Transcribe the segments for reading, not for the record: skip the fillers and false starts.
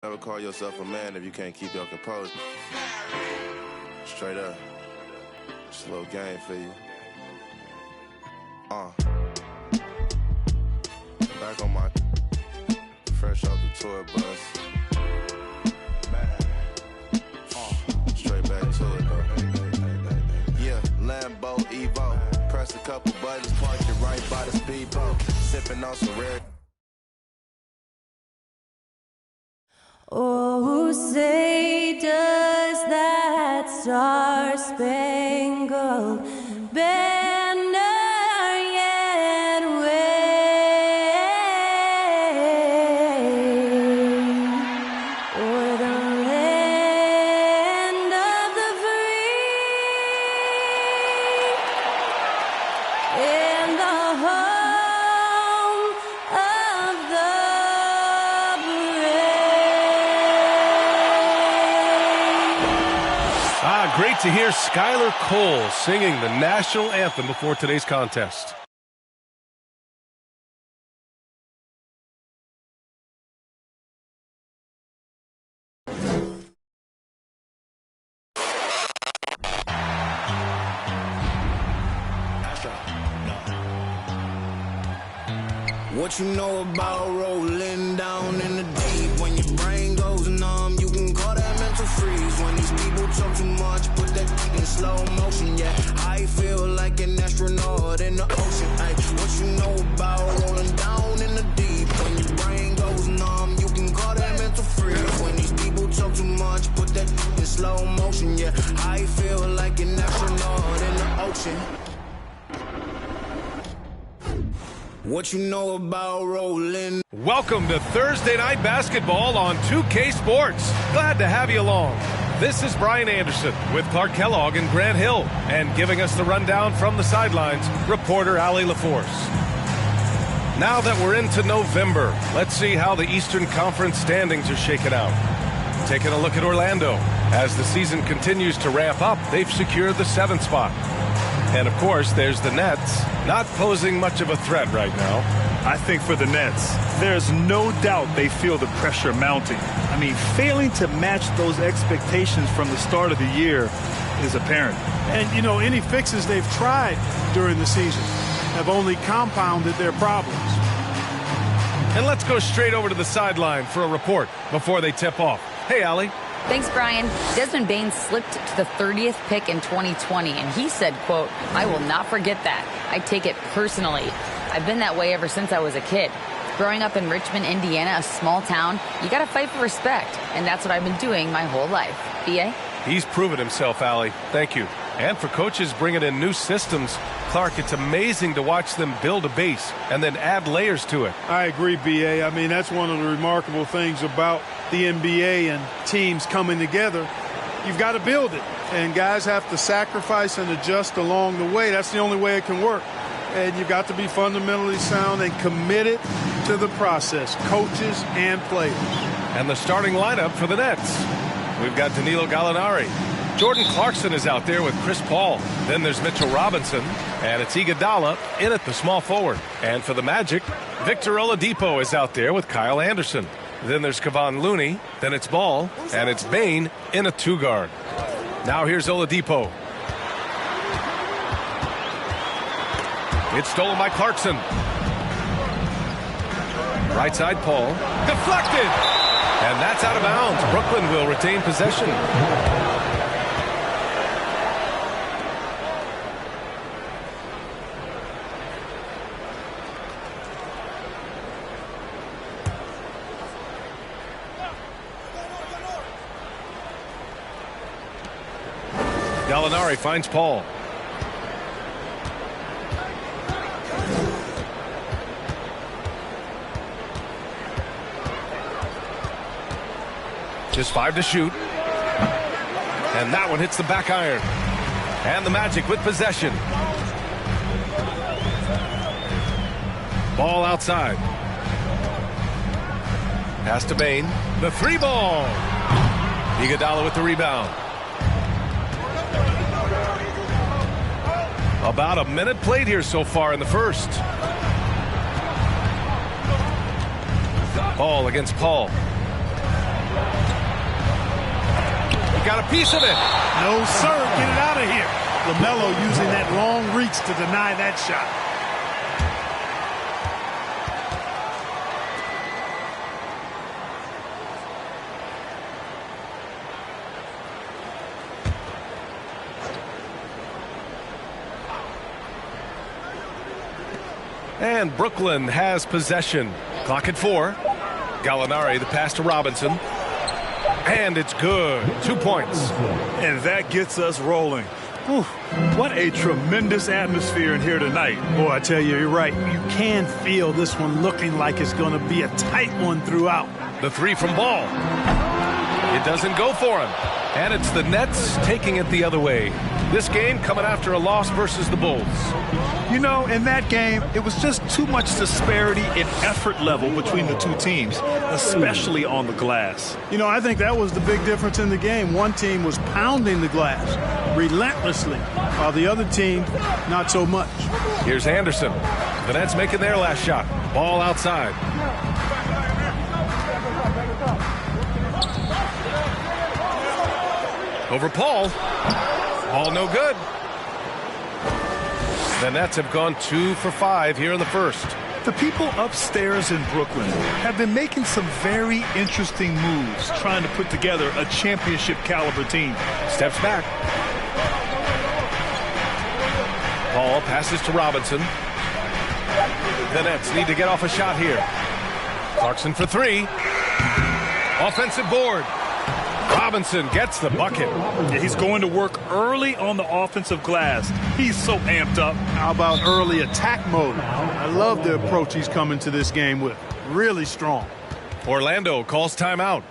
Never call yourself a man if you can't keep your composure. Straight up. Just a little game for you. Back on my fresh off the tour bus. Straight back to it though. Yeah, Lambo Evo. Press a couple buttons, park it right by the speedboat. Sipping on some rare. Oh, say does that star-spangled banner yet wave o'er the land of the free and the home of the Great to hear Skylar Cole singing the national anthem before today's contest. What you know about rolling down in the deep? When your brain goes numb, you can call that mental freeze. When these people talk too much, put that in slow motion, yeah. I feel like an astronaut in the ocean, ay. What you know about rolling down in the deep? When your brain goes numb, you can call that mental freeze. When these people talk too much, put that in slow motion, yeah. I feel like an astronaut in the ocean. What you know about rolling? Welcome to Thursday Night Basketball on 2K Sports. Glad to have you along. This is Brian Anderson with Clark Kellogg and Grant Hill. And giving us the rundown from the sidelines, reporter Allie LaForce. Now that we're into November, let's see how the Eastern Conference standings are shaking out. Taking a look at Orlando. As the season continues to ramp up, they've secured the 7th spot. And, of course, there's the Nets, not posing much of a threat right now. I think for the Nets, there's no doubt they feel the pressure mounting. I mean, failing to match those expectations from the start of the year is apparent. And, you know, any fixes they've tried during the season have only compounded their problems. And let's go straight over to the sideline for a report before they tip off. Hey, Allie. Thanks, Brian. Desmond Bane slipped to the 30th pick in 2020, and he said, quote, "I will not forget that. I take it personally. I've been that way ever since I was a kid. Growing up in Richmond, Indiana, a small town, you got to fight for respect, and that's what I've been doing my whole life." B.A.? He's proven himself, Allie. Thank you. And for coaches bringing in new systems, Clark, it's amazing to watch them build a base and then add layers to it. I agree, B.A. I mean, that's one of the remarkable things about the NBA and teams coming together. You've got to build it, and guys have to sacrifice and adjust along the way. That's the only way it can work. And you've got to be fundamentally sound and committed to the process, coaches and players. And the starting lineup for the Nets. We've got Danilo Gallinari. Jordan Clarkson is out there with Chris Paul. Then there's Mitchell Robinson, and it's Iguodala in at the small forward. And for the Magic, Victor Oladipo is out there with Kyle Anderson. Then there's Kevon Looney, then it's Ball, and it's Bane in a 2-guard. Now here's Oladipo. It's stolen by Clarkson. Right side, Paul. Deflected! And that's out of bounds. Brooklyn will retain possession. Gallinari finds Paul. Just 5 to shoot. And that one hits the back iron. And the Magic with possession. Ball outside. Pass to Bane. The 3-ball. Iguodala with the rebound. About a minute played here so far in the first. Ball against Paul. He got a piece of it. No, sir. Get it out of here. LaMelo using that long reach to deny that shot. And Brooklyn has possession. Clock at 4. Gallinari, the pass to Robinson. And it's good. 2 points. And that gets us rolling. Whew, what a tremendous atmosphere in here tonight. Boy, I tell you, you're right. You can feel this one looking like it's going to be a tight one throughout. The 3 from Ball. It doesn't go for him. And it's the Nets taking it the other way. This game coming after a loss versus the Bulls. You know, in that game, it was just too much disparity in effort level between the two teams, especially on the glass. You know, I think that was the big difference in the game. One team was pounding the glass relentlessly, while the other team, not so much. Here's Anderson. The Nets making their last shot. Ball outside. Over Paul. Ball no good. The Nets have gone 2 for 5 here in the first. The people upstairs in Brooklyn have been making some very interesting moves, trying to put together a championship caliber team. Steps back. Paul passes to Robinson. The Nets need to get off a shot here. Clarkson for 3. Offensive board. Robinson gets the bucket. Yeah, he's going to work early on the offensive glass. He's so amped up. How about early attack mode? I love the approach he's coming to this game with. Really strong. Orlando calls timeout.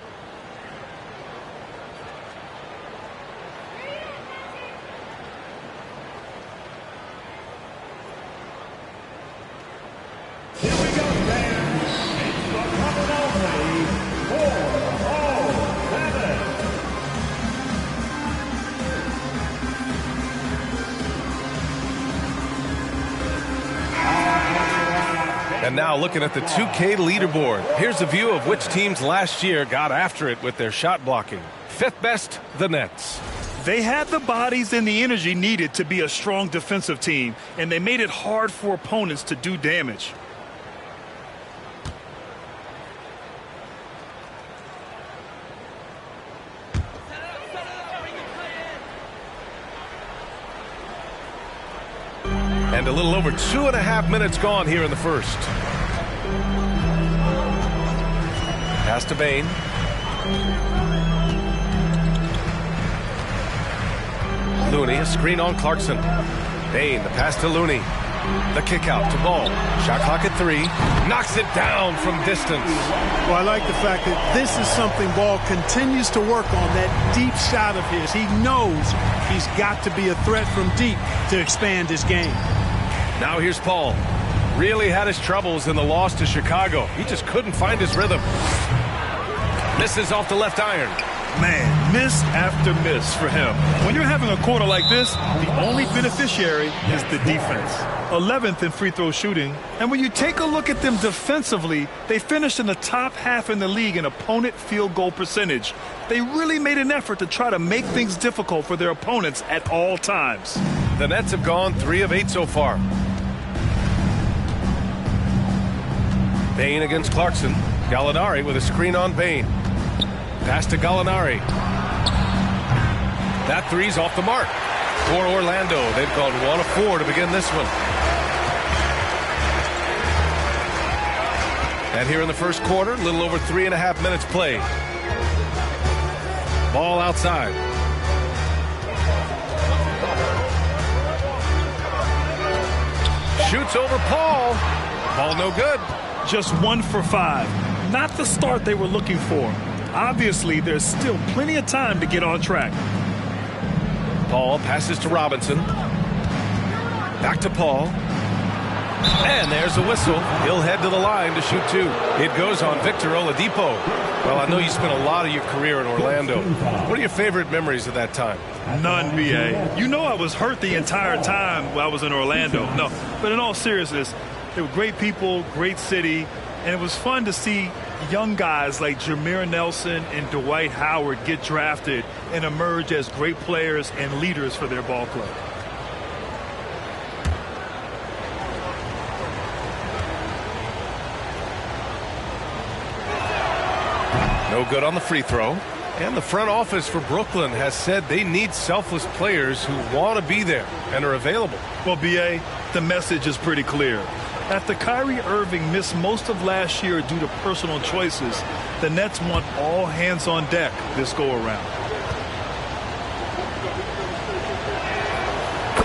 And now looking at the 2K leaderboard. Here's a view of which teams last year got after it with their shot blocking. 5th best, the Nets. They had the bodies and the energy needed to be a strong defensive team, and they made it hard for opponents to do damage. And a little over 2.5 minutes gone here in the first. Pass to Bane. Looney, a screen on Clarkson. Bane, the pass to Looney. The kick out to Ball. Shot clock at 3. Knocks it down from distance. Well, I like the fact that this is something Ball continues to work on, that deep shot of his. He knows he's got to be a threat from deep to expand his game. Now here's Paul. Really had his troubles in the loss to Chicago. He just couldn't find his rhythm. Misses off the left iron. Man, miss after miss for him. When you're having a quarter like this, the only beneficiary is the defense. 11th in free throw shooting. And when you take a look at them defensively, they finished in the top half in the league in opponent field goal percentage. They really made an effort to try to make things difficult for their opponents at all times. The Nets have gone 3 of 8 so far. Bane against Clarkson. Gallinari with a screen on Bane. Pass to Gallinari. That three's off the mark. For Orlando, they've gone 1 of 4 to begin this one. And here in the first quarter, a little over 3.5 minutes played. Ball outside. Shoots over Paul. Ball no good. Just 1 for 5. Not the start they were looking for. Obviously, there's still plenty of time to get on track. Paul passes to Robinson. Back to Paul. And there's a whistle. He'll head to the line to shoot 2. It goes on Victor Oladipo. Well, I know you spent a lot of your career in Orlando. What are your favorite memories of that time? None, B.A. You know I was hurt the entire time while I was in Orlando. No, but in all seriousness, they were great people, great city, and it was fun to see young guys like Jameer Nelson and Dwight Howard get drafted and emerge as great players and leaders for their ball club. No good on the free throw. And the front office for Brooklyn has said they need selfless players who want to be there and are available. Well, B.A., the message is pretty clear. After Kyrie Irving missed most of last year due to personal choices, the Nets want all hands on deck this go-around.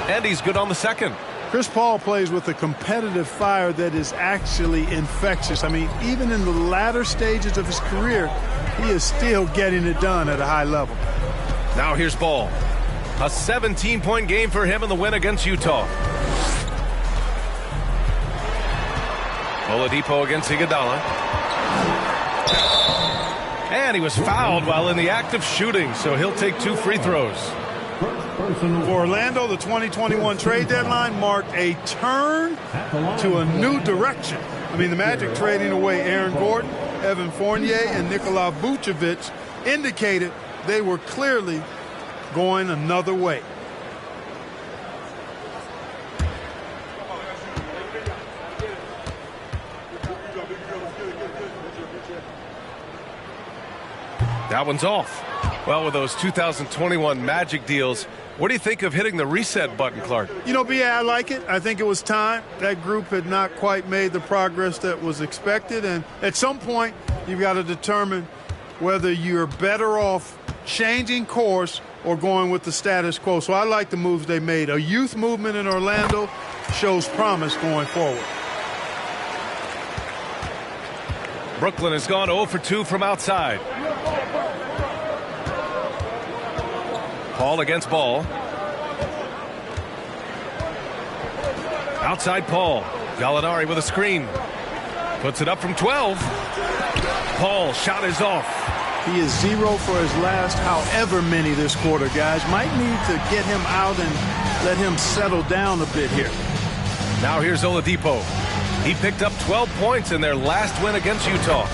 And he's good on the second. Chris Paul plays with a competitive fire that is actually infectious. I mean, even in the latter stages of his career, he is still getting it done at a high level. Now here's Ball. A 17-point game for him in the win against Utah. Oladipo against Iguodala. And he was fouled while in the act of shooting, so he'll take 2 free throws. For Orlando, the 2021 trade deadline marked a turn to a new direction. I mean, the Magic trading away Aaron Gordon, Evan Fournier, and Nikola Vucevic indicated they were clearly going another way. That one's off. Well, with those 2021 Magic deals, what do you think of hitting the reset button, Clark? You know, B.A., I like it. I think it was time. That group had not quite made the progress that was expected. And at some point, you've got to determine whether you're better off changing course or going with the status quo. So I like the moves they made. A youth movement in Orlando shows promise going forward. Brooklyn has gone 0 for 2 from outside. Paul against Ball. Outside Paul. Gallinari with a screen. Puts it up from 12. Paul, shot is off. He is 0 for his last however many this quarter, guys. Might need to get him out and let him settle down a bit here. Now here's Oladipo. He picked up 12 points in their last win against Utah.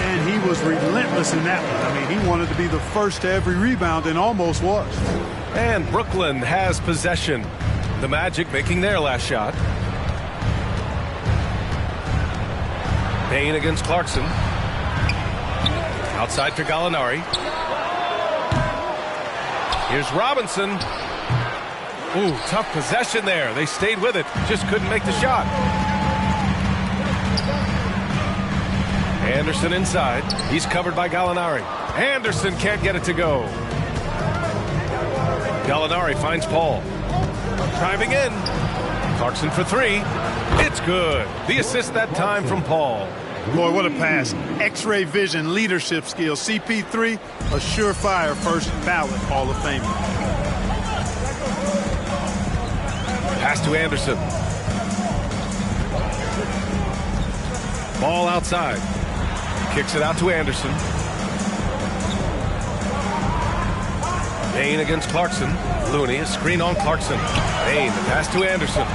And he was relentless in that one. I mean, he wanted to be the first to every rebound and almost was. And Brooklyn has possession. The Magic making their last shot. Payne against Clarkson. Outside for Gallinari. Here's Robinson. Ooh, tough possession there. They stayed with it. Just couldn't make the shot. Anderson inside. He's covered by Gallinari. Anderson can't get it to go. Gallinari finds Paul. Driving in. Clarkson for 3. It's good. The assist that time from Paul. Boy, what a pass. X-ray vision, leadership skills. CP3, a surefire first ballot Hall of Famer. Pass to Anderson. Ball outside. Kicks it out to Anderson. Payne against Clarkson. Looney, a screen on Clarkson. Payne, the pass to Anderson.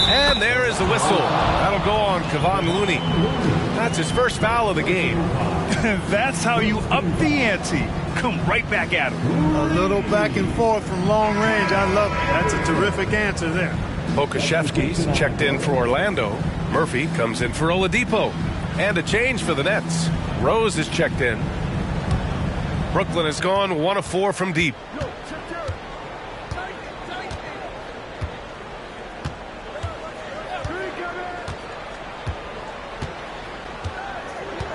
And there is the whistle. That'll go on Kevon Looney. That's his first foul of the game. That's how you up the ante. Come right back at him. A little back and forth from long range. I love it. That's a terrific answer there. Pokusevski's checked in for Orlando. Murphy comes in for Oladipo. And a change for the Nets. Rose is checked in. Brooklyn has gone 1 of 4 from deep.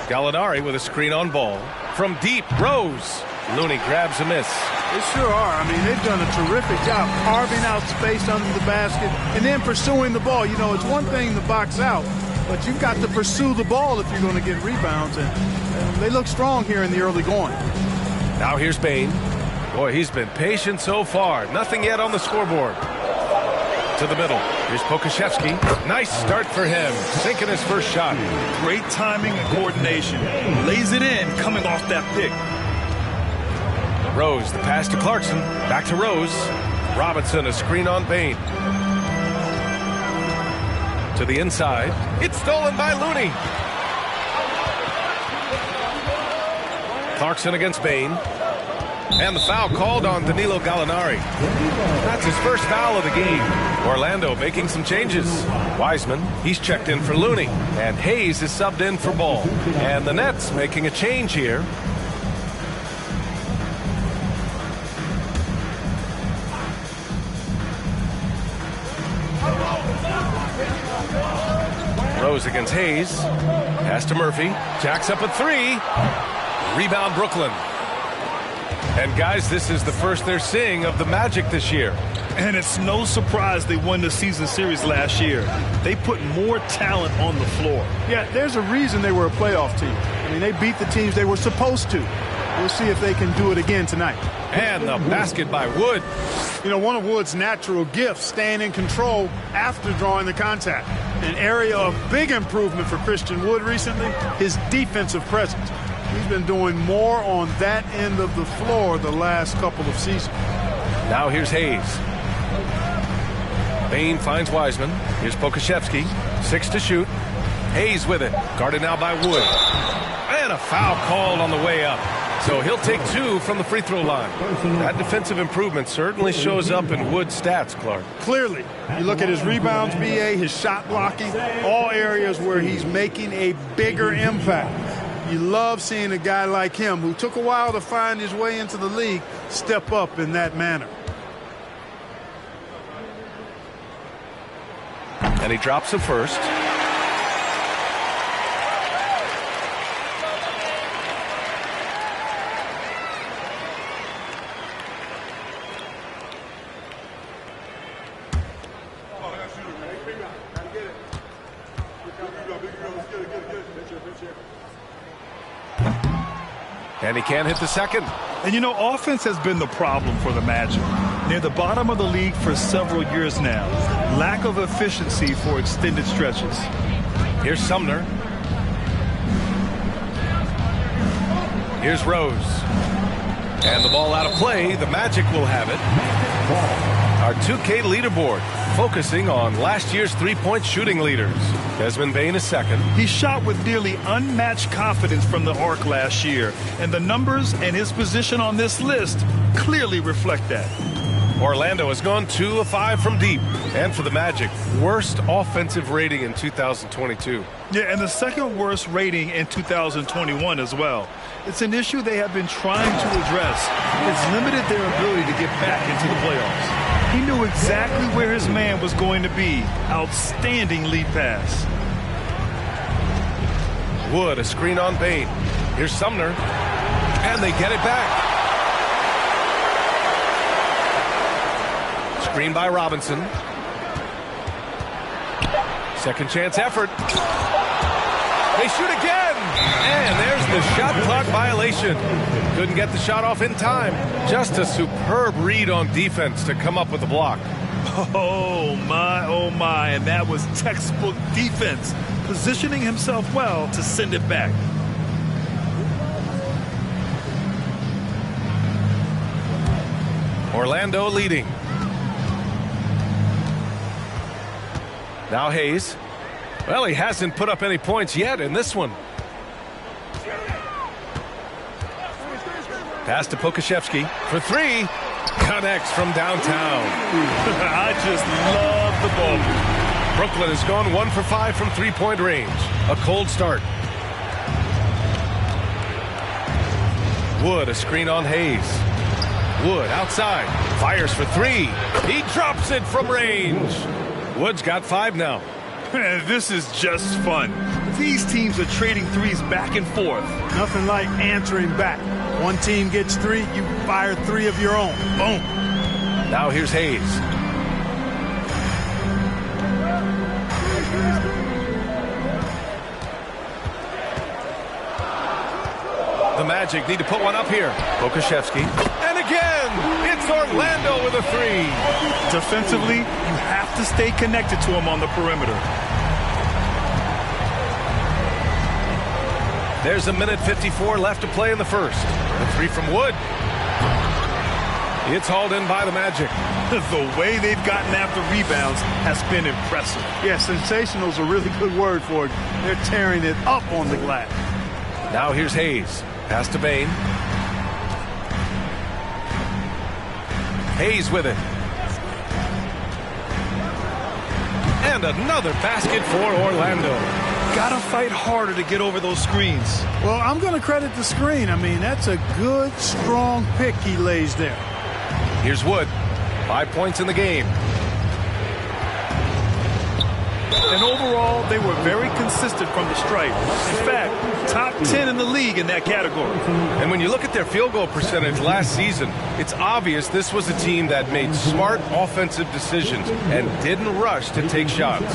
Gallinari with a screen on Ball. From deep, Rose. Looney grabs a miss. They sure are. I mean, they've done a terrific job carving out space under the basket and then pursuing the ball. You know, it's one thing to box out, but you've got to pursue the ball if you're going to get rebounds. And they look strong here in the early going. Now here's Payne. Boy, he's been patient so far. Nothing yet on the scoreboard. To the middle. Here's Pokusevski. Nice start for him. Sinking his first shot. Great timing and coordination. Lays it in coming off that pick. Rose, the pass to Clarkson. Back to Rose. Robinson, a screen on Payne. To the inside. It's stolen by Looney. Clarkson against Bain. And the foul called on Danilo Gallinari. That's his first foul of the game. Orlando making some changes. Wiseman, he's checked in for Looney. And Hayes is subbed in for Ball. And the Nets making a change here. Rose against Hayes. Pass to Murphy. Jacks up a three. Rebound Brooklyn. And guys, this is the first they're seeing of the Magic this year. And it's no surprise they won the season series last year. They put more talent on the floor. Yeah, there's a reason they were a playoff team. I mean, they beat the teams they were supposed to. We'll see if they can do it again tonight. And the basket by Wood. You know, one of Wood's natural gifts, staying in control after drawing the contact. An area of big improvement for Christian Wood recently, his defensive presence. He's been doing more on that end of the floor the last couple of seasons. Now here's Hayes. Bain finds Wiseman. Here's Pokusevski. 6 to shoot. Hayes with it. Guarded now by Wood. And a foul called on the way up. So he'll take 2 from the free throw line. That defensive improvement certainly shows up in Wood's stats, Clark. Clearly, you look at his rebounds, BA, his shot blocking, all areas where he's making a bigger impact. You love seeing a guy like him who took a while to find his way into the league step up in that manner. And he drops the first. And he can't hit the second. And you know, offense has been the problem for the Magic. Near the bottom of the league for several years now. Lack of efficiency for extended stretches. Here's Sumner. Here's Rose. And the ball out of play. The Magic will have it. Our 2K leaderboard, focusing on last year's three-point shooting leaders. Desmond Bain is second. He shot with nearly unmatched confidence from the arc last year, and the numbers and his position on this list clearly reflect that. Orlando has gone 2 of 5 from deep. And for the Magic, worst offensive rating in 2022. Yeah, and the second worst rating in 2021 as well. It's an issue they have been trying to address. It's limited their ability to get back into the playoffs. He knew exactly where his man was going to be. Outstanding lead pass. Wood, a screen on Bain. Here's Sumner. And they get it back. Screen by Robinson. Second chance effort. They shoot again. And there's the shot clock violation. Couldn't get the shot off in time. Just a superb read on defense to come up with the block. Oh my, and that was textbook defense, positioning himself well to send it back. Orlando leading. Now Hayes. Well, he hasn't put up any points yet in this one. Pass to Pokusevski for 3. Connects from downtown. I just love the ball. Brooklyn has gone 1 for 5 from three-point range. A cold start. Wood, a screen on Hayes. Wood outside. Fires for 3. He drops it from range. Wood's got 5 now. This is just fun. These teams are trading threes back and forth. Nothing like answering back. One team gets 3, you fire 3 of your own. Boom. Now here's Hayes. The Magic need to put one up here. Pokusevski. And again, it's Orlando with a 3. Defensively, you have to stay connected to him on the perimeter. There's a minute 54 left to play in the first. The 3 from Wood. It's hauled in by the Magic. The way they've gotten after rebounds has been impressive. Yeah, sensational is a really good word for it. They're tearing it up on the glass. Now here's Hayes. Pass to Bane. Hayes with it. And another basket for Orlando. Gotta fight harder to get over those screens. Well, I'm going to credit the screen. I mean, that's a good, strong pick he lays there. Here's Wood. 5 points in the game. And overall, they were very consistent from the stripe. In fact, top 10 in the league in that category. And when you look at their field goal percentage last season, it's obvious this was a team that made smart offensive decisions and didn't rush to take shots.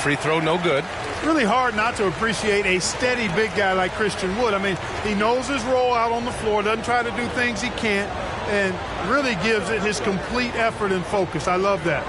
Free throw, no good. Really hard not to appreciate a steady big guy like Christian Wood. I mean, he knows his role out on the floor, doesn't try to do things he can't, and really gives it his complete effort and focus. I love that.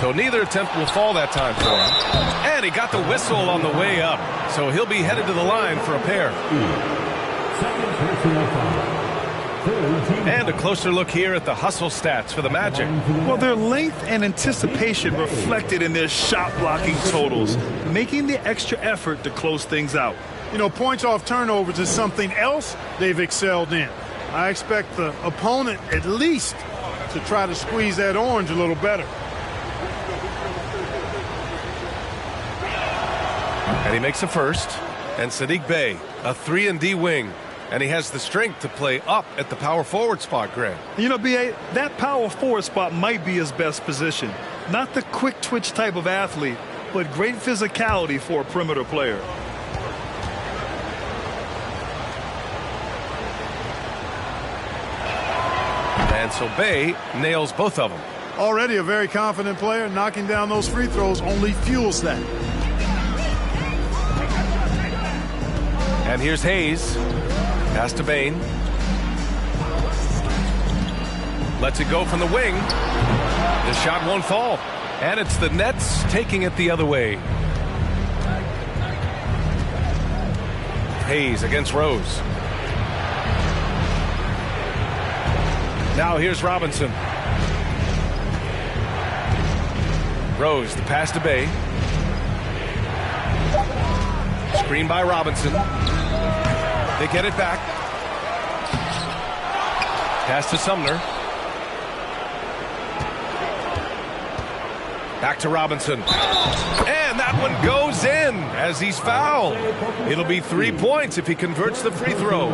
So neither attempt will fall that time for him. And he got the whistle on the way up. So he'll be headed to the line for a pair. And a closer look here at the hustle stats for the Magic. Well, their length and anticipation reflected in their shot blocking totals, making the extra effort to close things out. You know, points off turnovers is something else they've excelled in. I expect the opponent at least to try to squeeze that orange a little better. And he makes a first. And Saddiq Bey, a 3-and-D wing. And he has the strength to play up at the power forward spot, Grant. You know, B.A., that power forward spot might be his best position. Not the quick twitch type of athlete, but great physicality for a perimeter player. And so Bey nails both of them. Already a very confident player. Knocking down those free throws only fuels that. And here's Hayes. Pass to Bane. Lets it go from the wing. The shot won't fall. And it's the Nets taking it the other way. Hayes against Rose. Now here's Robinson. Rose, the pass to Bey. Screen by Robinson. They get it back. Pass to Sumner. Back to Robinson. And that one goes in as he's fouled. It'll be 3 points if he converts the free throw.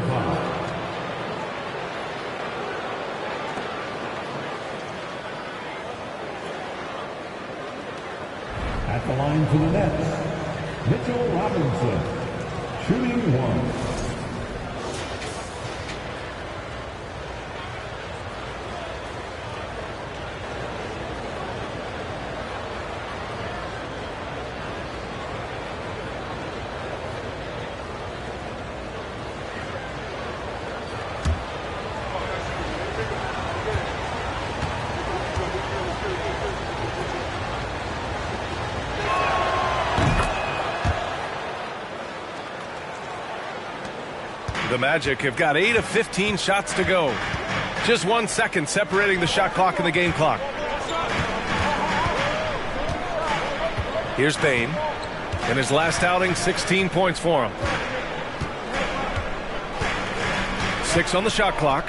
At the line for the Nets, Mitchell Robinson, shooting one. The Magic have got 8 of 15 shots to go. Just 1 second separating the shot clock and the game clock. Here's Bane. In his last outing, 16 points for him. 6 on the shot clock.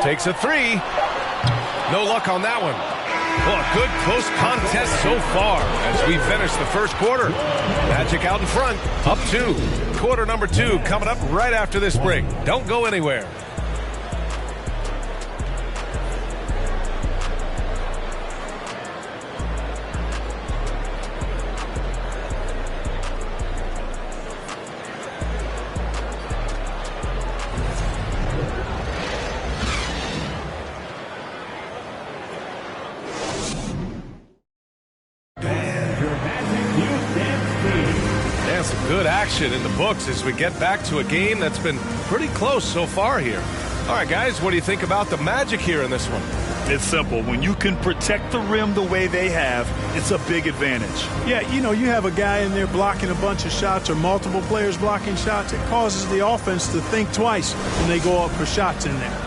Takes a 3. No luck on that one. Well, a good close contest so far as we finish the first quarter. Magic out in front, up 2. Quarter number 2 coming up right after this break. Don't go anywhere. your Magic Youth Dance Team. And some good action in the books as we get back to a game that's been pretty close so far here. All right, guys, what do you think about the Magic here in this one? It's simple. When you can protect the rim the way they have, it's a big advantage. Yeah, you know, you have a guy in there blocking a bunch of shots or multiple players blocking shots. It causes the offense to think twice when they go up for shots in there.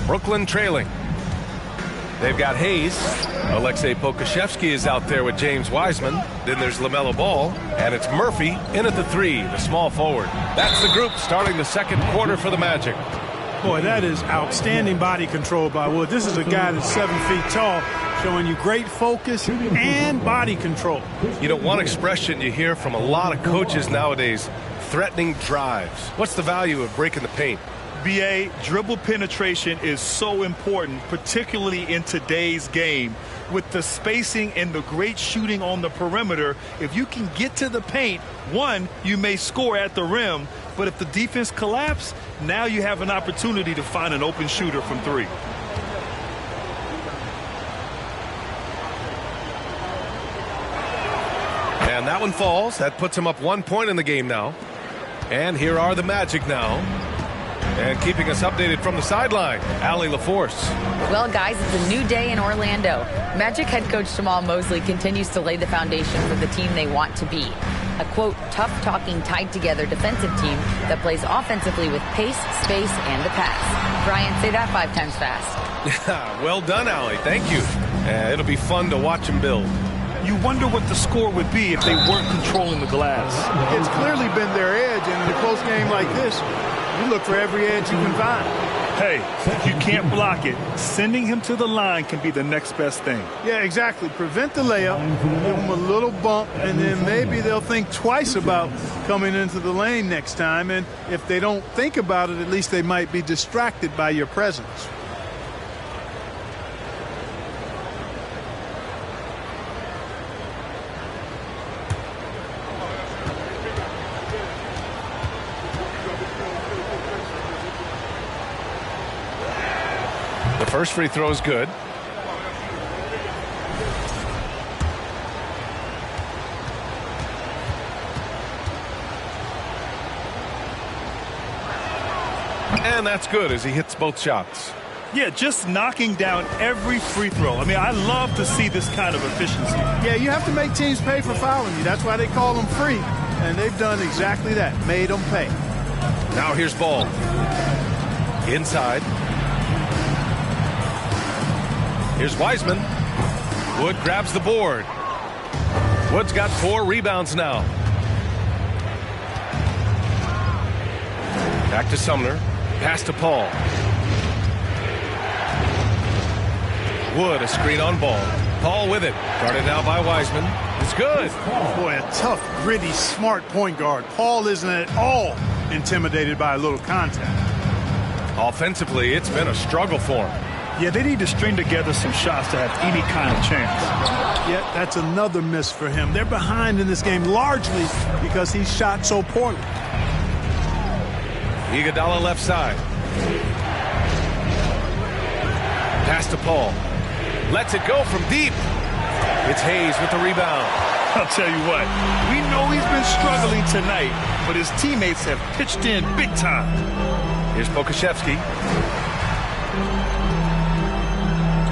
Brooklyn trailing. They've got Hayes. Aleksej Pokusevski is out there with James Wiseman. Then there's LaMelo Ball. And it's Murphy in at the 3, the small forward. That's the group starting the second quarter for the Magic. Boy, that is outstanding body control by Wood. This is a guy that's 7 feet tall, showing you great focus and body control. You know, one expression you hear from a lot of coaches nowadays, threatening drives. What's the value of breaking the paint? BA, dribble penetration is so important, particularly in today's game. With the spacing and the great shooting on the perimeter, if you can get to the paint, one, you may score at the rim, but if the defense collapses, now you have an opportunity to find an open shooter from 3. And that one falls. That puts him up 1 point in the game now. And here are the Magic now. And keeping us updated from the sideline, Allie LaForce. Well, guys, it's a new day in Orlando. Magic head coach Jamal Mosley continues to lay the foundation for the team they want to be. A, quote, tough-talking, tied-together defensive team that plays offensively with pace, space, and the pass. Brian, say that 5 times fast. Well done, Allie. Thank you. It'll be fun to watch him build. You wonder what the score would be if they weren't controlling the glass. It's clearly been their edge, and in a close game like this, you look for every edge you can find. Hey, if you can't block it, sending him to the line can be the next best thing. Yeah, exactly. Prevent the layup, give them a little bump, and then maybe they'll think twice about coming into the lane next time. And if they don't think about it, at least they might be distracted by your presence. The first free throw is good. And that's good as he hits both shots. Yeah, just knocking down every free throw. I mean, I love to see this kind of efficiency. Yeah, you have to make teams pay for fouling you. That's why they call them free. And they've done exactly that, made them pay. Now here's Ball. Inside. Here's Wiseman. Wood grabs the board. Wood's got 4 rebounds now. Back to Sumner. Pass to Paul. Wood, a screen on Ball. Paul with it. Guarded now by Wiseman. It's good. Boy, a tough, gritty, smart point guard. Paul isn't at all intimidated by a little contact. Offensively, it's been a struggle for him. Yeah, they need to string together some shots to have any kind of chance. Yeah, that's another miss for him. They're behind in this game largely because he shot so poorly. Iguodala left side. Pass to Paul. Lets it go from deep. It's Hayes with the rebound. I'll tell you what, we know he's been struggling tonight, but his teammates have pitched in big time. Here's Pokusevski.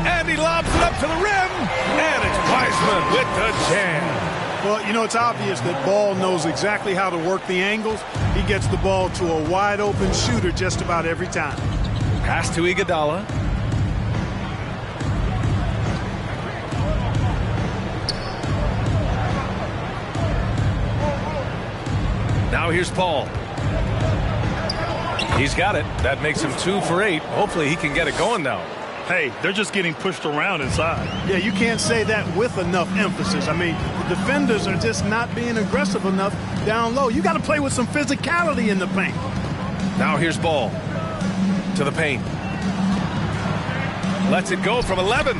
And he lobs it up to the rim. And it's Wiseman with the jam. Well, you know, it's obvious that Ball knows exactly how to work the angles. He gets the ball to a wide-open shooter just about every time. Pass to Iguodala. Now here's Paul. He's got it. That makes him 2 for 8. Hopefully he can get it going now. Hey, they're just getting pushed around inside. Yeah, you can't say that with enough emphasis. I mean, the defenders are just not being aggressive enough down low. You got to play with some physicality in the paint. Now here's Ball to the paint. Lets it go from 11.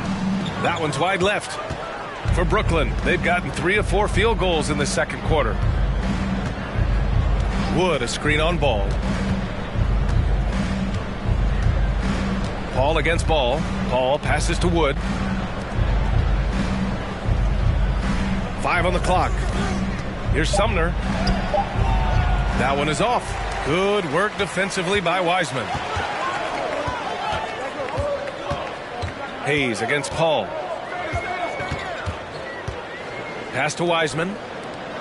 That one's wide left for Brooklyn. They've gotten 3 of 4 field goals in the second quarter. Wood, a screen on Ball. Paul against Ball. Paul passes to Wood. 5 on the clock. Here's Sumner. That one is off. Good work defensively by Wiseman. Hayes against Paul. Pass to Wiseman.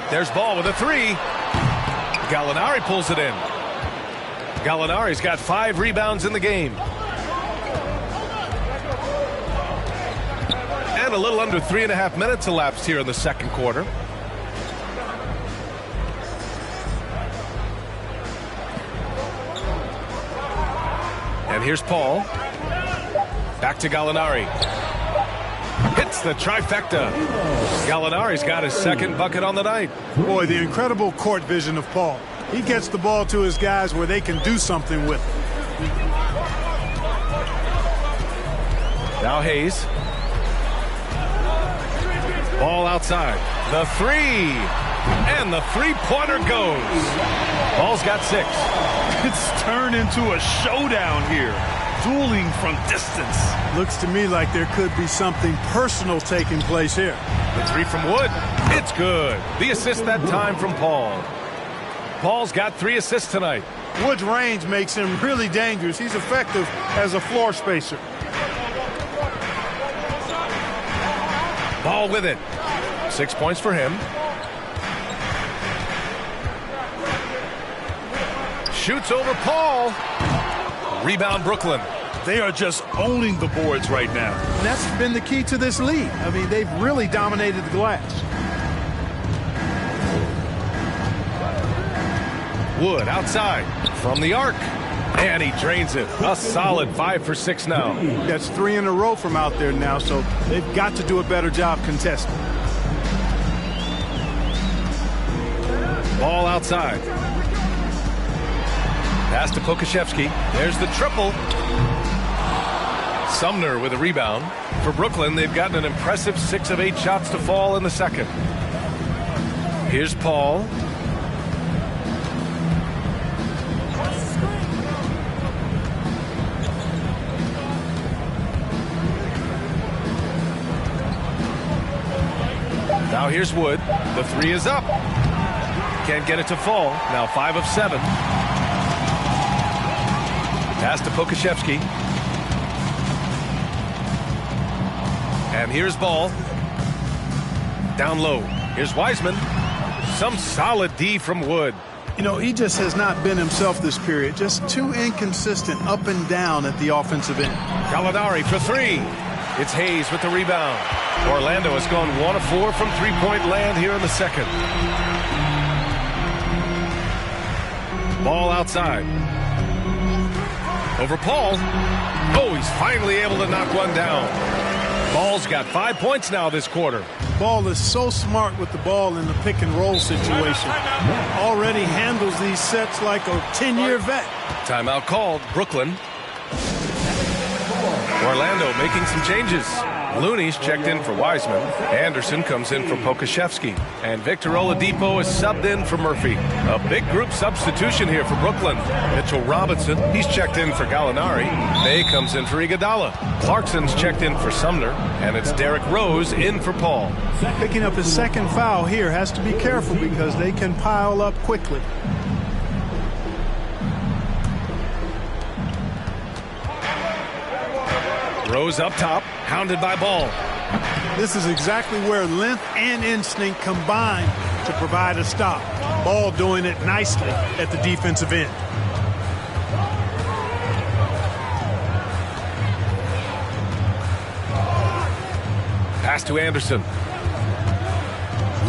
There's Ball with a 3. Gallinari pulls it in. Gallinari's got 5 rebounds in the game. And a little under 3.5 minutes elapsed here in the second quarter. And here's Paul. Back to Gallinari. Hits the trifecta. Gallinari's got his second bucket on the night. Boy, the incredible court vision of Paul. He gets the ball to his guys where they can do something with it. Now Hayes. Ball outside. The 3. And the three-pointer goes. Ball's got 6. It's turned into a showdown here. Dueling from distance. Looks to me like there could be something personal taking place here. The 3 from Wood. It's good. The assist that time from Paul. Paul's got 3 assists tonight. Wood's range makes him really dangerous. He's effective as a floor spacer. Ball with it. 6 points for him. Shoots over Paul. Rebound Brooklyn. They are just owning the boards right now. And that's been the key to this lead. I mean, they've really dominated the glass. Wood outside from the arc. And he drains it. A solid 5 for 6 now. That's 3 in a row from out there now, so they've got to do a better job contesting. Ball outside. Pass to Pokusevski. There's the triple. Sumner with a rebound. For Brooklyn, they've gotten an impressive 6 of 8 shots to fall in the second. Here's Paul. Now here's Wood. The 3 is up. Can't get it to fall. Now 5 of 7. Pass to Pokusevski. And here's Ball. Down low. Here's Wiseman. Some solid D from Wood. You know, he just has not been himself this period. Just too inconsistent up and down at the offensive end. Gallinari for 3. It's Hayes with the rebound. Orlando has gone 1 of 4 from three-point land here in the second. Ball outside. Over Paul. Oh, he's finally able to knock one down. Ball's got 5 points now this quarter. Ball is so smart with the ball in the pick and roll situation. Already handles these sets like a 10-year vet. Timeout called. Brooklyn. Orlando making some changes. Looney's checked in for Wiseman. Anderson comes in for Pokusevski. And Victor Oladipo is subbed in for Murphy. A big group substitution here for Brooklyn. Mitchell Robinson, he's checked in for Gallinari. May comes in for Iguodala. Clarkson's checked in for Sumner. And it's Derrick Rose in for Paul. Picking up his second foul here, has to be careful because they can pile up quickly. Rose up top, hounded by Ball. This is exactly where length and instinct combine to provide a stop. Ball doing it nicely at the defensive end. Pass to Anderson.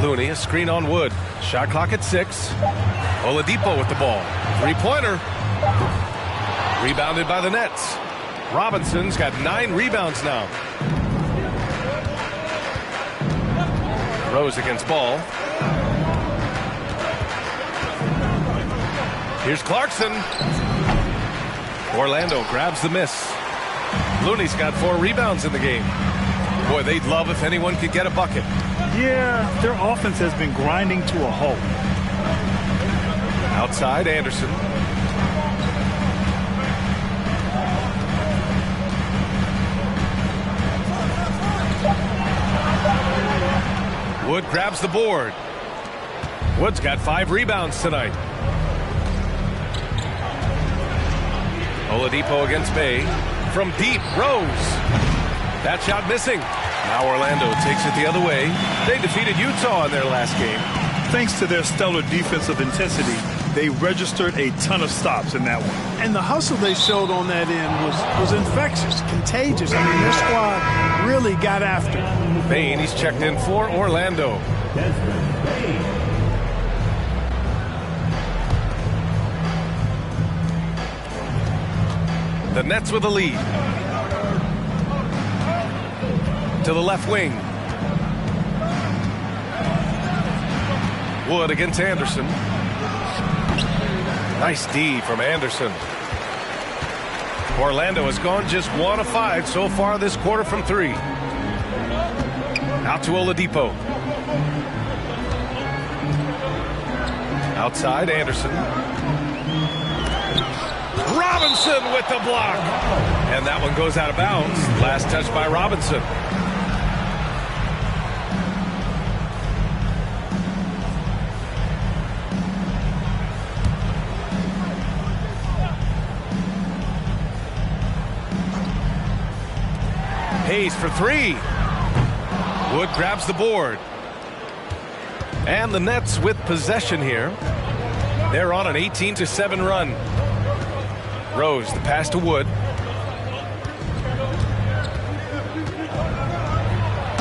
Looney, a screen on Wood. Shot clock at 6. Oladipo with the ball. Three-pointer. Rebounded by the Nets. Robinson's got 9 rebounds now. Rose against Ball. Here's Clarkson. Orlando grabs the miss. Looney's got 4 rebounds in the game. Boy, they'd love if anyone could get a bucket. Yeah, their offense has been grinding to a halt. Outside, Anderson. Wood grabs the board. Wood's got 5 rebounds tonight. Oladipo against Bay. From deep, Rose. That shot missing. Now Orlando takes it the other way. They defeated Utah in their last game. Thanks to their stellar defensive intensity, they registered a ton of stops in that one. And the hustle they showed on that end was infectious, contagious. I mean, their squad really got after it. Bane, he's checked in for Orlando. Desmond Bane. The Nets with a lead. To the left wing. Wood against Anderson. Nice D from Anderson. Orlando has gone just 1 of 5 so far this quarter from 3. Out to Oladipo. Outside, Anderson. Robinson with the block. And that one goes out of bounds. Last touch by Robinson. Hayes for 3. Wood grabs the board. And the Nets with possession here. They're on an 18-7 run. Rose, the pass to Wood.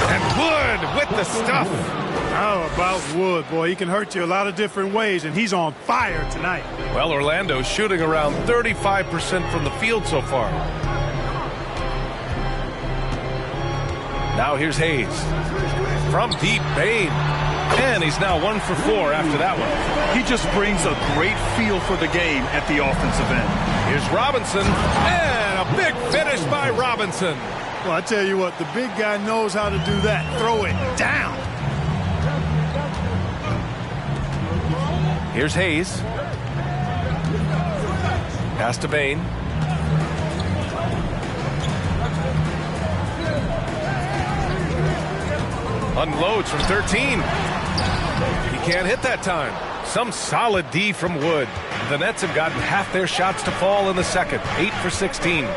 And Wood with the stuff. How about Wood? Boy, he can hurt you a lot of different ways, and he's on fire tonight. Well, Orlando's shooting around 35% from the field so far. Now here's Hayes. From deep, Bane. And he's now 1 for 4 after that one. He just brings a great feel for the game at the offensive end. Here's Robinson. And a big finish by Robinson. Well, I tell you what, the big guy knows how to do that. Throw it down. Here's Hayes. Pass to Bane. Unloads from 13. He can't hit that time. Some solid D from Wood. The Nets have gotten half their shots to fall in the second. 8 for 16.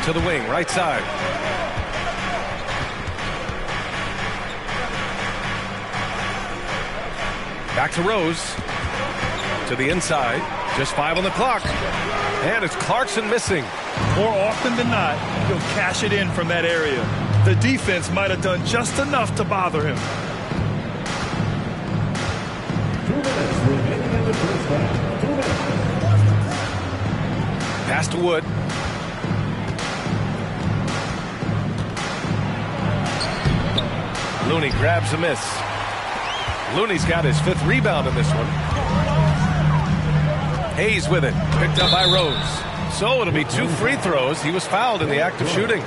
To the wing, right side. Back to Rose. To the inside. Just 5 on the clock. And it's Clarkson missing. More often than not, he'll cash it in from that area. The defense might have done just enough to bother him. 2 minutes remaining in the first half. 2 minutes. Pass to Wood. Looney grabs a miss. Looney's got his 5th rebound in this one. Hayes with it. Picked up by Rose. So it'll be 2 free throws. He was fouled in the act of shooting.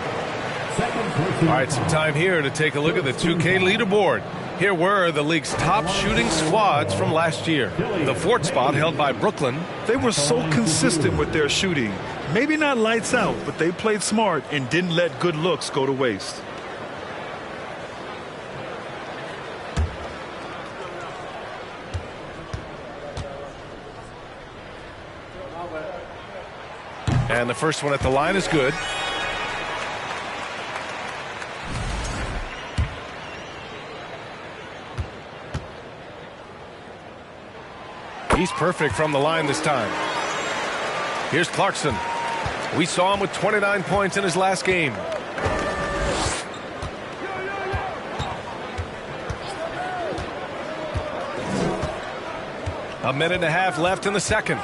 All right, some time here to take a look at the 2K leaderboard. Here were the league's top shooting squads from last year. The 4th spot held by Brooklyn. They were so consistent with their shooting. Maybe not lights out, but they played smart and didn't let good looks go to waste. And the first one at the line is good. He's perfect from the line this time. Here's Clarkson. We saw him with 29 points in his last game. A minute and a half left in the second.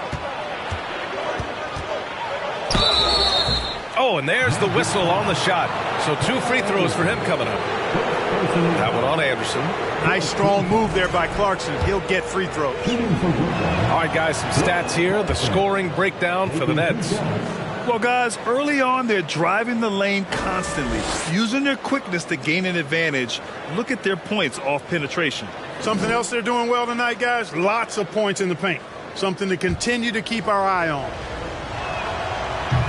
Oh, and there's the whistle on the shot. So 2 free throws for him coming up. That one on Anderson. Nice strong move there by Clarkson. He'll get free throws. All right, guys, some stats here. The scoring breakdown for the Nets. Well, guys, early on, they're driving the lane constantly, using their quickness to gain an advantage. Look at their points off penetration. Something else they're doing well tonight, guys, lots of points in the paint. Something to continue to keep our eye on.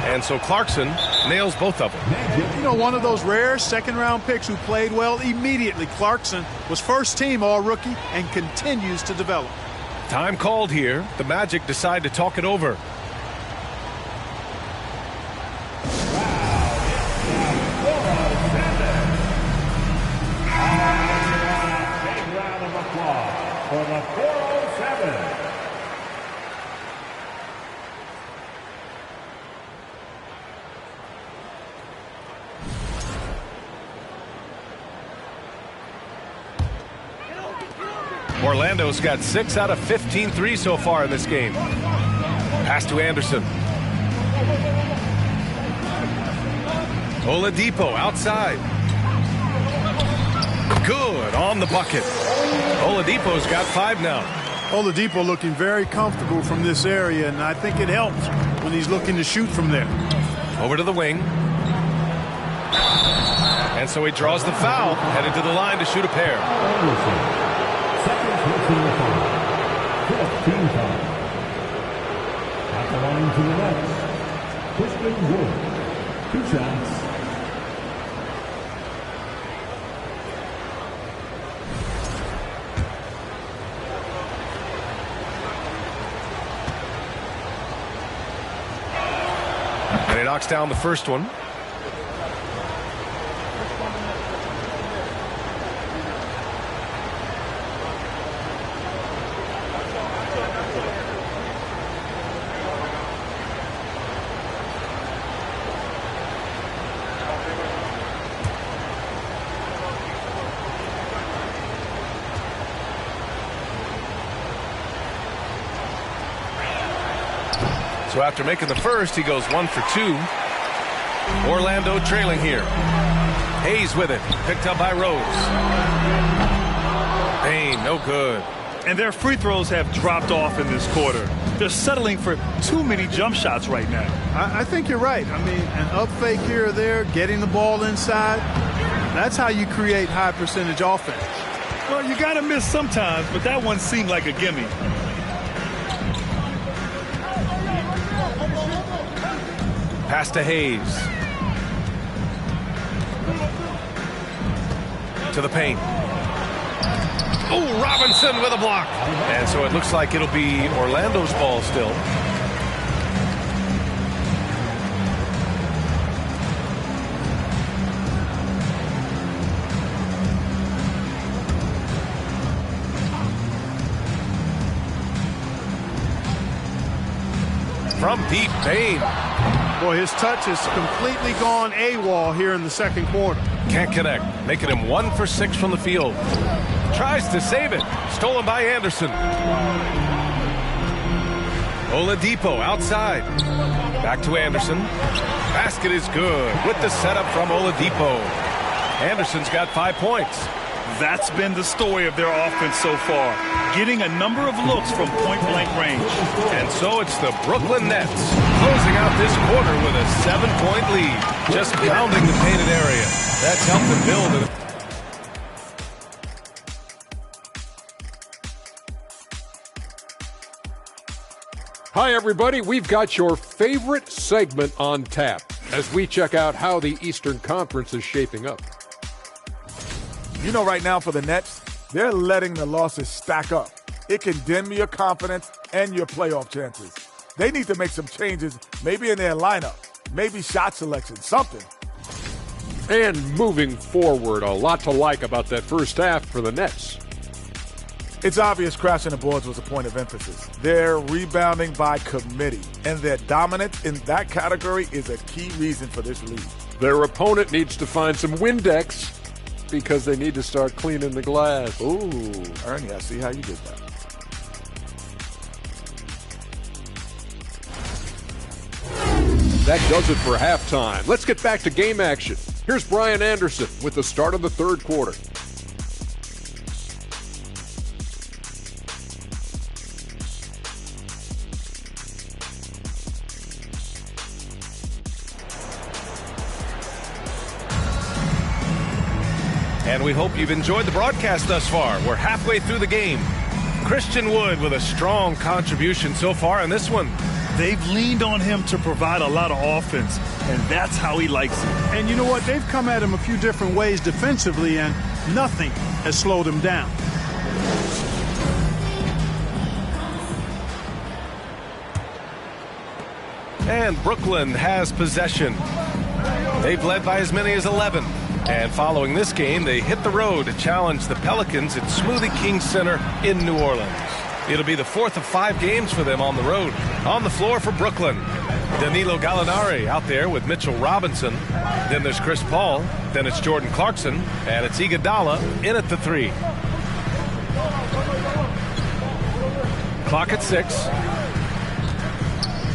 And so Clarkson nails both of them. You know, one of those rare second-round picks who played well immediately. Clarkson was first-team All-Rookie and continues to develop. Time called here. The Magic decide to talk it over. Big round of applause for the 407. Orlando's got 6 out of 15 threes so far in this game. Pass to Anderson. Oladipo outside. Good on the bucket. Oladipo's got 5 now. Oladipo looking very comfortable from this area, and I think it helps when he's looking to shoot from there. Over to the wing. And so he draws the foul, headed to the line to shoot a pair. Second personal foul. 12th team foul. At the line to the Nets, Christian Wood. 2 shots. And he knocks down the first one. So after making the first, he goes 1 for 2. Orlando trailing here. Hayes with it. Picked up by Rose. Payne, no good. And their free throws have dropped off in this quarter. They're settling for too many jump shots right now. I think you're right. I mean, an up fake here or there, getting the ball inside, that's how you create high percentage offense. Well, you got to miss sometimes, but that one seemed like a gimme. Pass to Hayes. To the paint. Oh, Robinson with a block. And so it looks like it'll be Orlando's ball still. From deep, Payne. Boy, his touch has completely gone AWOL here in the second quarter. Can't connect, making him 1 for 6 from the field. Tries to save it. Stolen by Anderson. Oladipo outside. Back to Anderson. Basket is good with the setup from Oladipo. Anderson's got 5 points. That's been the story of their offense so far, getting a number of looks from point-blank range. And so it's the Brooklyn Nets closing out this quarter with a 7-point lead, just pounding the painted area. That's helped them build. Hi, everybody. We've got your favorite segment on tap as we check out how the Eastern Conference is shaping up. You know, right now for the Nets, they're letting the losses stack up. It can dim your confidence and your playoff chances. They need to make some changes, maybe in their lineup, maybe shot selection, something. And moving forward, a lot to like about that first half for the Nets. It's obvious crashing the boards was a point of emphasis. They're rebounding by committee, and their dominance in that category is a key reason for this lead. Their opponent needs to find some Windex because they need to start cleaning the glass. Ooh, Ernie, I see how you did that. That does it for halftime. Let's get back to game action. Here's Brian Anderson with the start of the third quarter. And we hope you've enjoyed the broadcast thus far. We're halfway through the game. Christian Wood with a strong contribution so far in this one. They've leaned on him to provide a lot of offense. and that's how he likes it. And you know what? They've come at him a few different ways defensively, and nothing has slowed him down. And Brooklyn has possession. They've led by as many as 11. And following this game, they hit the road to challenge the Pelicans at Smoothie King Center in New Orleans. It'll be the 4th of 5 games for them on the road. On the floor for Brooklyn, Danilo Gallinari out there with Mitchell Robinson. Then there's Chris Paul. Then it's Jordan Clarkson. And it's Iguodala in at the 3. Clock at 6.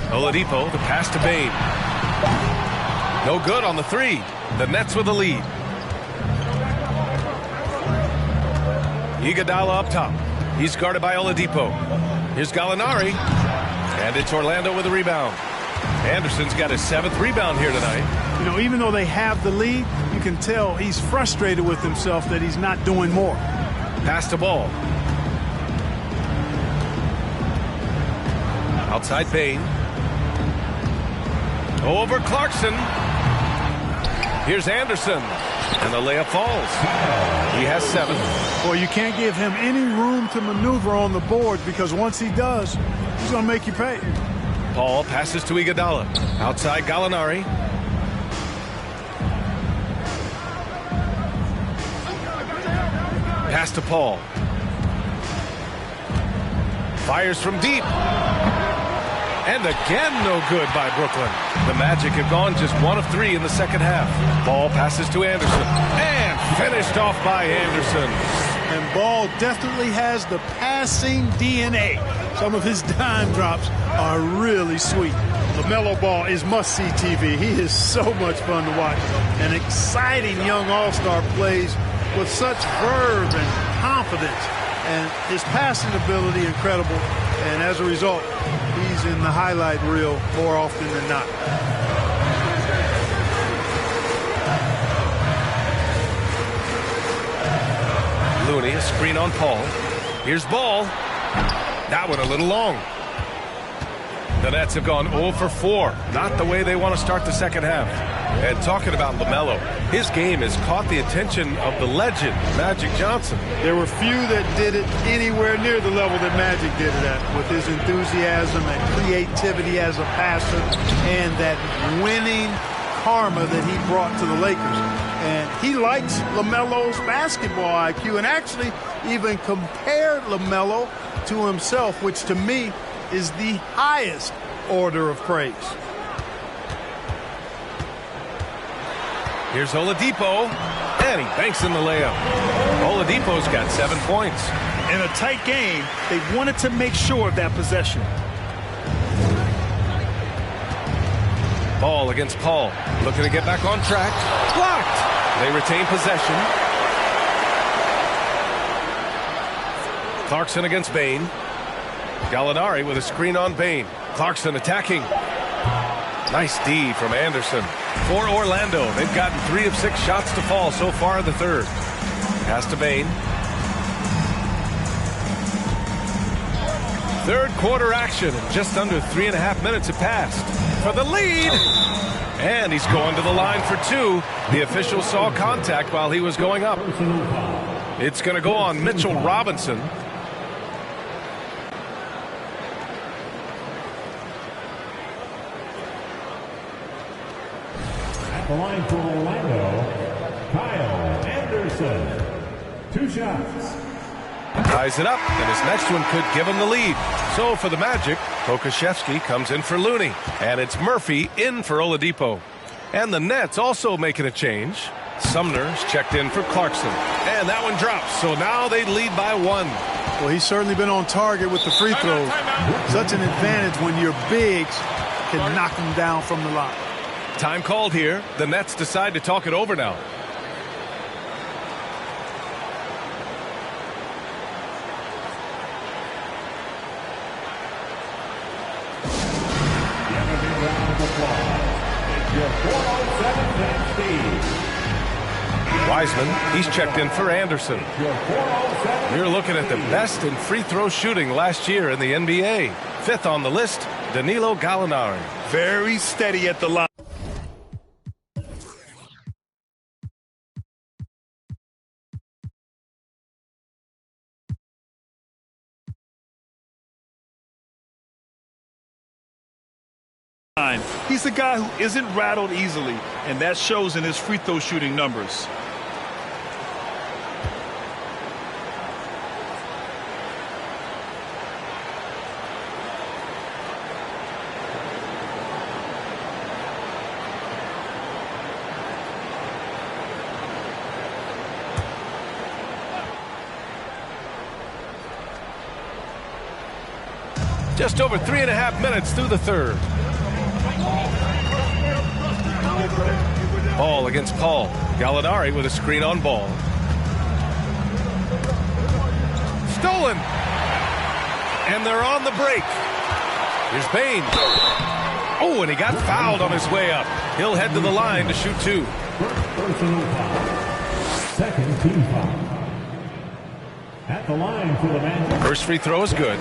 Oladipo, the pass to Bane. No good on the 3. The Nets with the lead. Iguodala up top. He's guarded by Oladipo. Here's Gallinari. And it's Orlando with a rebound. Anderson's got his 7th rebound here tonight. You know, even though they have the lead, you can tell he's frustrated with himself that he's not doing more. Pass to Ball. Outside Bane. Over Clarkson. Here's Anderson. And the layup falls. He has 7. Boy, you can't give him any room to maneuver on the board, because once he does, he's going to make you pay. Paul passes to Iguodala. Outside Gallinari. Pass to Paul. Fires from deep. And again, no good by Brooklyn. The Magic have gone just 1 of 3 in the second half. Ball passes to Anderson. And finished off by Anderson. And Ball definitely has the passing DNA. Some of his dime drops are really sweet. LaMelo Ball is must-see TV. He is so much fun to watch. An exciting young all-star, plays with such verve and confidence. And his passing ability incredible. And as a result, he's in the highlight reel more often than not. Looney, a screen on Paul. Here's Ball. That one a little long. The Nets have gone 0 for 4. Not the way they want to start the second half. And talking about LaMelo, his game has caught the attention of the legend, Magic Johnson. There were few that did it anywhere near the level that Magic did it at, with his enthusiasm and creativity as a passer and that winning karma that he brought to the Lakers. And he likes LaMelo's basketball IQ, and actually even compared LaMelo to himself, which to me is the highest order of praise. Here's Oladipo, and he banks in the layup. Oladipo's got 7 points. In a tight game, they wanted to make sure of that possession. Ball against Paul, looking to get back on track. Blocked! They retain possession. Clarkson against Bane. Gallinari with a screen on Bane. Clarkson attacking. Nice D from Anderson. For Orlando, they've gotten 3 of 6 shots to fall so far in the third. Pass to Bane. Third quarter action, and just under 3.5 minutes have passed. For the lead! And he's going to the line for 2. The official saw contact while he was going up. It's going to go on Mitchell Robinson. At the line for Orlando, Kyle Anderson. 2 shots. Ties it up, and his next one could give him the lead. So for the Magic, Pokusevski comes in for Looney, and it's Murphy in for Oladipo. And the Nets also making a change. Sumner's checked in for Clarkson, and that one drops. So now they lead by 1. Well, he's certainly been on target with the free throws. Such an advantage when your bigs can knock them down from the line. Time called here. The Nets decide to talk it over now. Wiseman, he's checked in for Anderson. You're looking at the best in free throw shooting last year in the NBA. 5th on the list, Danilo Gallinari. Very steady at the line. He's a guy who isn't rattled easily, and that shows in his free throw shooting numbers. Just over 3.5 minutes through the third. Ball against Paul. Gallinari with a screen on ball. Stolen. And they're on the break. Here's Bane. Oh, and he got fouled on his way up. He'll head to the line to shoot two. Personal foul. Second team foul. At the line for the Magic. First free throw is good.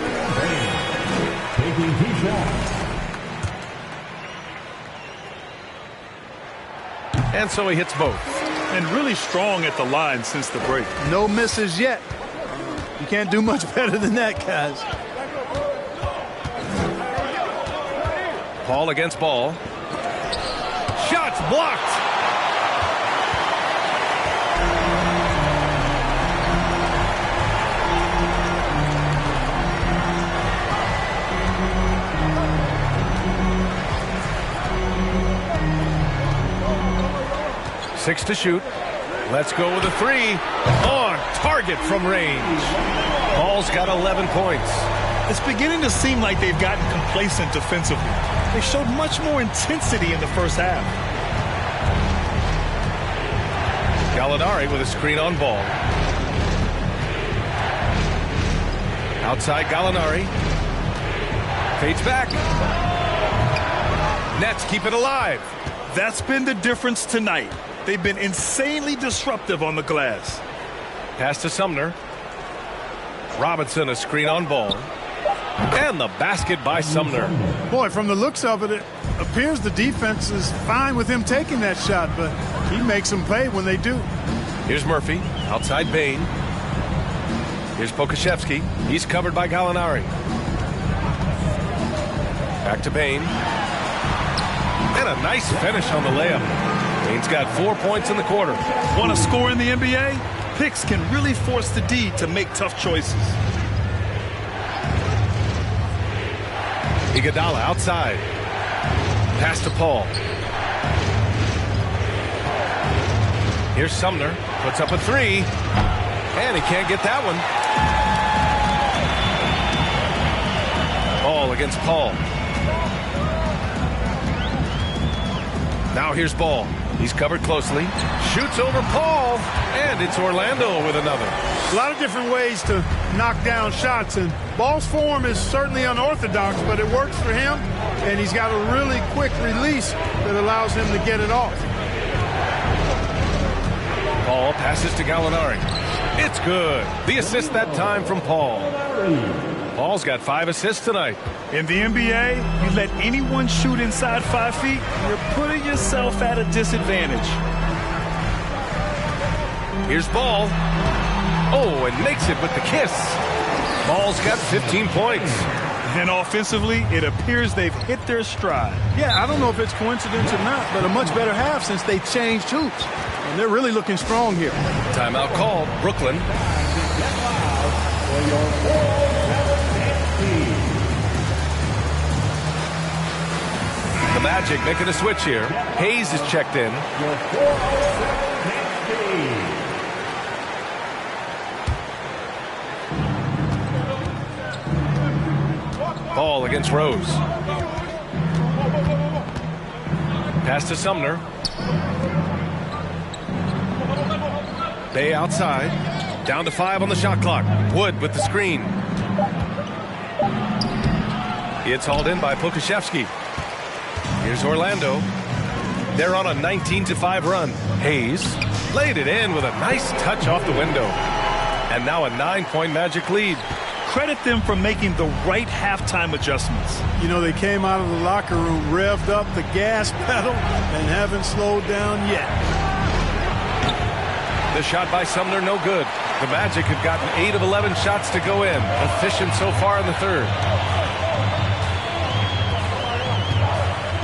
Taking 2 shots. And so he hits both. And really strong at the line since the break. No misses yet. You can't do much better than that, guys. Paul against Ball. Shots blocked. Six to shoot. Let's go with a three. On target from range. Ball's got 11 points. It's beginning to seem like they've gotten complacent defensively. They showed much more intensity in the first half. Gallinari with a screen on Ball. Outside Gallinari. Fades back. Nets keep it alive. That's been the difference tonight. They've been insanely disruptive on the glass. Pass to Sumner. Robinson a screen on Ball. And the basket by Sumner. Boy, from the looks of it, it appears the defense is fine with him taking that shot, but he makes them pay when they do. Here's Murphy. Outside Bane. Here's Pokusevski. He's covered by Gallinari. Back to Bane. And a nice finish on the layup. Bane's got 4 points in the quarter. Want to score in the NBA? Picks can really force the D to make tough choices. Iguodala outside. Pass to Paul. Here's Sumner. Puts up a three. And he can't get that one. Ball against Paul. Now here's Ball. He's covered closely. Shoots over Paul. And it's Orlando with another. A lot of different ways to knock down shots. And Ball's form is certainly unorthodox, but it works for him. And he's got a really quick release that allows him to get it off. Paul passes to Gallinari. It's good. The assist that time from Paul. Paul's got 5 assists tonight. In the NBA, you let anyone shoot inside 5 feet, you're putting yourself at a disadvantage. Here's Ball. Oh, and makes it with the kiss. Ball's got 15 points. Then offensively, it appears they've hit their stride. Yeah, I don't know if it's coincidence or not, but a much better half since they changed hoops. And they're really looking strong here. Timeout called. Brooklyn. The Magic making a switch here. Hayes is checked in. Ball against Rose. Pass to Sumner. Bay outside. Down to 5 on the shot clock. Wood with the screen. It's hauled in by Pokusevski. Here's Orlando. They're on a 19-5 run. Hayes laid it in with a nice touch off the window. And now a 9-point Magic lead. Credit them for making the right halftime adjustments. You know, they came out of the locker room, revved up the gas pedal, and haven't slowed down yet. The shot by Sumner, no good. The Magic have gotten 8 of 11 shots to go in. Efficient so far in the third.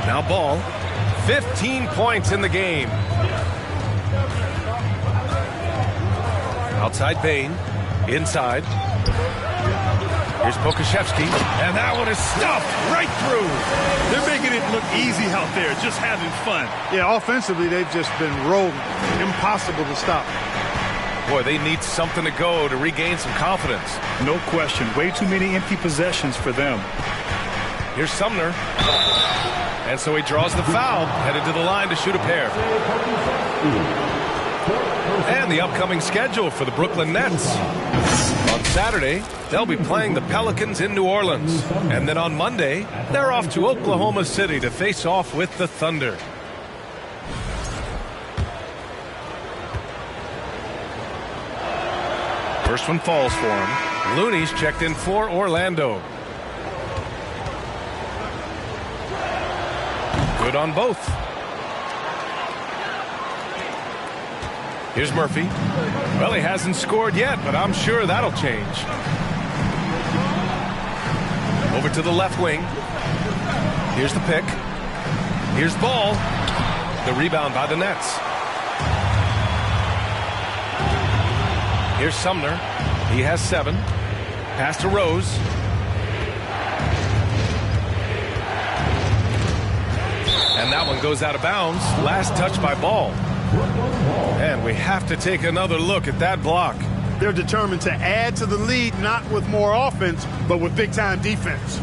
Now Ball. 15 points in the game. Outside Bain. Inside. Here's Pokuševski. And that one is stuffed right through. They're making it look easy out there, just having fun. Yeah, offensively, they've just been rolling. Impossible to stop. Boy, they need something to go to regain some confidence. No question. Way too many empty possessions for them. Here's Sumner. And so he draws the foul, headed to the line to shoot a pair. And the upcoming schedule for the Brooklyn Nets. On Saturday, they'll be playing the Pelicans in New Orleans. And then on Monday, they're off to Oklahoma City to face off with the Thunder. First one falls for him. Looney's checked in for Orlando. Good on both. Here's Murphy. Well, he hasn't scored yet, but I'm sure that'll change. Over to the left wing. Here's the pick. Here's Ball. The rebound by the Nets. Here's Sumner. He has 7. Pass to Rose. And that one goes out of bounds. Last touch by Ball. And we have to take another look at that block. They're determined to add to the lead, not with more offense, but with big-time defense.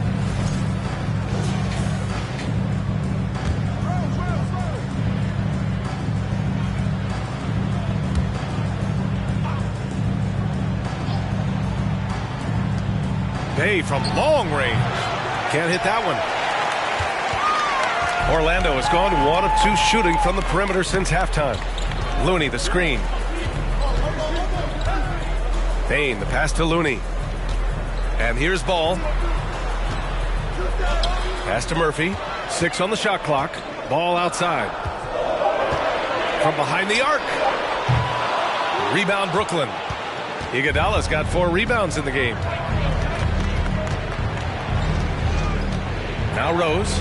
Bay from long range. Can't hit that one. Orlando has gone 1 of 2 shooting from the perimeter since halftime. Looney the screen. Bain the pass to Looney. And here's Ball. Pass to Murphy. 6 on the shot clock. Ball outside. From behind the arc. Rebound Brooklyn. Iguodala's got 4 rebounds in the game. Now Rose.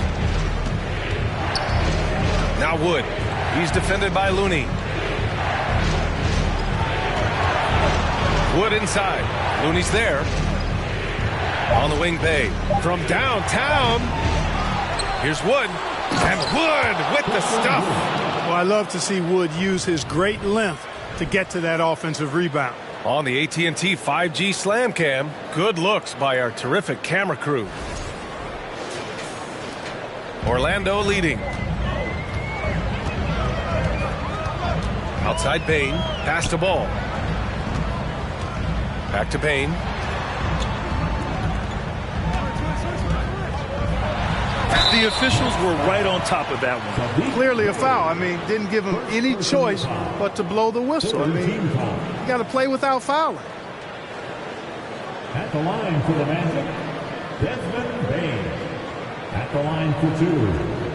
Now Wood. He's defended by Looney. Wood inside. Looney's there. On the wing, Bay. From downtown. Here's Wood. And Wood with the stuff. Well, I love to see Wood use his great length to get to that offensive rebound. On the AT&T 5G Slam Cam, good looks by our terrific camera crew. Orlando leading. Outside Bain. Pass to Ball. Back to Bain. The officials were right on top of that one. Clearly a foul. I mean, didn't give him any choice but to blow the whistle. I mean, you got to play without fouling. At the line for the Magic, Desmond Bain. At the line for 2.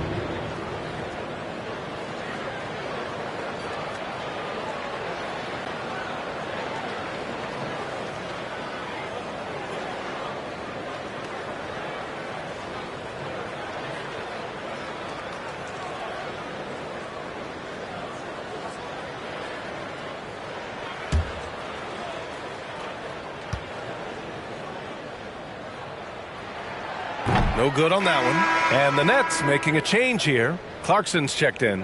No good on that one. And the Nets making a change here. Clarkson's checked in.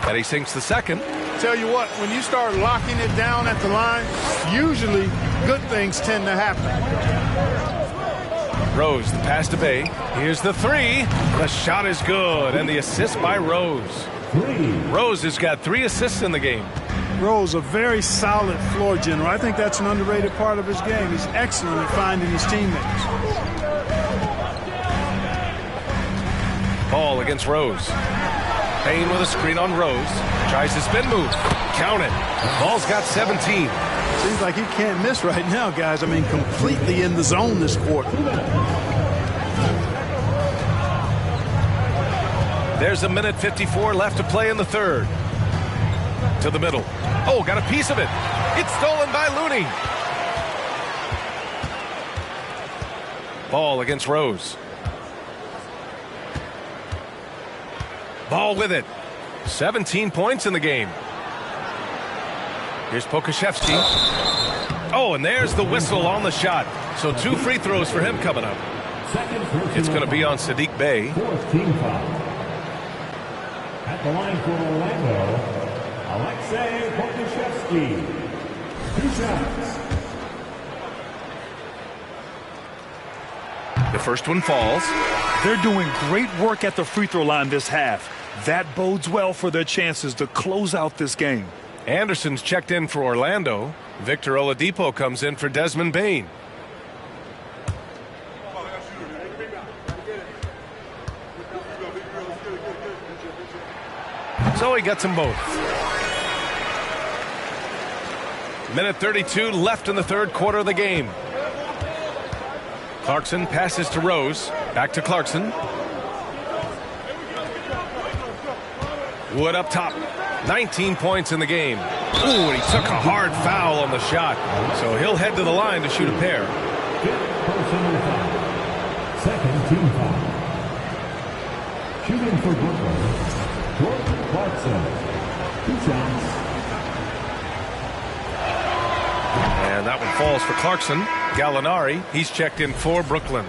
And he sinks the second. Tell you what, when you start locking it down at the line, usually good things tend to happen. Rose, the pass to Bay. Here's the 3. The shot is good, and the assist by Rose. Rose has got 3 assists in the game. Rose, a very solid floor general. I think that's an underrated part of his game. He's excellent at finding his teammates. Ball against Rose. Payne with a screen on Rose. Tries to spin move. Count it. Ball's got 17. Seems like he can't miss right now, guys. I mean, completely in the zone this quarter. There's 1:54 left to play in the third. To the middle. Oh, got a piece of it. It's stolen by Looney. Ball against Rose. Ball with it. 17 points in the game. Here's Pokusevski. Oh, and there's the whistle on the shot. So 2 free throws for him coming up. It's going to be on Saddiq Bey. Fourth team foul. At the line for Orlando, Alexei Pokusevski. 2 shots. The first one falls. They're doing great work at the free throw line this half. That bodes well for their chances to close out this game. Anderson's checked in for Orlando. Victor Oladipo comes in for Desmond Bane. So he gets them both. 1:32 left in the third quarter of the game. Clarkson passes to Rose. Back to Clarkson. Wood up top. 19 points in the game. Ooh, and he took a hard foul on the shot. So he'll head to the line to shoot a pair. Personal foul. Second team foul. Shooting for Brooklyn, Jordan Clarkson. 2 shots. And that one falls for Clarkson. Gallinari, he's checked in for Brooklyn.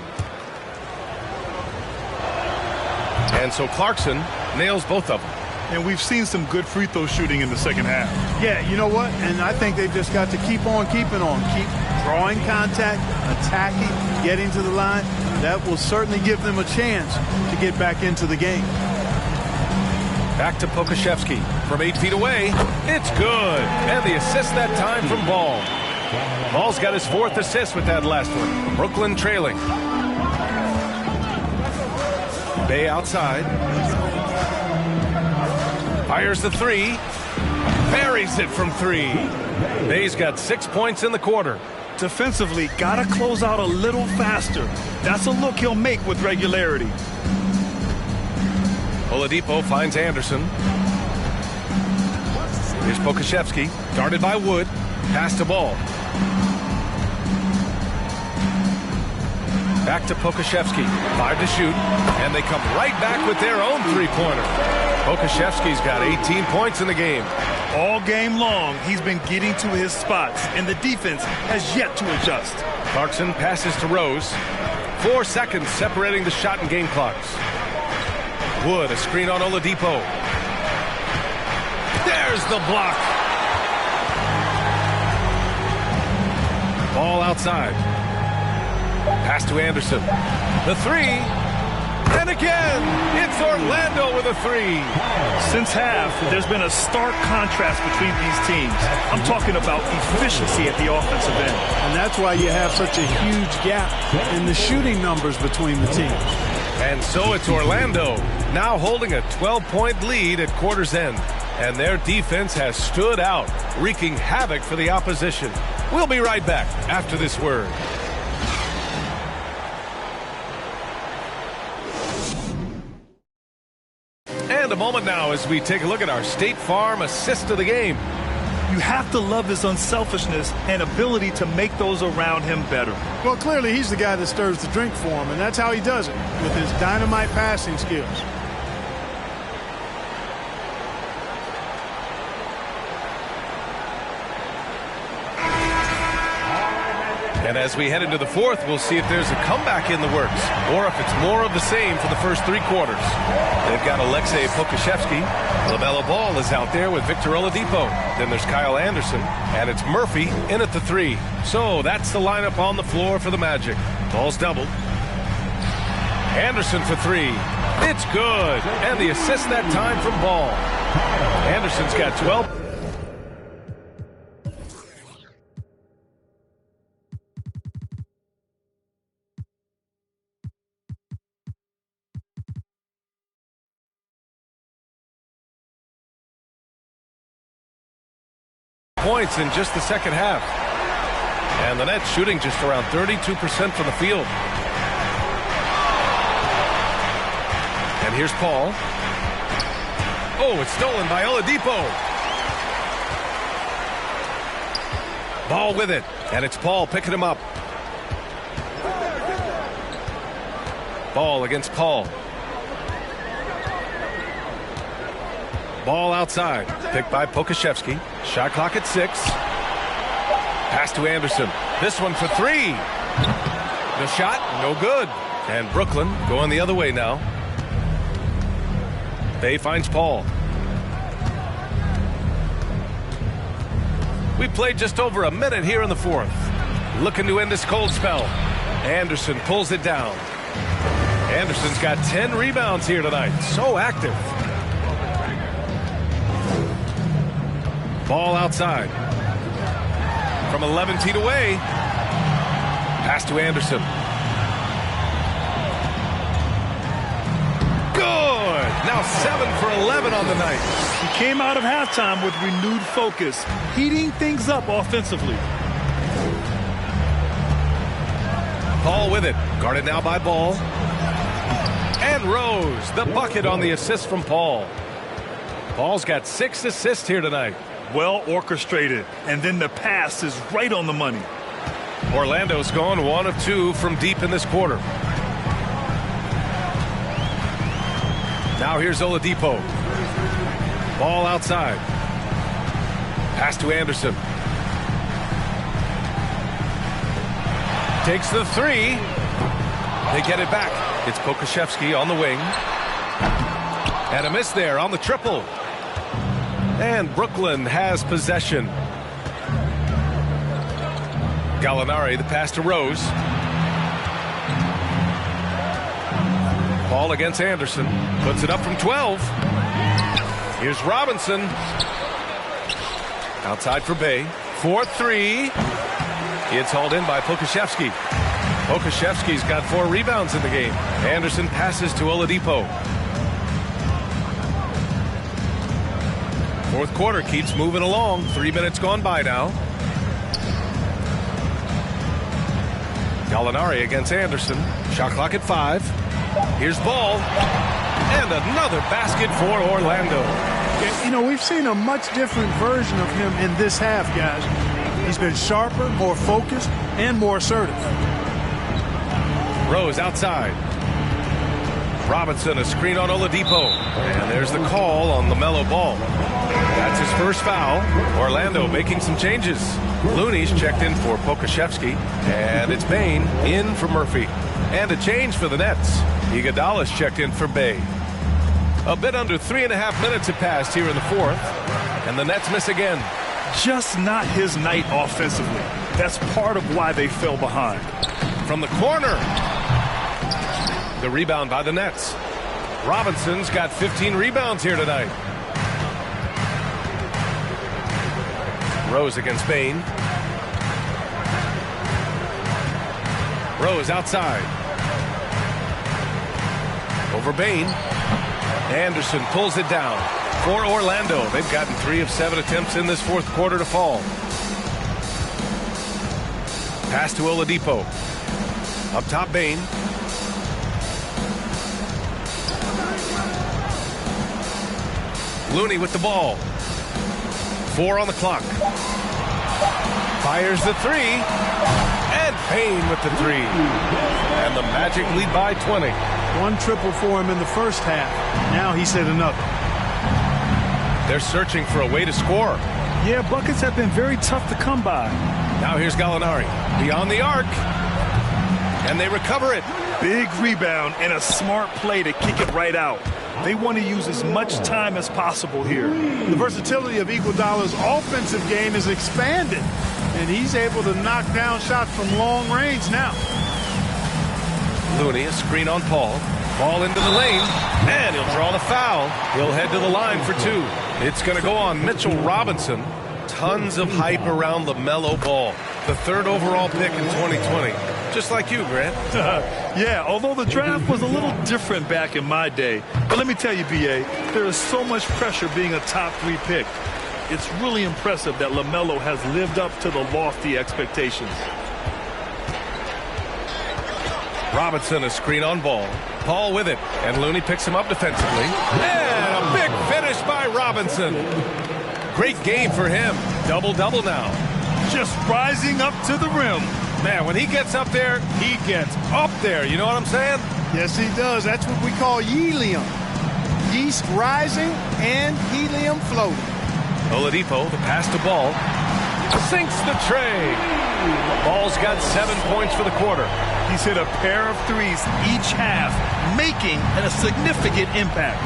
And so Clarkson nails both of them. And we've seen some good free throw shooting in the second half. Yeah, you know what? And I think they've just got to keep on keeping on. Keep drawing contact, attacking, getting to the line. That will certainly give them a chance to get back into the game. Back to Pokusevski from 8 feet away. It's good. And the assist that time from Ball. Ball's got his 4th assist with that last one. Brooklyn trailing. Bey outside. Fires the 3. Buries it from 3. Bey's got 6 points in the quarter. Defensively, gotta close out a little faster. That's a look he'll make with regularity. Oladipo finds Anderson. Here's Pokusevski, guarded by Wood. Pass to Ball. Back to Pokusevski. 5 to shoot. And they come right back with their own 3-pointer. Pokusevski's got 18 points in the game. All game long, he's been getting to his spots, and the defense has yet to adjust. Clarkson passes to Rose. 4 seconds separating the shot and game clocks. Wood, a screen on Oladipo. There's the block. Ball outside. Pass to Anderson. The 3. And again, it's Orlando with a 3. Since half, there's been a stark contrast between these teams. I'm talking about efficiency at the offensive end. And that's why you have such a huge gap in the shooting numbers between the teams. And so it's Orlando, now holding a 12-point lead at quarter's end. And their defense has stood out, wreaking havoc for the opposition. We'll be right back after this word. And a moment now as we take a look at our State Farm assist of the game. You have to love his unselfishness and ability to make those around him better. Well, clearly he's the guy that stirs the drink for him, and that's how he does it, with his dynamite passing skills. And as we head into the fourth, we'll see if there's a comeback in the works or if it's more of the same for the first 3 quarters. They've got Alexei Pokusevski. LaMelo Ball is out there with Victor Oladipo. Then there's Kyle Anderson, and it's Murphy in at the 3. So that's the lineup on the floor for the Magic. Ball's doubled. Anderson for 3. It's good. And the assist that time from Ball. Anderson's got 12. Points in just the second half. And the Nets shooting just around 32% from the field. And here's Paul. Oh, it's stolen by Oladipo. Ball with it, and it's Paul picking him up. Ball against Paul. Ball outside, picked by Pokusevski. Shot clock at 6. Pass to Anderson. This one for 3. The shot, no good. And Brooklyn going the other way now. Bay finds Paul. We played just over a minute here in the fourth. Looking to end this cold spell. Anderson pulls it down. Anderson's got 10 rebounds here tonight. So active. Ball outside. From 11 feet away. Pass to Anderson. Good. Now 7 for 11 on the night. He came out of halftime with renewed focus, heating things up offensively. Paul with it. Guarded now by Ball. And Rose, the bucket on the assist from Paul. Paul's got 6 assists here tonight. Well orchestrated, and then the pass is right on the money. Orlando's gone 1 of 2 from deep in this quarter. Now here's Oladipo. Ball outside. Pass to Anderson. Takes the 3. They get it back. It's Pokusevski on the wing. And a miss there on the triple. And Brooklyn has possession. Gallinari, the pass to Rose. Ball against Anderson. Puts it up from 12. Here's Robinson. Outside for Bay. 4-3. It's hauled in by Pokusevski. Pokusevski's got 4 rebounds in the game. Anderson passes to Oladipo. Fourth quarter keeps moving along. 3 minutes gone by now. Gallinari against Anderson. Shot clock at 5. Here's Ball. And another basket for Orlando. You know, we've seen a much different version of him in this half, guys. He's been sharper, more focused, and more assertive. Rose outside. Robinson, a screen on Oladipo. And there's the call on LaMelo Ball. That's his first foul. Orlando making some changes. Looney's checked in for Pokusevski. And it's Bane in for Murphy. And a change for the Nets. Iguodala's checked in for Bay. A bit under 3.5 minutes have passed here in the fourth. And the Nets miss again. Just not his night offensively. That's part of why they fell behind. From the corner. The rebound by the Nets. Robinson's got 15 rebounds here tonight. Rose against Bane. Rose outside. Over Bane. Anderson pulls it down. For Orlando, they've gotten 3 of 7 attempts in this fourth quarter to fall. Pass to Oladipo. Up top, Bane. Looney with the ball. 4 on the clock. Fires the 3. And Payne with the 3. And the Magic lead by 20. 1 triple for him in the first half. Now he's hit another. They're searching for a way to score. Yeah, buckets have been very tough to come by. Now here's Gallinari. Beyond the arc. And they recover it. Big rebound and a smart play to kick it right out. They want to use as much time as possible here. The versatility of Iguodala's offensive game is expanded, and he's able to knock down shots from long range now. Looney, a screen on Paul. Ball into the lane, and he'll draw the foul. He'll head to the line for 2. It's going to go on Mitchell Robinson. Tons of hype around LaMelo Ball, the 3rd overall pick in 2020. Just like you, Grant. Yeah, although the draft was a little different back in my day. But let me tell you, B.A., there is so much pressure being a top 3 pick. It's really impressive that LaMelo has lived up to the lofty expectations. Robinson, a screen on Ball. Paul with it, and Looney picks him up defensively. And a big finish by Robinson. Great game for him. Double-double now. Just rising up to the rim. Man, when he gets up there, he gets up there. You know what I'm saying? Yes, he does. That's what we call helium. Yeast rising and helium floating. Oladipo, the pass to Ball. Sinks the tray. Ball's got 7 points for the quarter. He's hit a pair of threes each half, making a significant impact.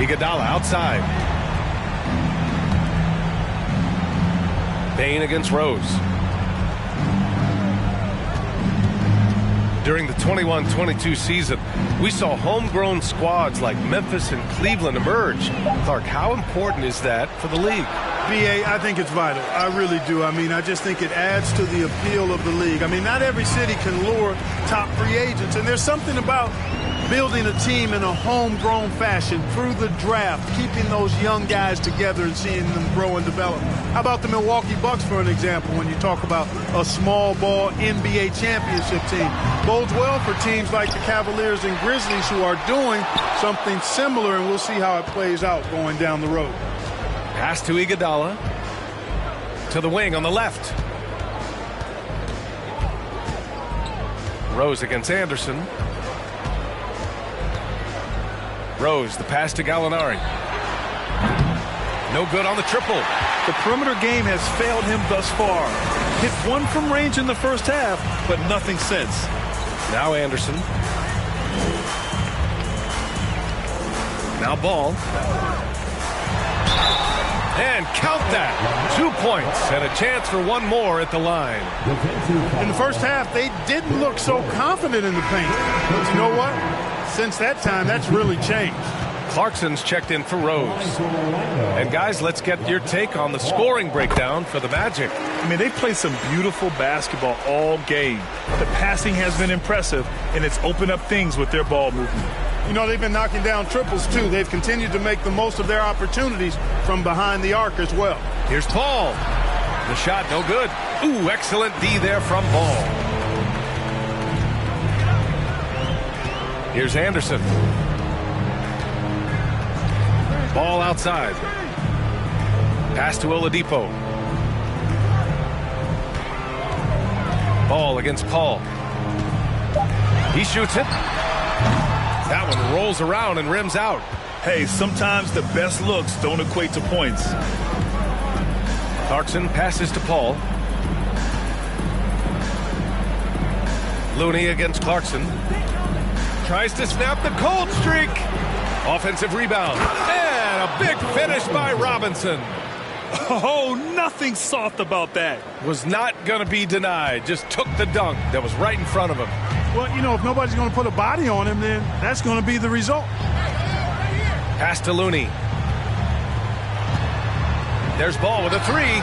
Iguodala outside. Bane against Rose. During the 21-22 season, we saw homegrown squads like Memphis and Cleveland emerge. Clark, how important is that for the league? BA, I think it's vital. I really do. I mean, I just think it adds to the appeal of the league. I mean, not every city can lure top free agents, and there's something about building a team in a homegrown fashion through the draft, keeping those young guys together and seeing them grow and develop. How about the Milwaukee Bucks, for an example, when you talk about a small ball NBA championship team? Bodes well for teams like the Cavaliers and Grizzlies who are doing something similar, and we'll see how it plays out going down the road. Pass to Iguodala. To the wing on the left. Rose against Anderson. Rose, the pass to Gallinari. No good on the triple. The perimeter game has failed him thus far. Hit one from range in the first half, but nothing since. Now Anderson. Now Ball. And count that. 2 points and a chance for one more at the line. In the first half, they didn't look so confident in the paint. But you know what? Since that time, that's really changed. Clarkson's checked in for Rose. And guys, let's get your take on the scoring breakdown for the Magic. I mean, they've played some beautiful basketball all game. The passing has been impressive, and it's opened up things with their ball movement. You know, they've been knocking down triples, too. They've continued to make the most of their opportunities from behind the arc as well. Here's Paul. The shot, no good. Ooh, excellent D there from Ball. Here's Anderson. Ball outside. Pass to Oladipo. Ball against Paul. He shoots it. That one rolls around and rims out. Hey, sometimes the best looks don't equate to points. Clarkson passes to Paul. Looney against Clarkson. Tries to snap the cold streak. Offensive rebound. And a big finish by Robinson. Oh, nothing soft about that. Was not going to be denied. Just took the dunk that was right in front of him. Well, you know, if nobody's going to put a body on him, then that's going to be the result. Pass to Looney. There's Ball with a three.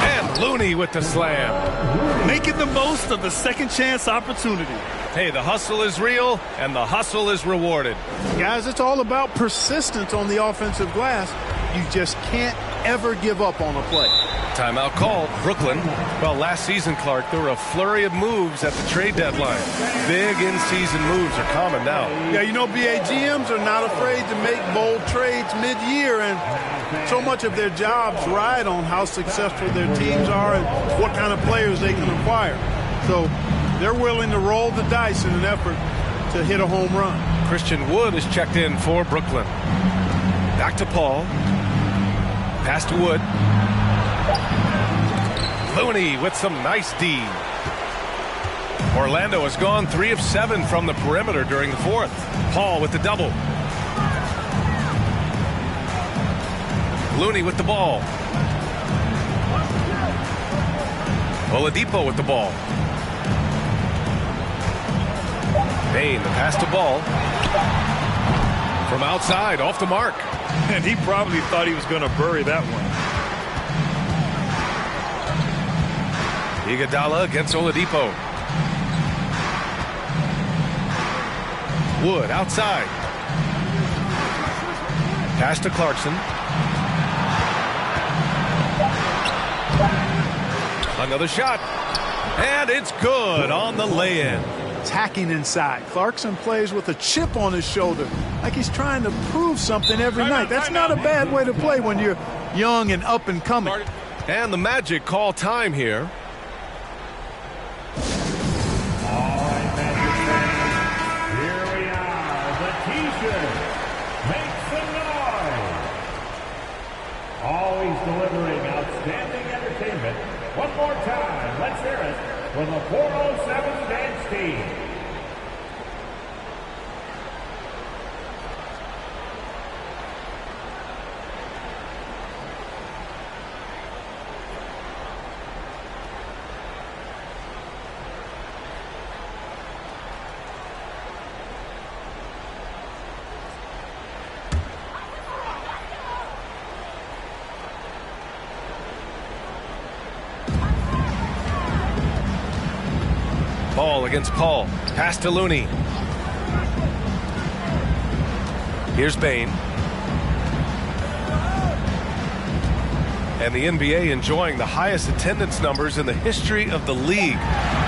And Looney with the slam. Making the most of the second chance opportunity. Hey, the hustle is real, and the hustle is rewarded. Guys, it's all about persistence on the offensive glass. You just can't ever give up on a play. Timeout called. Brooklyn. Well, last season, Clark, there were a flurry of moves at the trade deadline. Big in-season moves are common now. Yeah, you know, BA, GMs are not afraid to make bold trades mid-year, and so much of their jobs ride on how successful their teams are and what kind of players they can acquire. So they're willing to roll the dice in an effort to hit a home run. Christian Wood is checked in for Brooklyn. Back to Paul. Pass to Wood. Looney with some nice D. Orlando has gone 3 of 7 from the perimeter during the fourth. Paul with the double. Looney with the ball. Oladipo with the ball. Bane, the pass to Ball. From outside, off the mark. And he probably thought he was going to bury that one. Iguodala against Oladipo. Wood outside. Pass to Clarkson. Another shot. And it's good on the lay-in. Attacking inside. Clarkson plays with a chip on his shoulder, like he's trying to prove something every night. That's not a bad way to play when you're young and up and coming. And the Magic call time here. All right, Magic fans, here we are. The T-shirt. Make some noise. Always delivering outstanding entertainment. One more time, let's hear it for the 407 Dance Team. Ball against Paul. Pass to Looney. Here's Bane. And the NBA enjoying the highest attendance numbers in the history of the league.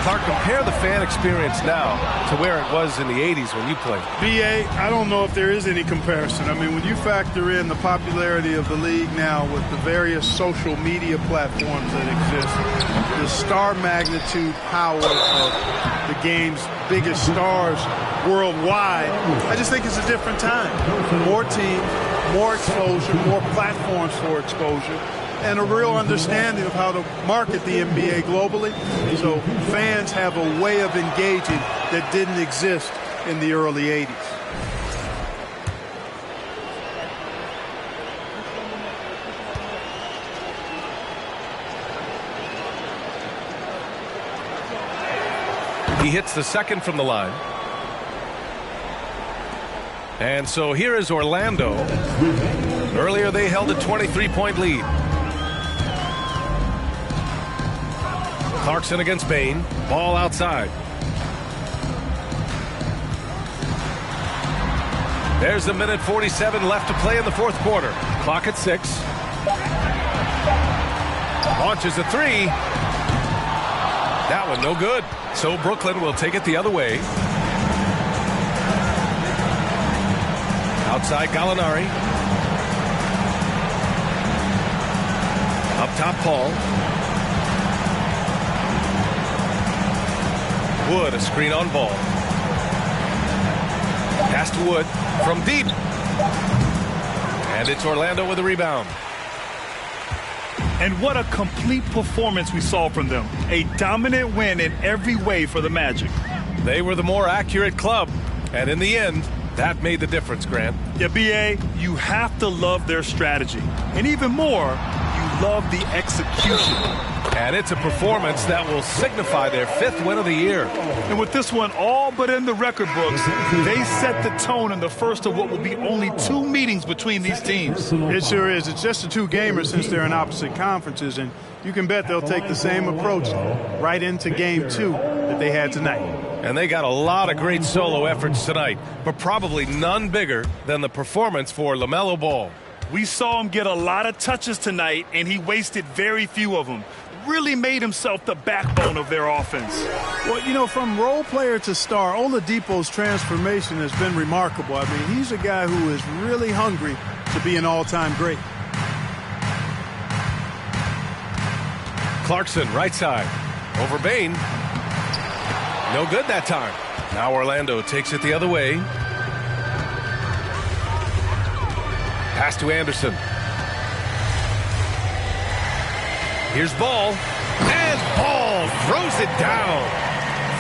Clark, compare the fan experience now to where it was in the 80s when you played. BA, I don't know if there is any comparison. I mean, when you factor in the popularity of the league now with the various social media platforms that exist, the star magnitude power of the game's biggest stars worldwide, I just think it's a different time. More teams, more exposure, more platforms for exposure, and a real understanding of how to market the NBA globally. So fans have a way of engaging that didn't exist in the early 80s. He hits the second from the line. And so here is Orlando. Earlier they held a 23-point lead. Clarkson against Bane. Ball outside. There's a minute 47 left to play in the fourth quarter. Clock at 6. Launches a three. That one no good. So Brooklyn will take it the other way. Outside Gallinari. Up top Paul. Wood, a screen on ball. Pass to Wood from deep. And it's Orlando with a rebound. And what a complete performance we saw from them. A dominant win in every way for the Magic. They were the more accurate club. And in the end, that made the difference, Grant. Yeah, B.A., you have to love their strategy. And even more, you love the execution. And it's a performance that will signify their 5th win of the year. And with this one all but in the record books, they set the tone in the first of what will be only 2 meetings between these teams. It sure is. It's just a 2-gamer since they're in opposite conferences, and you can bet they'll take the same approach right into Game 2 that they had tonight. And they got a lot of great solo efforts tonight, but probably none bigger than the performance for LaMelo Ball. We saw him get a lot of touches tonight, and he wasted very few of them. Really made himself the backbone of their offense. Well, you know, from role player to star, Oladipo's transformation has been remarkable. I mean, he's a guy who is really hungry to be an all-time great. Clarkson, right side. Over Bane. No good that time. Now Orlando takes it the other way. Pass to Anderson. Here's Ball. And Ball throws it down.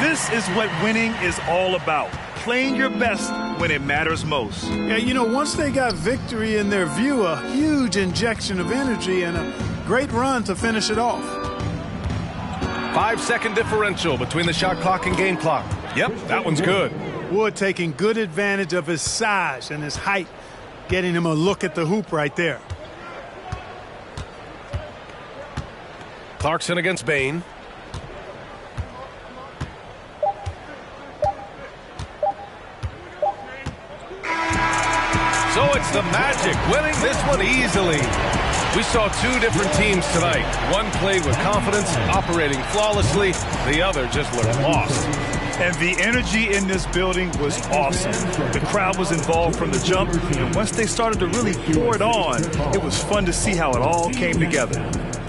This is what winning is all about. Playing your best when it matters most. Yeah, you know, once they got victory in their view, a huge injection of energy and a great run to finish it off. 5-second differential between the shot clock and game clock. Yep, that one's good. Wood taking good advantage of his size and his height, getting him a look at the hoop right there. Clarkson against Bane. So it's the Magic winning this one easily. We saw two different teams tonight. One played with confidence, operating flawlessly. The other just looked lost. And the energy in this building was awesome. The crowd was involved from the jump, and once they started to really pour it on, it was fun to see how it all came together.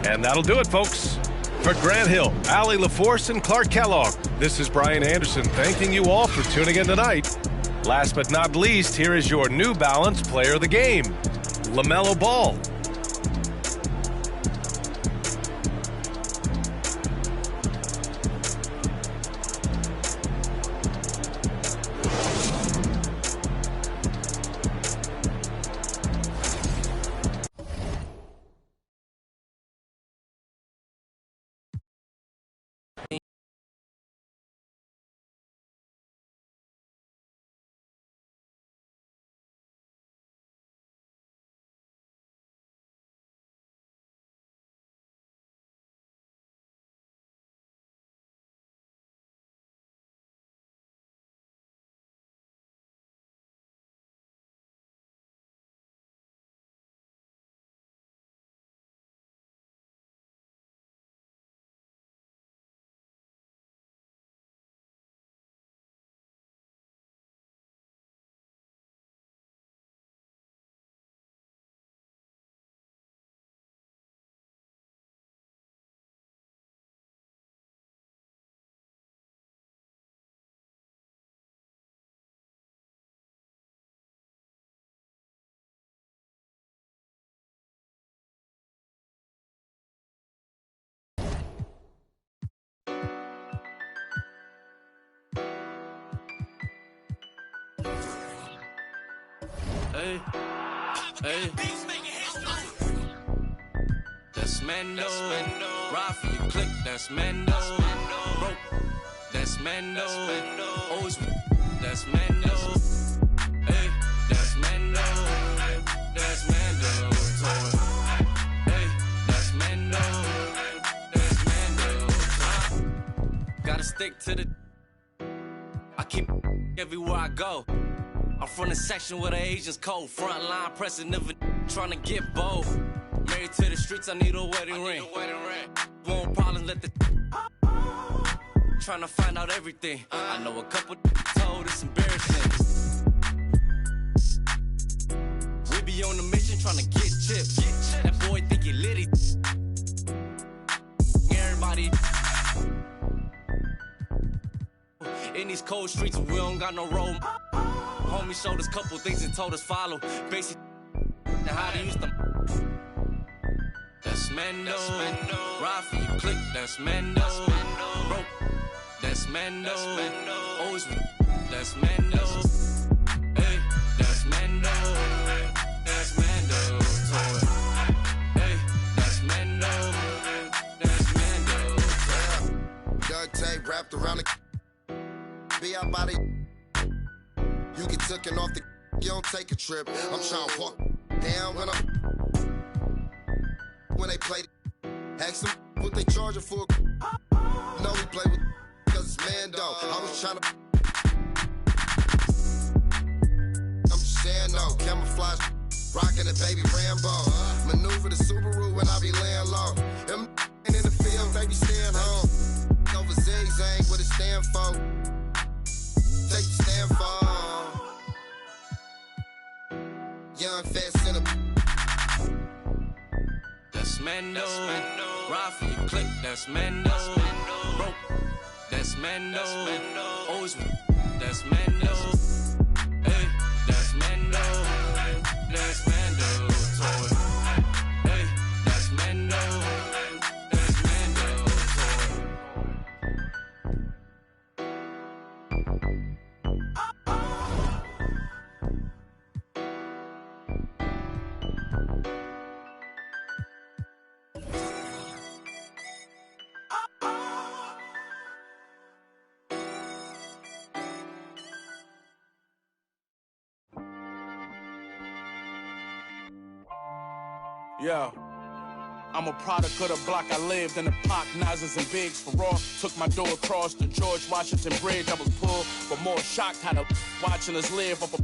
And that'll do it, folks. For Grant Hill, Allie LaForce, and Clark Kellogg, this is Brian Anderson thanking you all for tuning in tonight. Last but not least, here is your New Balance Player of the Game, LaMelo Ball. Hey, hey. That's Mando. Ride for you, click. That's Mando. Broke. That's Mando. Always. That's Mando. Hey, that's Mando. That's Mando. Hey, that's Mando. That's Mando. Gotta stick to the. I keep everywhere I go. I'm from the section where the Asians cold. Front line pressing, never trying to get bold. Married to the streets, I need a wedding ring. Won't problems, let the trying to find out everything. I know a couple told it's embarrassing. We be on the mission trying to get chips. That boy think he litty. Everybody in these cold streets, we don't got no road. Homie showed us couple things and told us follow. Basic how to use them. That's Mando. Ride for you, click. That's Mando. Broke. That's Mando. Always. That's Mando. Hey, that's Mando. That's Mando. Hey, that's Mando. That's Mando. Duct tape wrapped around the. Be out by the. You get taken off the, you don't take a trip. I'm trying to walk down when they play. Ask them what they charging for. No, we play with cause it's Mando. I was trying to. I'm just saying no, camouflage, rocking the baby Rambo. Maneuver the Subaru when I be laying low. Them in the field, they be staying home. Over zigzag, what it stand for? Take the stand for. Young fat center. That's Mando. Ride for you, click. That's Mando. Broke. That's Mando. Always. That's Mando. Hey, that's Mando. That's Mando. Hey, that's Mando. That's Mando. Yeah, I'm a product of the block. I lived in the Pac, Nazis and Bigs for raw. Took my door across the George Washington Bridge. I was pulled, but more shocked how the watching us live up a.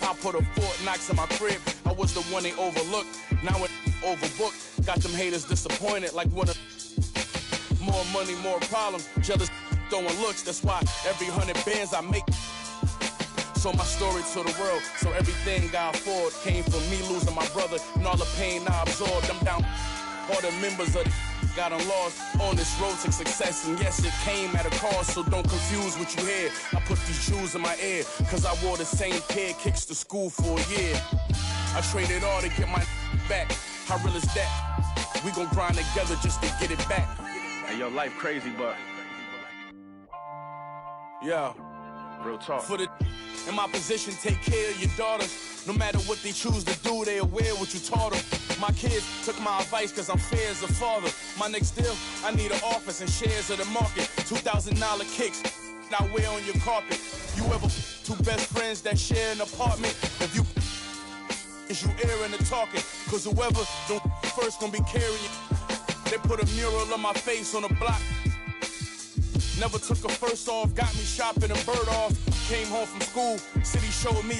I put a Fort Knox in my crib. I was the one they overlooked. Now it overbooked. Got them haters disappointed like when more money, more problems. Jealous throwing looks. That's why every 100 bands I make. So my story to the world. So everything I afford came from me losing my brother and all the pain I absorbed. I'm down. All the members of got lost on this road to success. And yes, it came at a cost. So don't confuse what you hear. I put these shoes in my ear. Cause I wore the same pair of kicks to school for a year. I traded all to get my back. How real is that? We gon' grind together just to get it back. Hey, yo, life crazy, but yeah, real talk. For the in my position, take care of your daughters. No matter what they choose to do, they aware what you taught them. My kids took my advice cause I'm fair as a father. My next deal, I need an office and shares of the market. $2,000 kicks, now wear on your carpet. You ever two best friends that share an apartment? If you is you airing the talking, cause whoever don't first gonna be carrying. They put a mural on my face on a block. Never took a first off, got me shopping and bird off. Came home from school, city showed me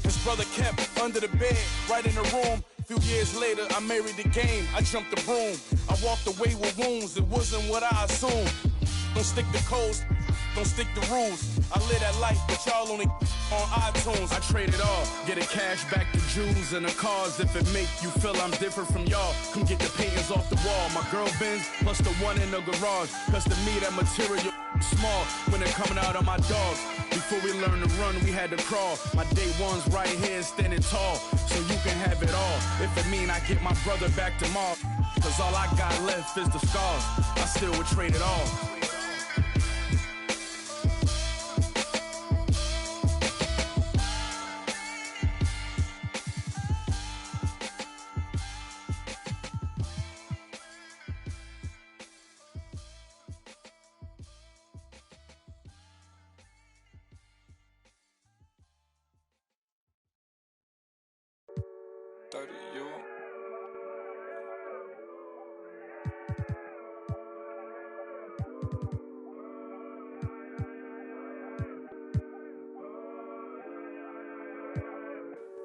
his brother kept under the bed, right in the room. A few years later, I married the game, I jumped the broom. I walked away with wounds, it wasn't what I assumed. Don't stick to codes, don't stick to rules. I live that life, but y'all only on iTunes. I trade it all, get a cash back to Jews and the cars. If it make you feel I'm different from y'all, come get the paintings off the wall. My girl Benz, plus the one in the garage. Cause to me that material small when they're coming out on my dogs. Before we learned to run, we had to crawl. My day one's right here standing tall, so you can have it all. If it mean I get my brother back tomorrow, cause all I got left is the scars. I still would trade it all.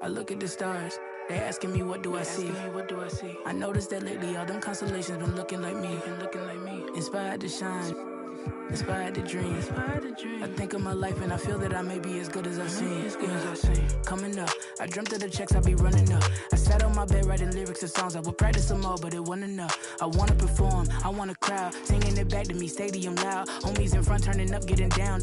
I look at the stars, they asking me what do I see. I noticed that lately all them constellations been looking like me. Inspired to shine, inspired to dream. I think of my life and I feel that I may be as good as I seem. Coming up, I dreamt of the checks I be running up. I sat on my bed writing lyrics and songs. I would practice them all, but it wasn't enough. I wanna perform, I want a crowd singing it back to me, stadium loud. Homies in front turning up, getting down.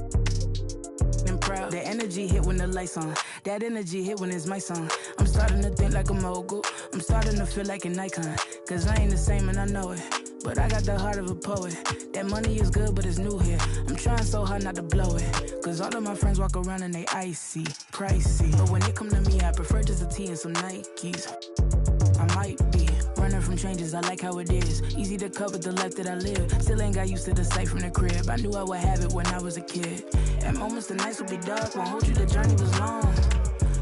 Proud. The energy hit when the lights on. That energy hit when it's my song. I'm starting to think like a mogul. I'm starting to feel like an icon. Cause I ain't the same and I know it. But I got the heart of a poet. That money is good but it's new here. I'm trying so hard not to blow it. Cause all of my friends walk around and they icy, pricey. But when it come to me I prefer just a tee and some Nikes. I might be running from changes, I like how it is. Easy to cover the life that I live. Still ain't got used to the sight from the crib. I knew I would have it when I was a kid. At moments the nights would be dark, won't hold you, the journey was long.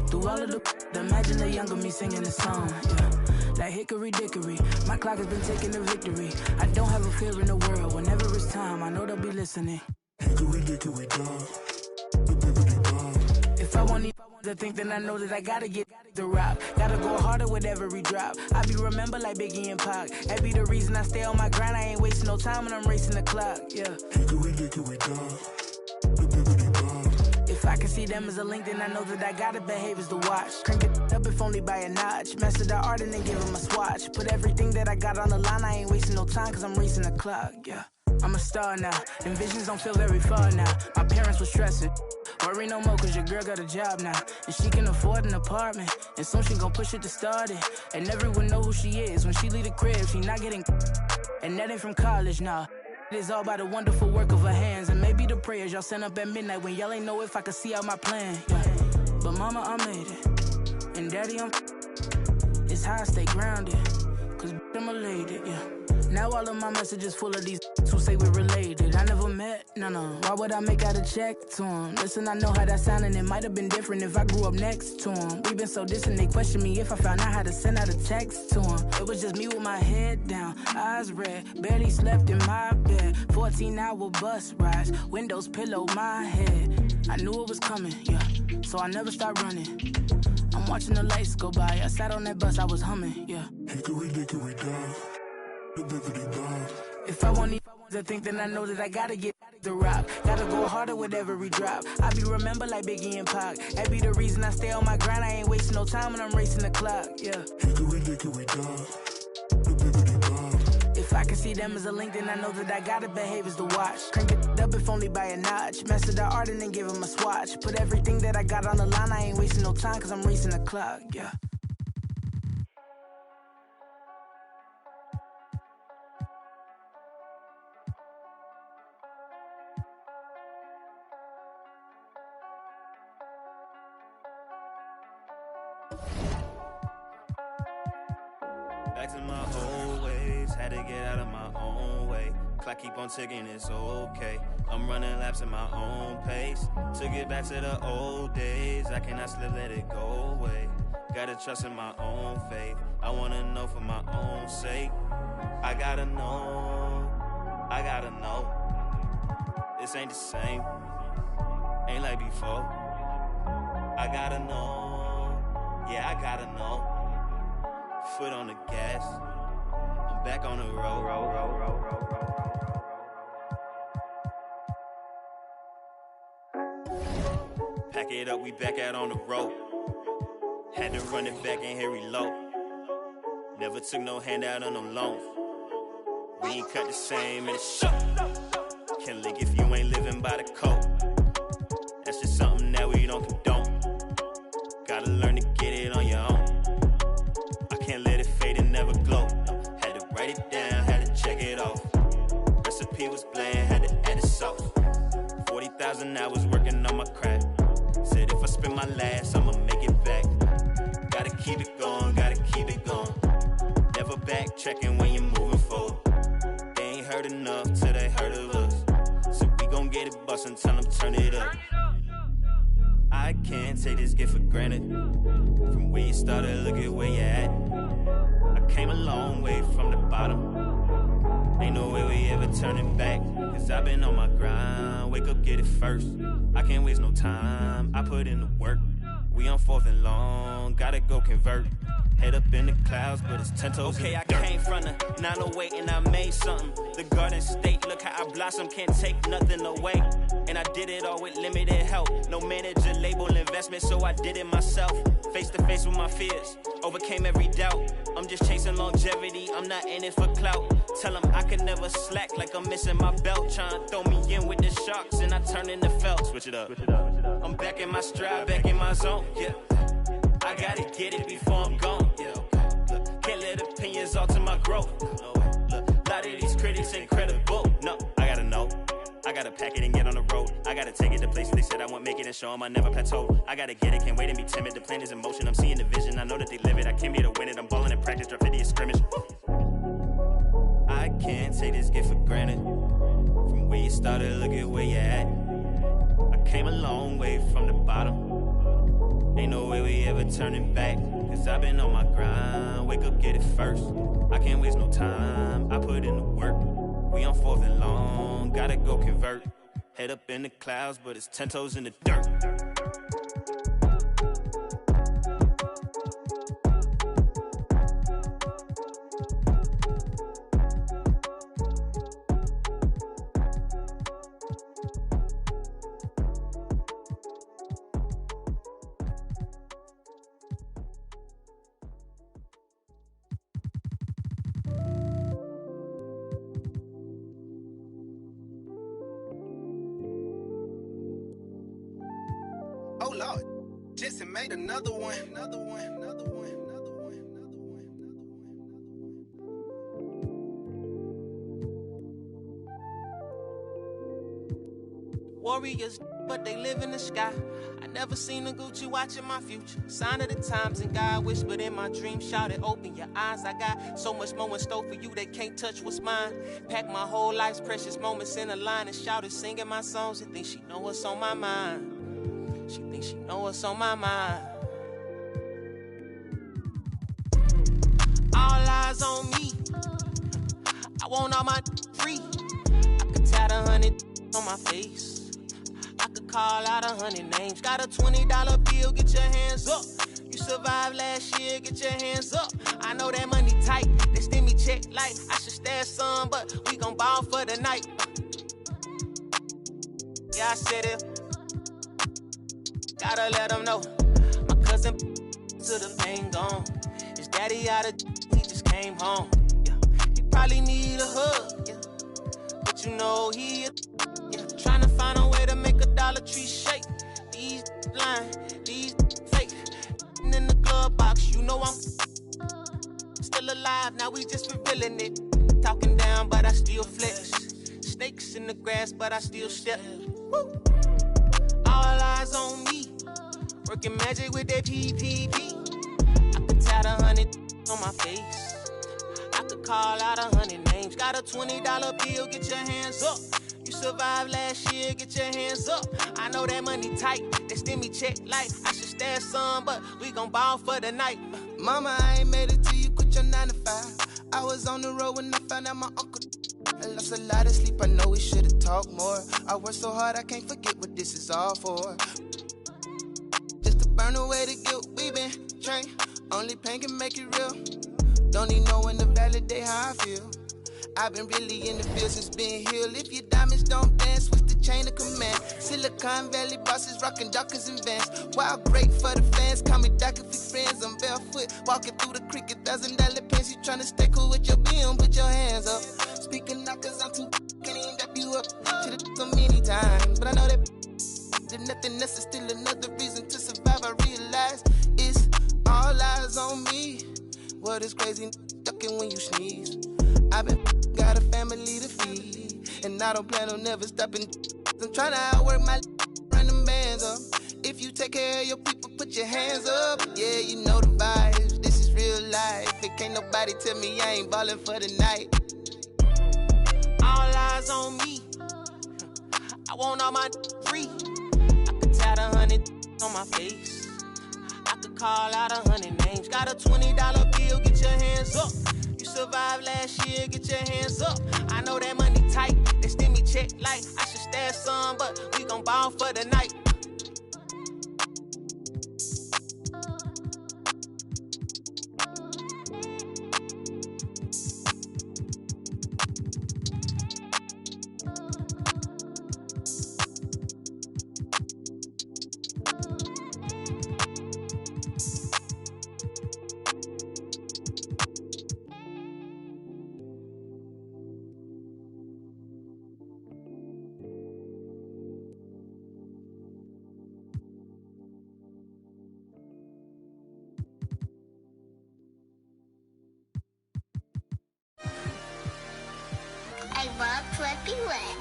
Through all of the imagine the younger me singing this song. Yeah. Like hickory dickory, my clock has been taking the victory. I don't have a fear in the world, whenever it's time, I know they'll be listening. Hickory dickory dog. If I want to think, then I know that I gotta get the rock. Gotta go harder with every drop. I be remembered like Biggie and Pac. That be the reason I stay on my grind. I ain't wasting no time when I'm racing the clock. Yeah. Hickory dog. If I can see them as a link, then I know that I gotta behave as the watch. Crank it up if only by a notch. Master the art and then give them a swatch. Put everything that I got on the line. I ain't wasting no time cause I'm racing the clock. Yeah. I'm a star now, and visions don't feel very far now. My parents were stressing, worry no more cause your girl got a job now. And she can afford an apartment, and soon she gon' push it to start it. And everyone know who she is, when she leave the crib, she not getting. And that ain't from college, nah. It is all by the wonderful work of her hands. And maybe the prayers y'all sent up at midnight when y'all ain't know if I could see out my plan, yeah. But mama, I made it, and daddy, it's how I stay grounded, cause I'm a lady, yeah. Now all of my messages full of these who say we're related. I never met, no. Why would I make out a check to him? Listen, I know how that sound and it might have been different if I grew up next to him. We been so distant, they question me if I found out how to send out a text to him. It was just me with my head down, eyes red, barely slept in my bed. 14-hour bus rides, windows pillow my head. I knew it was coming, yeah. so I never stopped running. I'm watching the lights go by. I sat on that bus, I was humming, yeah. Hickory dickory dock, the bibbity bob. If I want to think, then I know that I gotta get the rock. Gotta go harder with every drop. I be remembered like Biggie and Pac. That be the reason I stay on my grind. I ain't wasting no time when I'm racing the clock, yeah. Hickory dickory dock, the bibbity bob. If I can see them as a link, then I know that I gotta behave as the watch. Crank it up if only by a notch. Master the art and then give him a swatch. Put everything that I got on the line. I ain't wasting no time cause I'm racing the clock, yeah. Back to my old ways, had to get out of my own way. Clock keep on ticking, it's okay. I'm running laps at my own pace. To get back to the old days, I cannot slip, let it go away. Gotta trust in my own faith. I wanna know for my own sake. I gotta know. This ain't the same, ain't like before. I gotta know, yeah, I gotta know. Foot on the gas, I'm back on the road. Pack it up, we back out on the road. Had to run it back and here reload. Never took no handout on no loans. We ain't cut the same in the show. Can't lick if you ain't living by the code. That's just something that we don't condone. Gotta learn to get it on your own. Can't let it fade and never glow. Had to write it down, had to check it off. Recipe was bland, had to add the sauce. 40,000 hours working on my craft. Said if I spend my last, I'ma make it back. Gotta keep it going, gotta keep it going. Never backtracking when you're moving forward. They ain't heard enough till they heard of us. So we gon' get it bustin', tell them turn it up. I can't take this gift for granted. From where you started, look at where you at. I came a long way from the bottom. Ain't no way we ever turning back. Cause I've been on my grind. Wake up, get it first. I can't waste no time. I put in the work. We on 4th and long. Gotta go convert. Head up in the clouds, but it's 10 toes. Okay, I came from the 908 and I made something. The Garden State, look how I blossom, can't take nothing away. And I did it all with limited help. No manager, label, investment, so I did it myself. Face to face with my fears, overcame every doubt. I'm just chasing longevity, I'm not in it for clout. Tell them I can never slack like I'm missing my belt. Trying to throw me in with the sharks and I turn into felt. Switch it up. I'm back in my stride, back in my zone, yeah. I gotta get it before I'm gone. Yeah. Look, can't let opinions alter my growth. No, look, a lot of these critics ain't credible. No, I gotta know. I gotta pack it and get on the road. I gotta take it to places they said I won't make it and show them I never plateaued. I gotta get it, can't wait and be timid. The plan is in motion, I'm seeing the vision. I know that they live it. I came here to win it. I'm balling in practice, drop 50 scrimmage. I can't take this gift for granted. From where you started, look at where you at. I came a long way from the bottom. Ain't no way we ever turning back. Cause I've been on my grind. Wake up, get it first. I can't waste no time. I put in the work. We on 4th and long. Gotta go convert. Head up in the clouds, but it's 10 toes in the dirt. Oh Lord, Jetson made another one. Warriors, but they live in the sky. I never seen a Gucci watching my future. Sign of the times and God whispered in my dream, shouted, open your eyes. I got so much more in store for you they can't touch what's mine. Pack my whole life's precious moments in a line and shouted, singing my songs and think she know what's on my mind. She thinks she know what's on my mind. All eyes on me. I want all my free. I could tat 100 on my face. I could call out 100 names. Got a $20 bill, get your hands up. You survived last year, get your hands up. I know that money tight, they send me check like I should stash some, but we gon' ball for the night. Yeah, I said it. Gotta let them know. My cousin to the pain gone. His daddy out of he just came home. Yeah, he probably need a hug. Yeah, but you know he trying to find a way to make a Dollar Tree shake. These lying, these fake. In the glove box, you know I'm still alive. Now we just revealing it. Talking down, but I still flex. Snakes in the grass, but I still step. Woo. All eyes on me. Working magic with that PPP. I could tat 100 on my face. I could call out 100 names. Got a $20 bill, get your hands up. You survived last year, get your hands up. I know that money tight, they send me check like I should stash some, but we gon' ball for the night. Mama, I ain't made it till you quit your 9 to 5. I was on the road when I found out my uncle. I lost a lot of sleep, I know we should've talked more. I worked so hard, I can't forget what this is all for. Just to burn away the guilt, we been trained. Only pain can make it real. Don't need no one to validate how I feel. I've been really in the field since being healed. If your diamonds don't dance, switch the chain of command. Silicon Valley bosses rocking Dockers and Vans. Wild great for the fans, call me Doc if we friends. I'm barefoot, walking through the creek, $1,000 pants. You tryna stay cool with your BM, put your hands up. Speaking knockers, I'm too can't even wrap you up. Should've so many times, but I know that there's nothing else is still another reason to survive. I realize it's all eyes on me. What is crazy, ducking when you sneeze. I've been got a family to feed, and I don't plan on never stopping. I'm trying to outwork my run them bands up. If you take care of your people, put your hands up. Yeah, you know the vibes. This is real life. It can't nobody tell me I ain't ballin' for the night. All eyes on me. I want all my free. I could tat 100 on my face. I could call out 100 names. Got a $20 bill, get your hands up. You survived last year, get your hands up. I know that money tight, they send me check like I should stash some, but we gon' ball for the night. I love Flippy Wet.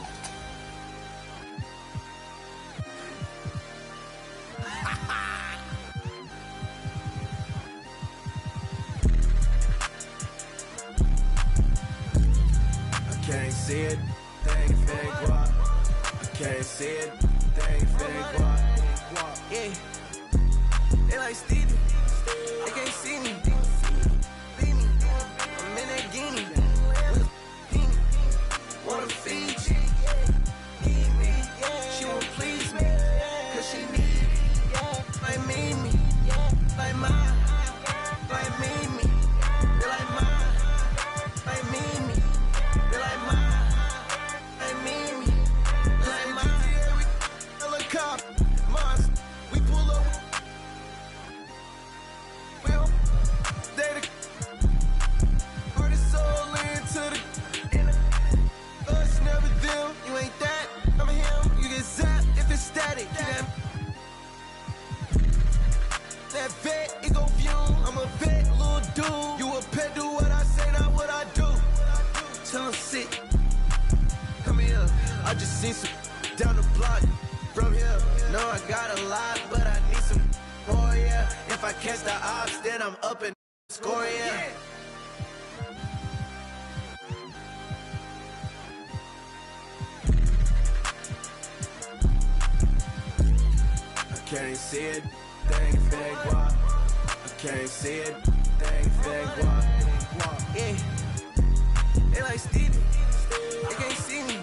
I can't see it, thing fake guap. I can't see it, thing fake guap. Yeah, they like Stevie, they can't see me. I'm in that guinea. Wanna feed you, eat me. She won't please me, cause she need me. Like me, like mine, like me. They like mine, like me. They like mine, like me. They like mine. Helicopter, monster, we pull up. We'll, they the, put his soul into the. Never them, you ain't that. I'm him, you get zapped if it's static. That vet, it go fume. I'm a vet, little dude. You a pet, do what I say, not what I do. Tell him sit. Come here, I just seen some down the block. From here, no, I got a lot, but I need some. Oh yeah, if I catch the ops, then I'm up and score, yeah. Can't see it, thing fake guap. I can't see it, thing fake guap. Yeah, they like Stevie, they can't see me.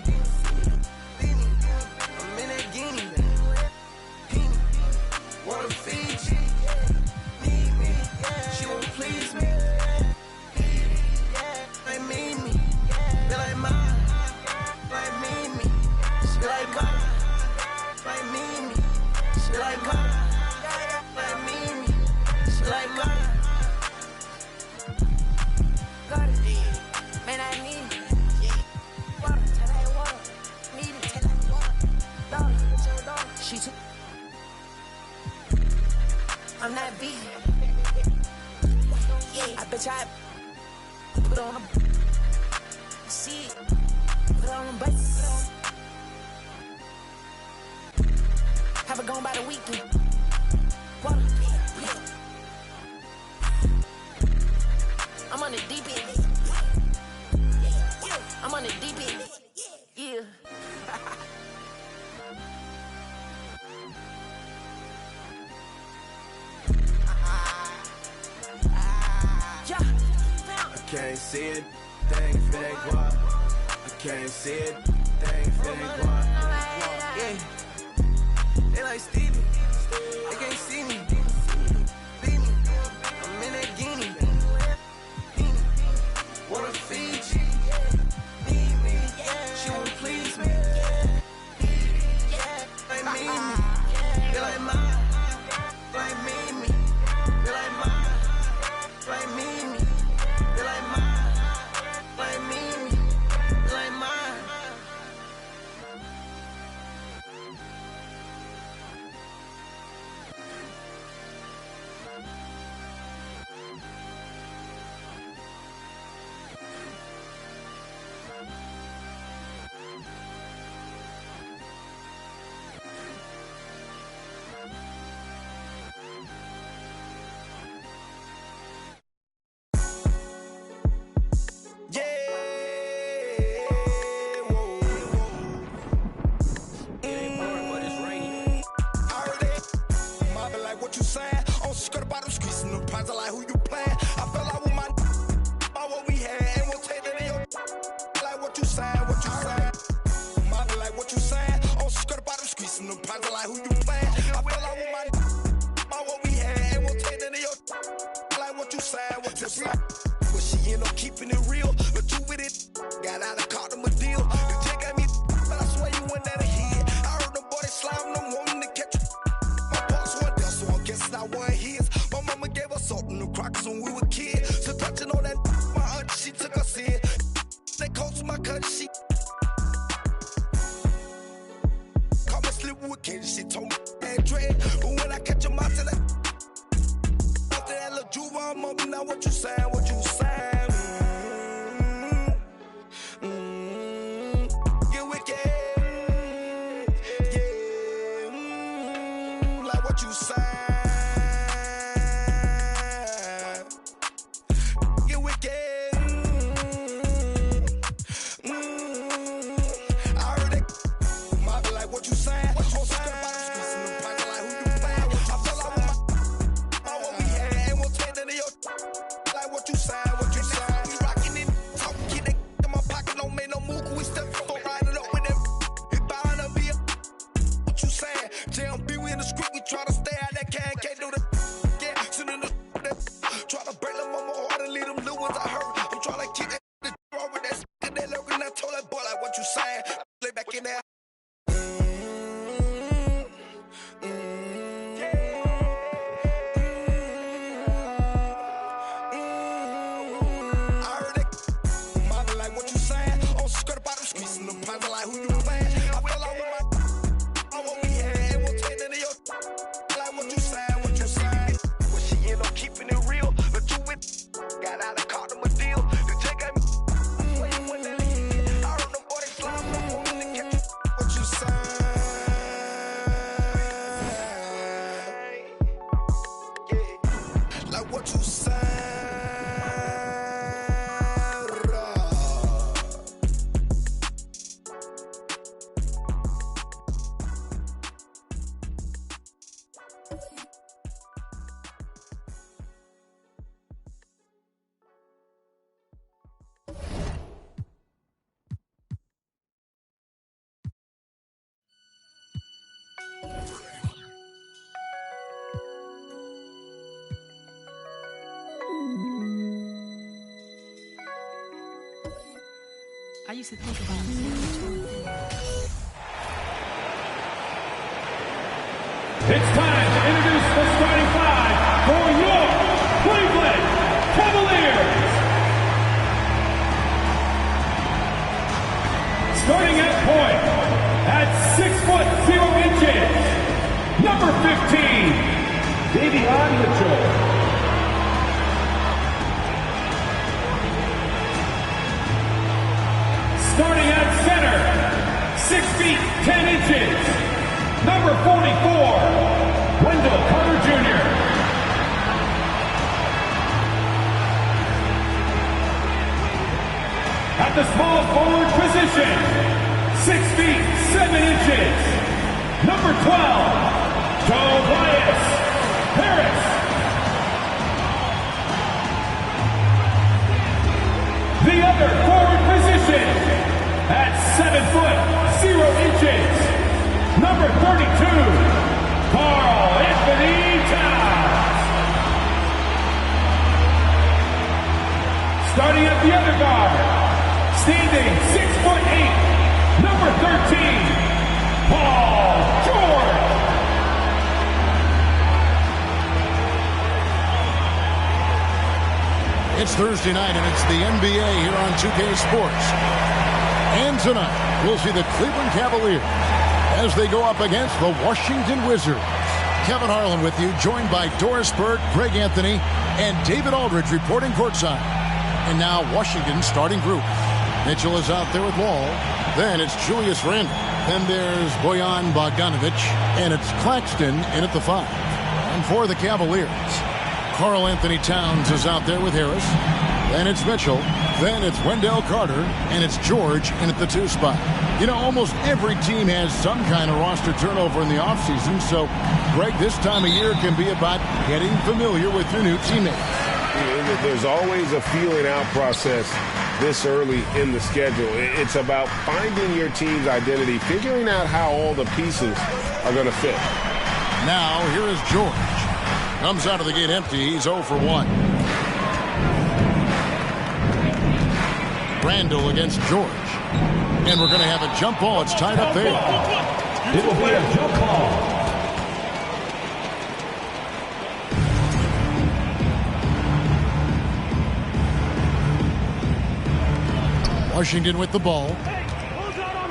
I'm in that guinea. V. Yeah, I bet I put on a shit, put on a bass. Have it gone by the weekend. What? I'm on the deep end. I'm on the deep end. Yeah. I can't see it, thing if it ain't guap. I can't see it, thing if it ain't guap. Yeah. They like Stevie. They can't see me. See me. I'm in that guinea. Wanna feed you. Need me. She wanna please me. Like me. They like mine. Like me. They like mine. Like me. They like mine. Like me. They like mine. What you saying? On skirt about them streets and them prize, I like who you playing. I fell out with my about what we had, and we'll take that in your like what you saying, what you saying. Mama like what you saying? On skirt about them streets and them prize, I like who you playing. I fell out with my about what we had, and we'll take that in your like what you saying, what you saying. But she end up keeping it real, but you with it. Got out and caught him a deal. The chick got me, but I swear you went at a hit. I heard the boy slam them wanting to catch you. Guess I wasn't his. My mama gave us salt in the Crocs when we were kids. So touching on that, my aunt, she took us in. They coached my cousin, she caught me sleeping with kids. She told me and dread. But when I catch him after that little Juba, I'm up now. What you saying? What you saying? Get wicked. Yeah. Like what you saying? I used to think about it. It's time to introduce the starting five for your Cleveland Cavaliers. Starting at point, at 6'0", number 15, Davion Mitchell. Number 44, Wendell Carter Jr. At the small forward position, 6 feet 7 inches, number 12, Tobias Harris. The other forward position, at 7 foot 0 inches, number 32, Carl Anthony Towns. Starting at the other guard, standing 6'8", number 13, Paul George. It's Thursday night, and it's the NBA here on 2K Sports. And tonight, we'll see the Cleveland Cavaliers as they go up against the Washington Wizards. Kevin Harlan with you, joined by Doris Burke, Greg Anthony, and David Aldridge reporting courtside. And now Washington's starting group. Mitchell is out there with Wall. Then it's Julius Randle. Then there's Bojan Bogdanovic. And it's Claxton in at the 5. And for the Cavaliers, Carl Anthony Towns is out there with Harris. Then it's Mitchell. Then it's Wendell Carter. And it's George in at the 2 spot. You know, almost every team has some kind of roster turnover in the offseason. So, Greg, this time of year can be about getting familiar with your new teammates. There's always a feeling out process this early in the schedule. It's about finding your team's identity, figuring out how all the pieces are going to fit. Now, here is George. Comes out of the gate empty. He's 0 for 1. Randle against George. And we're going to have a jump ball. It's tied up there. It will be a jump ball. Washington with the ball.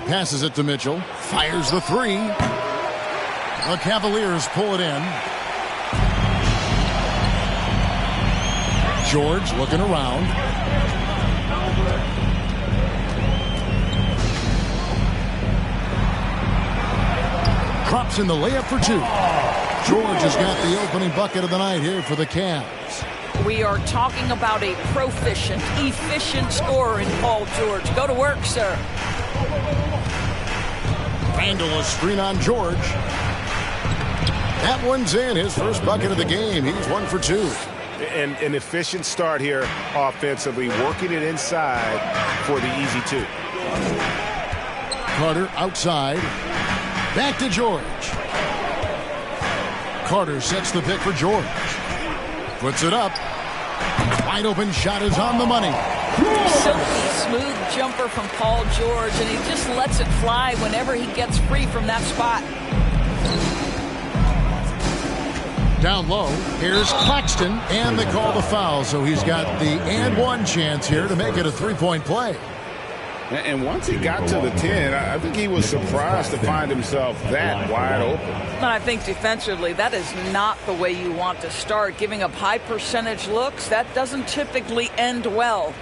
Passes it to Mitchell. Fires the 3. The Cavaliers pull it in. George looking around. Drops in the layup for 2. George has got the opening bucket of the night here for the Cavs. We are talking about a proficient, efficient scorer in Paul George. Go to work, sir. Randle a screen on George. That one's in. His first bucket of the game. He's 1 for 2. And an efficient start here offensively, working it inside for the easy 2. Carter outside. Back to George. Carter sets the pick for George. Puts it up. Wide open shot is on the money. Silky smooth jumper from Paul George, and he just lets it fly whenever he gets free from that spot. Down low, here's Claxton, and they call the foul, so he's got the and 1 chance here to make it a 3-point play. And once he got to the 10, I think he was surprised to find himself that wide open. And I think defensively, that is not the way you want to start. Giving up high percentage looks, that doesn't typically end well.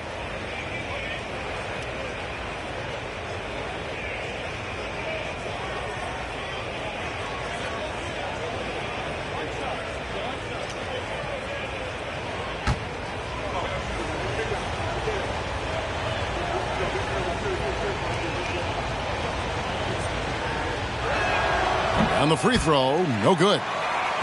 On the free throw, no good.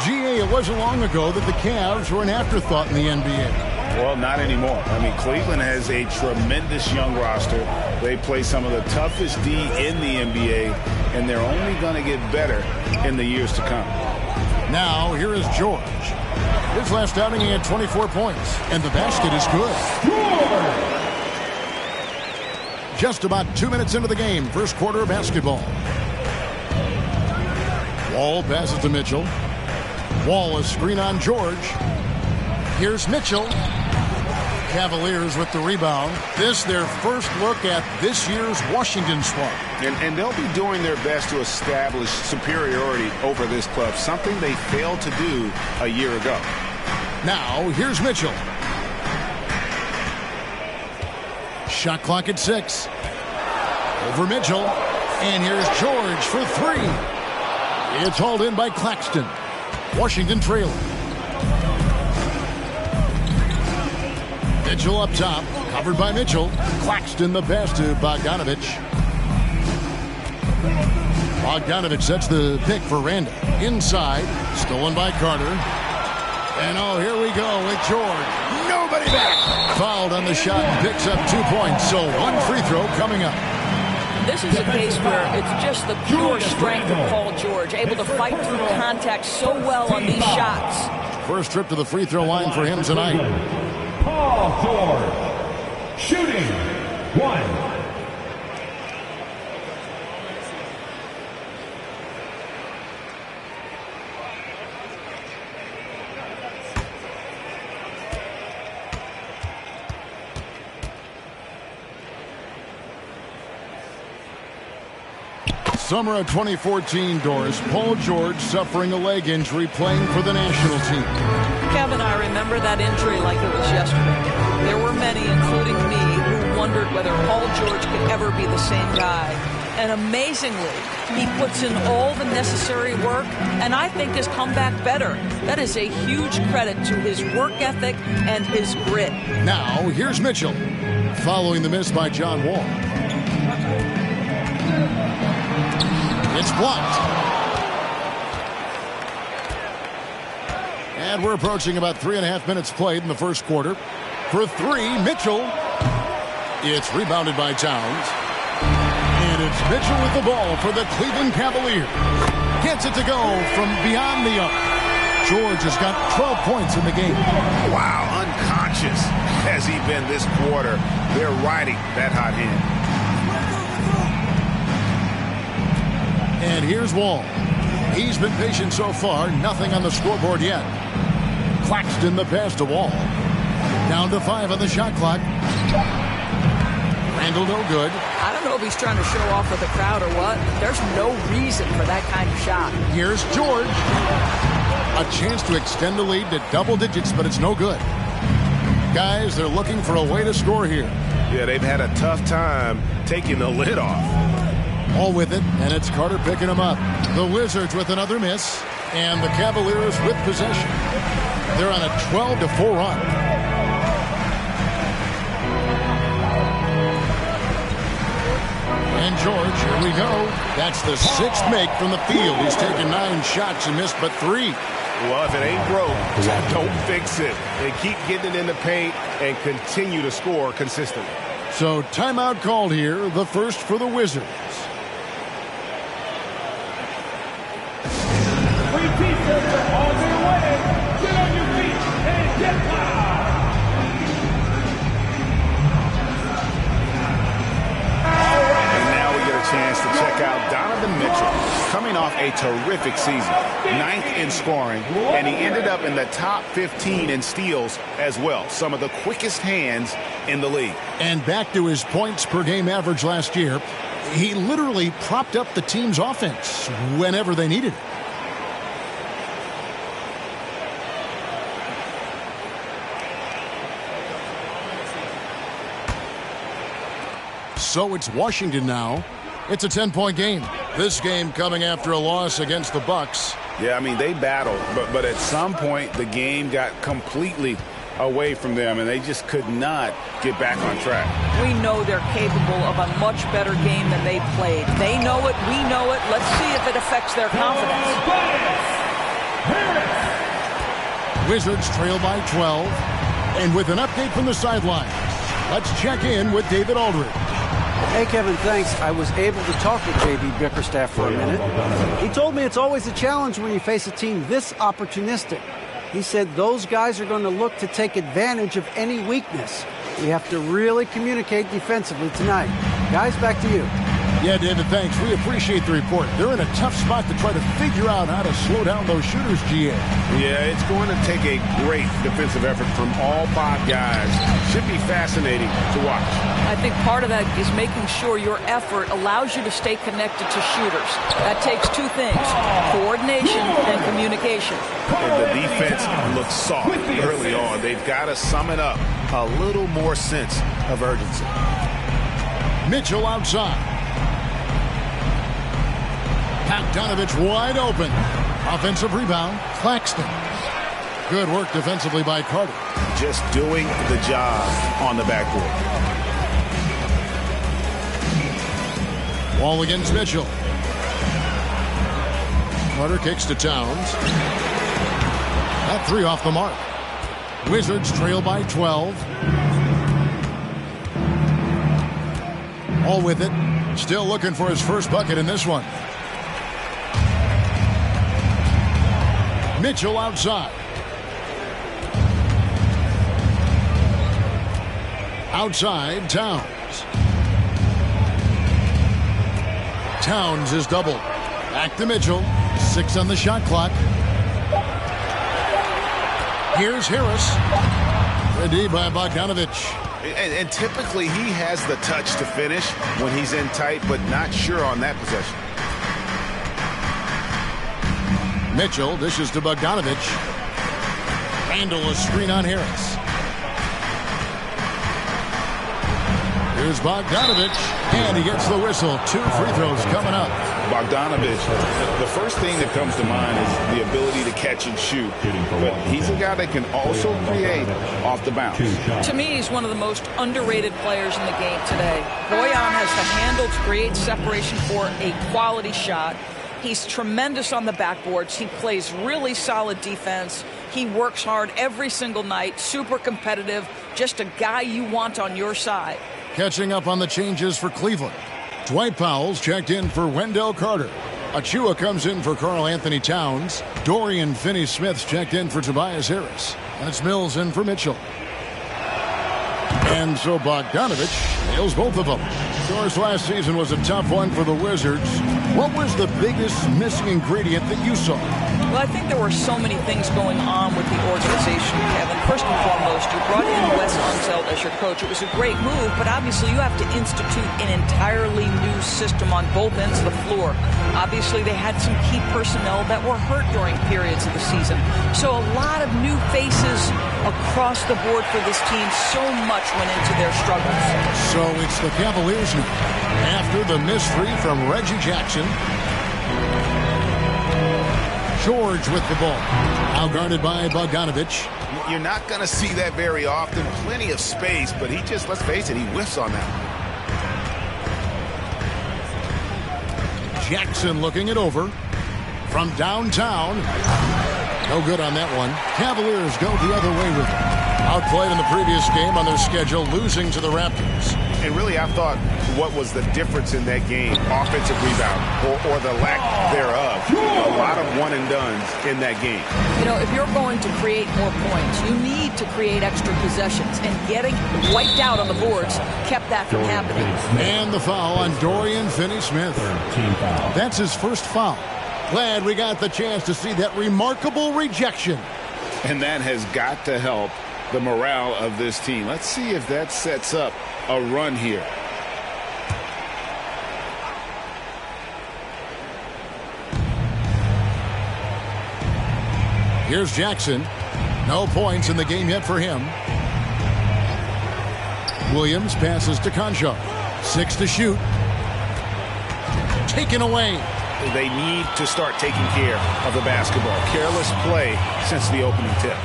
GA, it wasn't long ago that the Cavs were an afterthought in the NBA. Well, not anymore. I mean, Cleveland has a tremendous young roster. They play some of the toughest D in the NBA, and they're only going to get better in the years to come. Now, here is George. His last outing, he had 24 points, and the basket is good. Just about 2 minutes into the game, first quarter of basketball. Wall passes to Mitchell. Wall is screen on George. Here's Mitchell. Cavaliers with the rebound. This their first look at this year's Washington squad. And they'll be doing their best to establish superiority over this club, something they failed to do a year ago. Now, here's Mitchell. Shot clock at 6. Over Mitchell. And here's George for 3. It's hauled in by Claxton. Washington trailing. Mitchell up top, covered by Mitchell. Claxton the pass to Bogdanovich. Bogdanovich sets the pick for Randall. Inside, stolen by Carter. And oh, here we go with George. Nobody back. Fouled on the shot and picks up 2 points. So one free throw coming up. This is a case where it's just the pure strength of Paul George, able to fight through contact so well on these shots. First trip to the free throw line for him tonight. Paul George, shooting 1. Summer of 2014, Doris. Paul George suffering a leg injury playing for the national team. Kevin, I remember that injury like it was yesterday. There were many, including me, who wondered whether Paul George could ever be the same guy. And amazingly, he puts in all the necessary work and I think has come back better. That is a huge credit to his work ethic and his grit. Now, here's Mitchell, following the miss by John Wall. It's blocked. And we're approaching about 3.5 minutes played in the first quarter. For three, Mitchell. It's rebounded by Towns. And it's Mitchell with the ball for the Cleveland Cavaliers. Gets it to go from beyond the arc. George has got 12 points in the game. Wow, unconscious has he been this quarter. They're riding that hot hand. And here's Wall. He's been patient so far. Nothing on the scoreboard yet. Claxton the pass to Wall. Down to 5 on the shot clock. Randall no good. I don't know if he's trying to show off with the crowd or what. There's no reason for that kind of shot. Here's George. A chance to extend the lead to double digits, but it's no good. Guys, they're looking for a way to score here. Yeah, they've had a tough time taking the lid off. All with it, and it's Carter picking them up. The Wizards with another miss, and the Cavaliers with possession. They're on a 12-4 run. And George, here we go. That's the 6th make from the field. He's taken 9 shots and missed but 3. Well, if it ain't broke, don't fix it. They keep getting it in the paint and continue to score consistently. So timeout called here, the first for the Wizards. Chance to check out Donovan Mitchell, coming off a terrific season, 9th in scoring, and he ended up in the top 15 in steals as well. Some of the quickest hands in the league. And back to his points per game average last year, he literally propped up the team's offense whenever they needed it. So it's Washington now. It's a 10-point game. This game coming after a loss against the Bucks. Yeah, I mean, they battled, but at some point the game got completely away from them, and they just could not get back on track. We know they're capable of a much better game than they played. They know it, we know it. Let's see if it affects their confidence. Wizards trail by 12. And with an update from the sidelines, let's check in with David Aldridge. Hey, Kevin, thanks. I was able to talk with J.B. Bickerstaff for a minute. He told me it's always a challenge when you face a team this opportunistic. He said those guys are going to look to take advantage of any weakness. We have to really communicate defensively tonight. Guys, back to you. Yeah, David, thanks. We appreciate the report. They're in a tough spot to try to figure out how to slow down those shooters, GA. Yeah, it's going to take a great defensive effort from all 5 guys. Should be fascinating to watch. I think part of that is making sure your effort allows you to stay connected to shooters. That takes 2 things, coordination and communication. And the defense looks soft early on. They've got to sum it up. A little more sense of urgency. Mitchell outside. Bogdanovich wide open. Offensive rebound, Claxton. Good work defensively by Carter. Just doing the job on the backboard. Wall against Mitchell. Carter kicks to Towns. That three off the mark. Wizards trail by 12. All with it. Still looking for his first bucket in this one. Mitchell outside. Outside, Towns. Towns is doubled. Back to Mitchell. 6 on the shot clock. Here's Harris. Ready by Bogdanovich. And typically he has the touch to finish when he's in tight, but not sure on that possession. Mitchell dishes to Bogdanovich. Randall a screen on Harris. Here's Bogdanovich, and he gets the whistle. 2 free throws coming up. Bogdanovich, the first thing that comes to mind is the ability to catch and shoot. But he's a guy that can also create off the bounce. To me, he's one of the most underrated players in the game today. Bojan has the handle to create separation for a quality shot. He's tremendous on the backboards. He plays really solid defense. He works hard every single night, super competitive, just a guy you want on your side. Catching up on the changes for Cleveland. Dwight Powell's checked in for Wendell Carter. Achua comes in for Karl Anthony Towns. Dorian Finney-Smith's checked in for Tobias Harris. And it's Mills in for Mitchell. And so Bogdanovich nails both of them. Of course, last season was a tough one for the Wizards. What was the biggest missing ingredient that you saw? Well, I think there were so many things going on with the organization, Kevin. First and foremost, you brought in Wes Unseld as your coach. It was a great move, but obviously you have to institute an entirely new system on both ends of the floor. Obviously, they had some key personnel that were hurt during periods of the season. So a lot of new faces across the board for this team. So much went into their struggles. So it's the Cavaliers now. After the missed three from Reggie Jackson. George with the ball. Now guarded by Bogdanovich. You're not going to see that very often. Plenty of space, but he just, let's face it, he whiffs on that. Jackson looking it over. From downtown. No good on that one. Cavaliers go the other way with it. Outplayed in the previous game on their schedule, losing to the Raptors. And really, I thought what was the difference in that game? Offensive rebound or the lack thereof. A lot of one-and-dones in that game. You know, if you're going to create more points, you need to create extra possessions. And getting wiped out on the boards kept that from happening. And the foul on Dorian Finney-Smith. That's his first foul. Glad we got the chance to see that remarkable rejection. And that has got to help the morale of this team. Let's see if that sets up a run here. Here's Jackson. No points in the game yet for him. Williams passes to Concho. 6 to shoot. Taken away. They need to start taking care of the basketball. Careless play since the opening tip.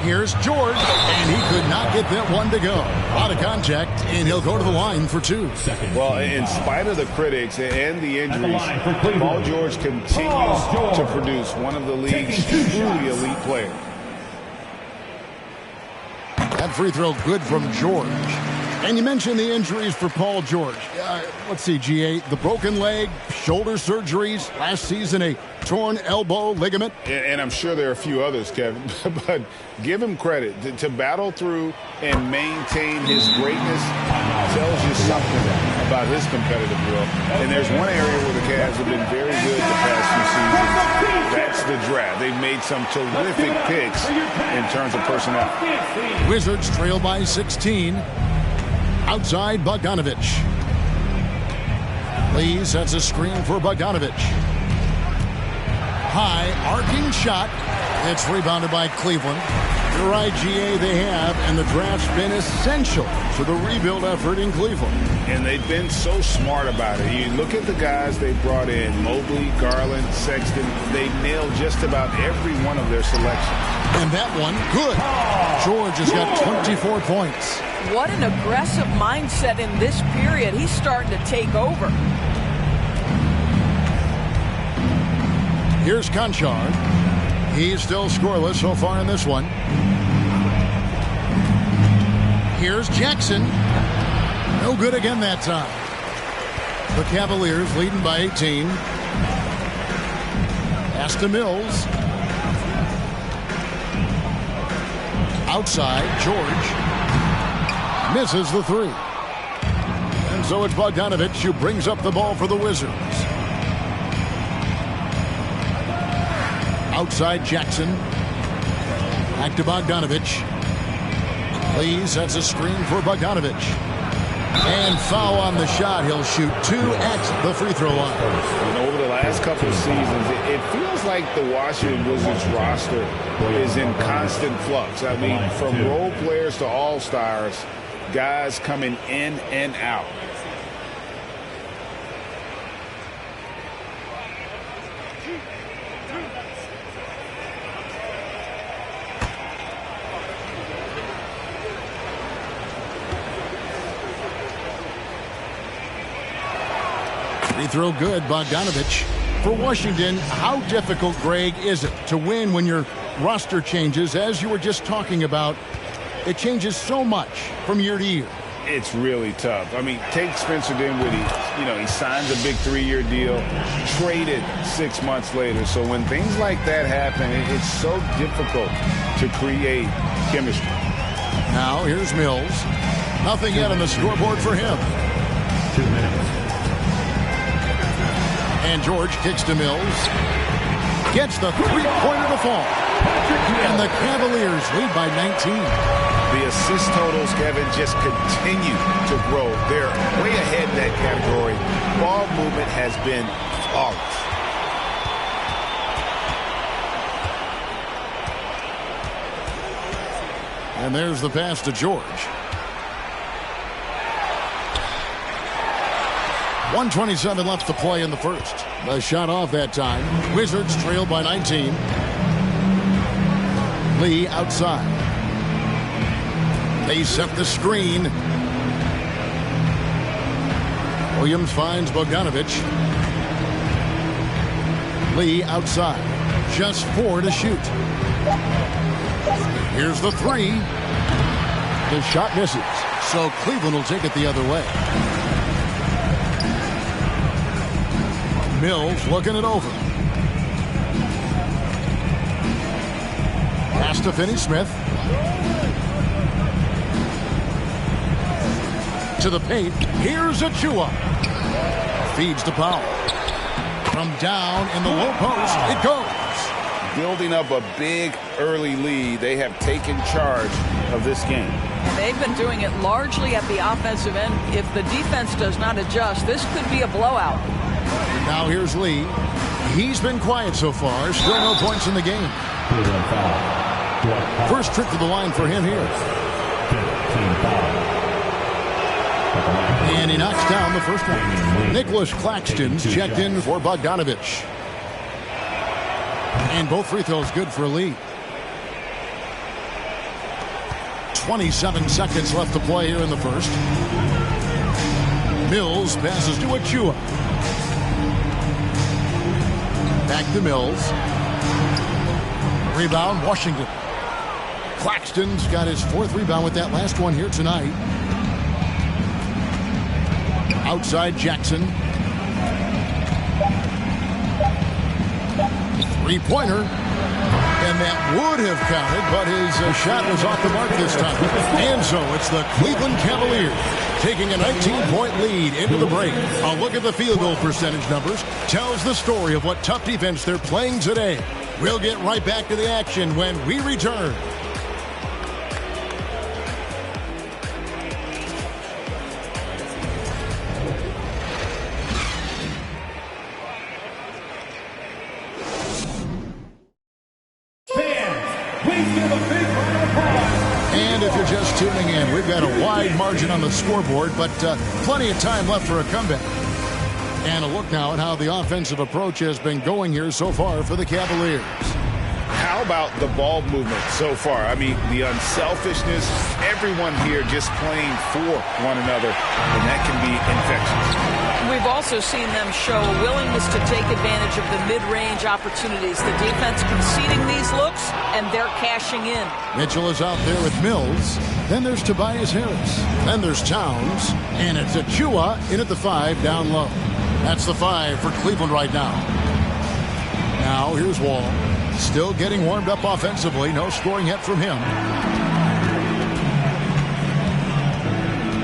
Here's George, and he could not get that one to go. A lot of contact, and he'll go to the line for 2. Well, in spite of the critics and the injuries, Paul George continues to produce one of the league's truly elite players. That free throw good from George. And you mentioned the injuries for Paul George. Let's see, GA, the broken leg, shoulder surgeries, last season a torn elbow ligament. And I'm sure there are a few others, Kevin, but give him credit. To battle through and maintain his greatness tells you something about his competitive will. And there's one area where the Cavs have been very good the past few seasons. That's the draft. They've made some terrific picks in terms of personnel. Wizards trail by 16. Outside Bogdanovich. Lee sets a screen for Bogdanovich. High arcing shot. It's rebounded by Cleveland. You're right, GA, they have, and the draft's been essential to the rebuild effort in Cleveland. And they've been so smart about it. You look at the guys they brought in, Mobley, Garland, Sexton. They nailed just about every one of their selections. And that one, good. George has got 24 points. What an aggressive mindset in this period. He's starting to take over. Here's Conchar. He's still scoreless so far in this one. Here's Jackson. No good again that time. The Cavaliers leading by 18. Pass to Mills. Outside, George. Misses the three. And so it's Bogdanovic who brings up the ball for the Wizards. Outside Jackson. Back to Bogdanovic. Lee sets a screen for Bogdanovic. And foul on the shot. He'll shoot 2 at the free throw line. And over the last couple of seasons, it feels like the Washington Wizards roster is in constant flux. I mean, from role players to all-stars, guys coming in and out. Free throw good, Bogdanovic. For Washington, how difficult, Greg, is it to win when your roster changes, as you were just talking about? It changes so much from year to year. It's really tough. I mean, take Spencer Dinwiddie. You know, he signs a big 3-year deal, traded 6 months later. So when things like that happen, it's so difficult to create chemistry. Now, here's Mills. Nothing yet on the scoreboard for him. 2 minutes. And George kicks to Mills. Gets the three-pointer to fall. And the Cavaliers lead by 19. The assist totals, Kevin, just continue to grow. They're way ahead in that category. Ball movement has been flawless. And there's the pass to George. 1:27 left to play in the first. The shot off that time. Wizards trail by 19. Lee outside. They set the screen. Williams finds Bogdanovic. Lee outside. Just 4 to shoot. Here's the three. The shot misses. So Cleveland will take it the other way. Mills looking it over. Pass to Finney-Smith. To the paint. Here's Achua. Feeds to Powell. From down in the low post, it goes. Building up a big early lead, they have taken charge of this game. They've been doing it largely at the offensive end. If the defense does not adjust, this could be a blowout. Now here's Lee. He's been quiet so far. Still no points in the game. First trip to the line for him here. And he knocks down the first one. Nicholas Claxton's checked in for Bogdanovic. And both free throws good for Lee. 27 seconds left to play here in the first. Mills passes to Achua. Back to Mills. Rebound, Washington. Claxton's got his 4th rebound with that last one here tonight. Outside Jackson. Three-pointer. And that would have counted, but his shot was off the mark this time. And so it's the Cleveland Cavaliers taking a 19-point lead into the break. A look at the field goal percentage numbers tells the story of what tough defense they're playing today. We'll get right back to the action when we return. Fans, please give a big round of And if you're just tuning in, we've got a wide margin on the scoreboard, but plenty of time left for a comeback. And a look now at how the offensive approach has been going here so far for the Cavaliers. How about the ball movement so far? I mean, the unselfishness, everyone here just playing for one another, and that can be infectious. We've also seen them show a willingness to take advantage of the mid-range opportunities. The defense conceding these looks, and they're cashing in. Mitchell is out there with Mills. Then there's Tobias Harris. Then there's Towns. And it's Achua in at the 5 down low. That's the 5 for Cleveland right now. Now here's Wall. Still getting warmed up offensively. No scoring yet from him.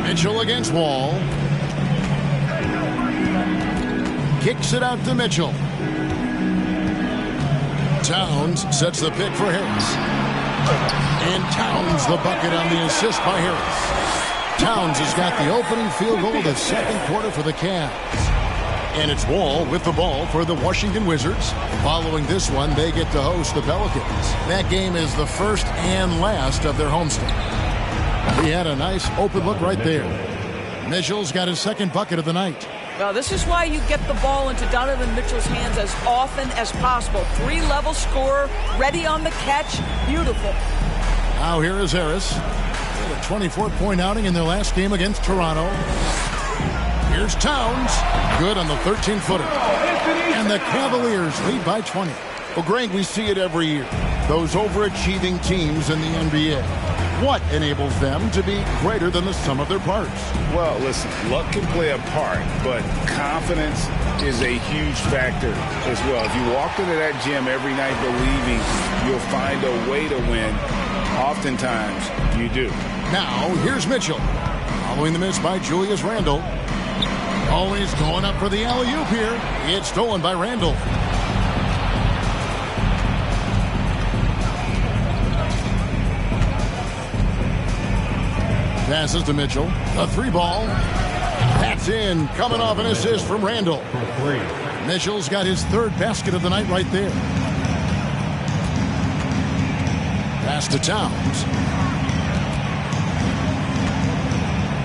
Mitchell against Wall. Kicks it out to Mitchell. Towns sets the pick for Harris. And Towns the bucket on the assist by Harris. Towns has got the opening field goal of the second quarter for the Cavs. And it's Wall with the ball for the Washington Wizards. Following this one, they get to host the Pelicans. That game is the first and last of their homestand. He had a nice open look right there. Mitchell's got his second bucket of the night. Well, this is why you get the ball into Donovan Mitchell's hands as often as possible. 3-level scorer, ready on the catch. Beautiful. Now here is Harris. A 24-point outing in their last game against Toronto. Here's Towns. Good on the 13-footer. And the Cavaliers lead by 20. Well, Greg, we see it every year. Those overachieving teams in the NBA. What enables them to be greater than the sum of their parts? Well, listen, luck can play a part, but confidence is a huge factor as well. If you walked into that gym every night believing you'll find a way to win, oftentimes you do. Now, here's Mitchell. Following the miss by Julius Randle. Always going up for the alley-oop here. It's stolen by Randle. Passes to Mitchell. A 3-ball. That's in. Coming off an assist from Randle. Mitchell's got his third basket of the night right there. Pass to Towns.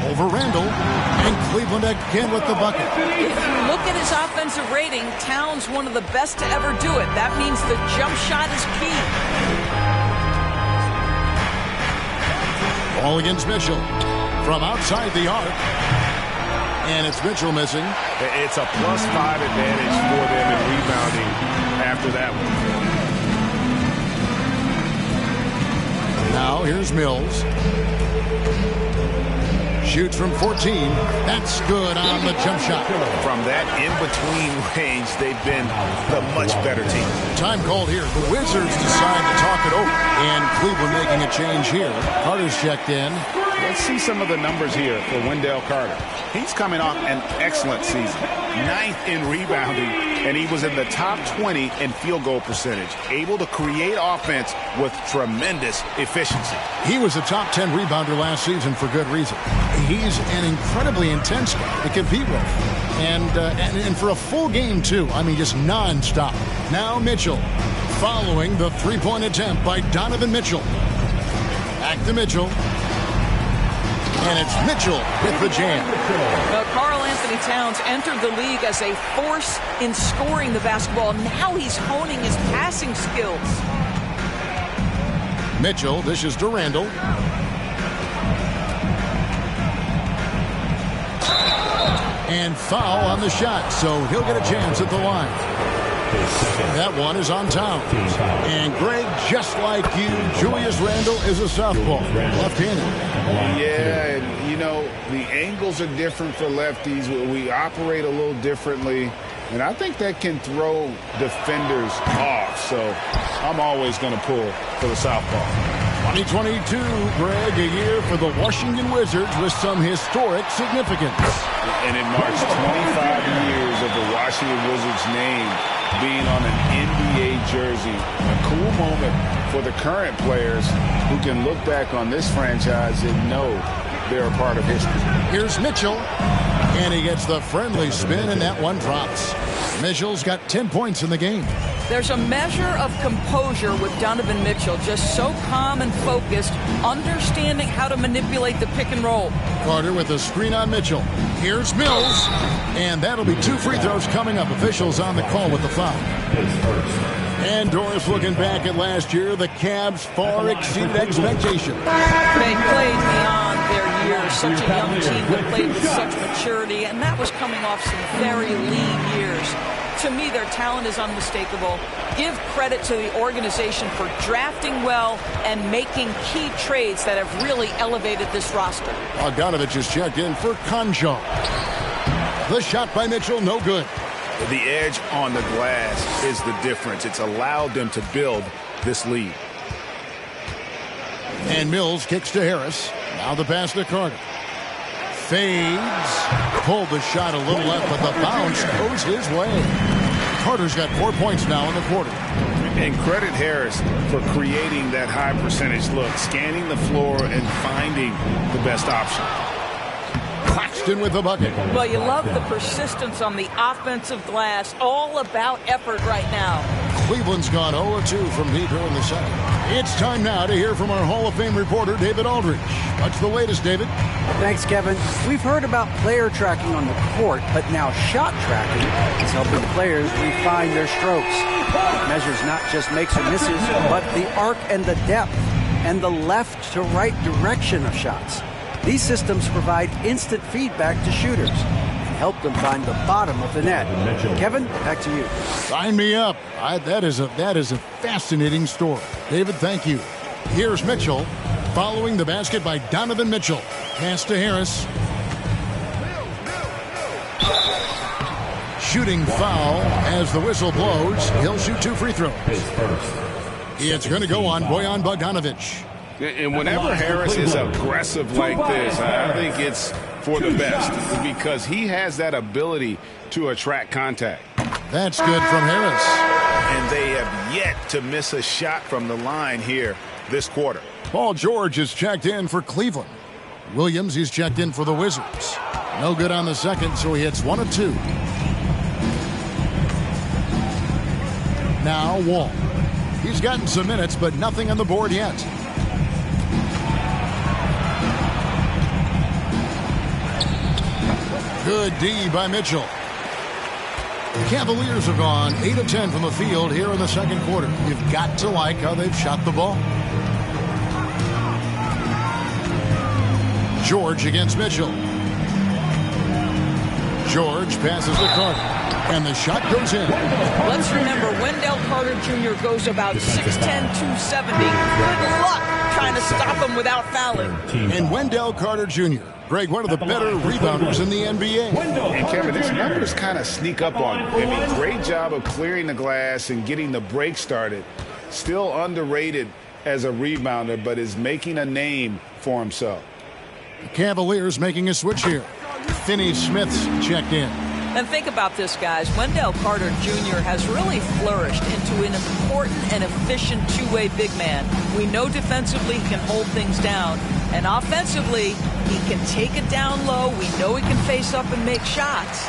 Over Randle. And Cleveland again with the bucket. If you look at his offensive rating, Towns one of the best to ever do it. That means the jump shot is key. Ball against Mitchell from outside the arc. And it's Mitchell missing. It's a +5 advantage for them in rebounding after that one. Now here's Mills. Shoots from 14. That's good on the jump shot. From that in-between range, they've been the much better team. Time called here. The Wizards decide to talk it over. And Cleveland making a change here. Carter's checked in. Let's see some of the numbers here for Wendell Carter. He's coming off an excellent season. 9th in rebounding, and he was in the top 20 in field goal percentage. Able to create offense with tremendous efficiency. He was a top 10 rebounder last season for good reason. He's an incredibly intense guy to compete with. And for a full game, too. I mean, just nonstop. Now Mitchell following the three-point attempt by Donovan Mitchell. Back to Mitchell. And it's Mitchell with the jam. Now, Karl Anthony Towns entered the league as a force in scoring the basketball. Now he's honing his passing skills. Mitchell dishes to Randle. And foul on the shot, so he'll get a chance at the line. That one is on Towns. And Greg, just like you, Julius Randle is a southpaw, left-handed. Yeah, and you know, the angles are different for lefties. We operate a little differently, and I think that can throw defenders off. So I'm always going to pull for the southpaw. 2022, Greg, a year for the Washington Wizards with some historic significance. And it marks 25 years of the Washington Wizards name being on an NBA jersey. A cool moment for the current players who can look back on this franchise and know they're a part of history. Here's Mitchell, and he gets the friendly spin, and that one drops. Mitchell's got 10 points in the game. There's a measure of composure with Donovan Mitchell, just so calm and focused, understanding how to manipulate the pick and roll. Carter with a screen on Mitchell. Here's Mills, and that'll be 2 free throws coming up. Officials on the call with the foul. And Doris, looking back at last year, the Cavs far exceeded expectations. They played beyond their years. Such a young team that played with such maturity, and that was coming off some very lean years. To me, their talent is unmistakable. Give credit to the organization for drafting well and making key trades that have really elevated this roster. Bogdanovich is checked in for Konja. The shot by Mitchell, no good. The edge on the glass is the difference. It's allowed them to build this lead. And Mills kicks to Harris. Now the pass to Carter. Fades. Pulled the shot a little left, but the bounce goes his way. Carter's got 4 points now in the quarter. And credit Harris for creating that high percentage look, scanning the floor and finding the best option. Claxton with the bucket. Well, you love the persistence on the offensive glass. All about effort right now. Cleveland's gone 0-2 from deep here in the second. It's time now to hear from our Hall of Fame reporter, David Aldridge. What's the latest, David? Thanks, Kevin. We've heard about player tracking on the court, but now shot tracking is helping players refine their strokes. It measures not just makes or misses, but the arc and the depth and the left to right direction of shots. These systems provide instant feedback to shooters and help them find the bottom of the net. Kevin, back to you. Sign me up. That is a fascinating story. David, thank you. Here's Mitchell following the basket by Donovan Mitchell. Pass to Harris. Shooting foul as the whistle blows. He'll shoot 2 free throws. It's going to go on Bojan Bogdanović. And whenever Harris is aggressive like this, I think it's for the best because he has that ability to attract contact. That's good from Harris. And they have yet to miss a shot from the line here this quarter. Paul George is checked in for Cleveland. Williams, he's checked in for the Wizards. No good on the second, so he hits 1 of 2. Now Wall. He's gotten some minutes, but nothing on the board yet. Good D by Mitchell. The Cavaliers have gone 8 of 10 from the field here in the second quarter. You've got to like how they've shot the ball. George against Mitchell. George passes to Carter. And the shot goes in. Let's remember, Wendell Carter Jr. goes about 6'10", 270. Good luck trying to stop him without fouling. And Wendell Carter Jr., Greg, one of the better rebounders in the NBA. And Kevin, his numbers kind of sneak up on him. I mean, great job of clearing the glass and getting the break started. Still underrated as a rebounder, but is making a name for himself. The Cavaliers making a switch here. Finney-Smith's checked in. And think about this, guys. Wendell Carter Jr. has really flourished into an important and efficient two-way big man. We know defensively he can hold things down. And offensively, he can take it down low. We know he can face up and make shots.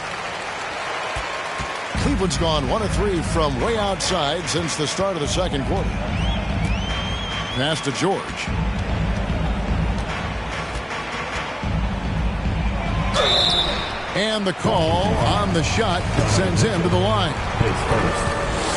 Cleveland's gone 1 of 3 from way outside since the start of the second quarter. Pass to George. And the call on the shot sends him to the line.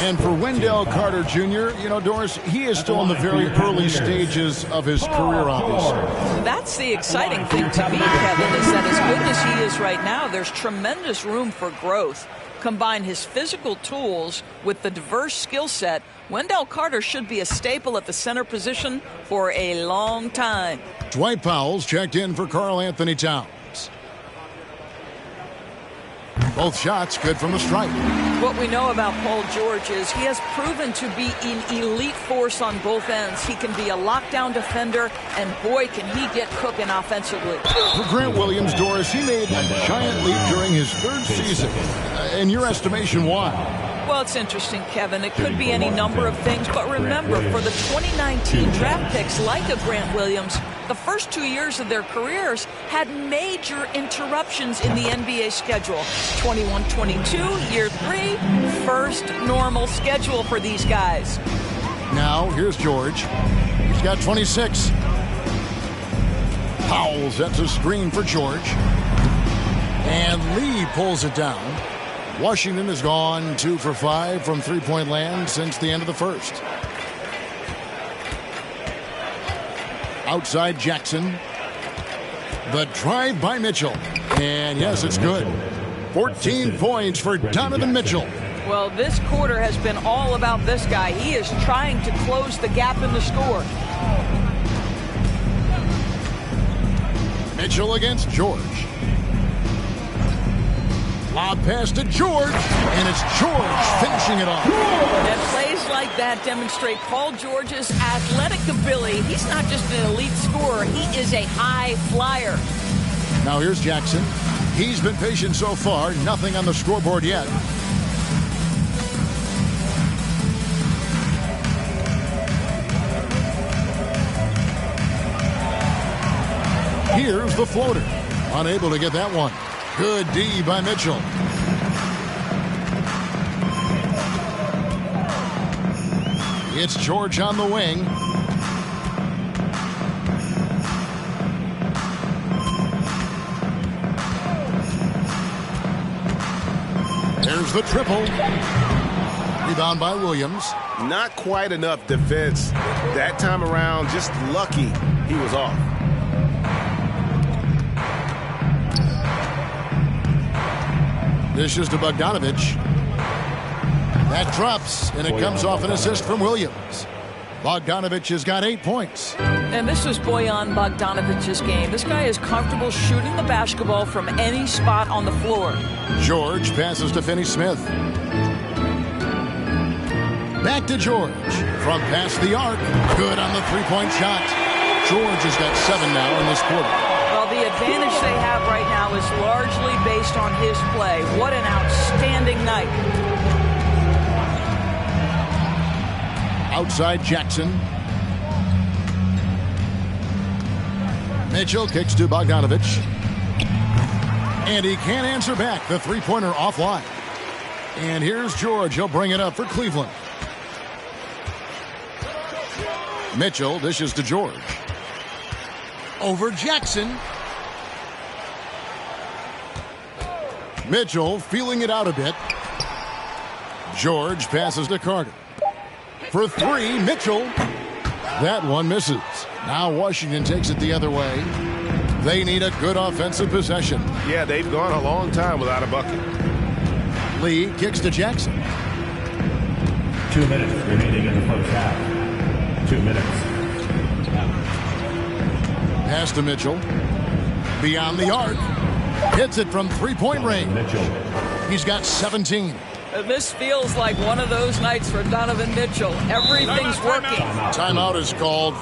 And for Wendell Carter Jr., you know, Doris, he is still in the very early stages of his career, obviously. That's the exciting thing to me, Kevin, is that as good as he is right now, there's tremendous room for growth. Combine his physical tools with the diverse skill set, Wendell Carter should be a staple at the center position for a long time. Dwight Powell's checked in for Karl Anthony Towns. Both shots good from the stripe. What we know about Paul George is he has proven to be an elite force on both ends. He can be a lockdown defender, and boy, can he get cooking offensively. For Grant Williams, Doris, he made a giant leap during his third season. In your estimation, why? Well, it's interesting, Kevin. It could be any number of things, but remember, for the 2019 draft picks like a Grant Williams, the first 2 years of their careers had major interruptions in the NBA schedule. 21-22, year 3, first normal schedule for these guys. Now, here's George. He's got 26. Powell sets a screen for George. And Lee pulls it down. Washington has gone 2 for 5 from three-point land since the end of the first. Outside Jackson. The drive by Mitchell. And yes, it's good. 14 points for Donovan Mitchell. Well, this quarter has been all about this guy. He is trying to close the gap in the score. Mitchell against George. Lob pass to George, and it's George finishing it off. And plays like that demonstrate Paul George's athletic ability. He's not just an elite scorer, he is a high flyer. Now here's Jackson. He's been patient so far, nothing on the scoreboard yet. Here's the floater. Unable to get that one. Good D by Mitchell. It's George on the wing. There's the triple. Rebound by Williams. Not quite enough defense that time around. Just lucky he was off. This is to Bogdanovich. That drops, and it comes off an assist from Williams. Bogdanovich has got 8 points. And this was Bojan Bogdanovich's game. This guy is comfortable shooting the basketball from any spot on the floor. George passes to Finney-Smith. Back to George. From past the arc. Good on the three-point shot. George has got 7 now in this quarter. Well, the advantage they have right now is largely based on his play. What an outstanding night. Outside Jackson. Mitchell kicks to Bogdanovich. And he can't answer back. The three-pointer offline. And here's George. He'll bring it up for Cleveland. Mitchell dishes to George. Over Jackson. Mitchell feeling it out a bit. George passes to Carter. For 3, Mitchell. That one misses. Now Washington takes it the other way. They need a good offensive possession. Yeah, they've gone a long time without a bucket. Lee kicks to Jackson. 2 minutes remaining in the first half. 2 minutes. Pass to Mitchell. Beyond the arc. Hits it from three-point range. Mitchell. He's got 17. This feels like one of those nights for Donovan Mitchell. Everything's working. Timeout is called.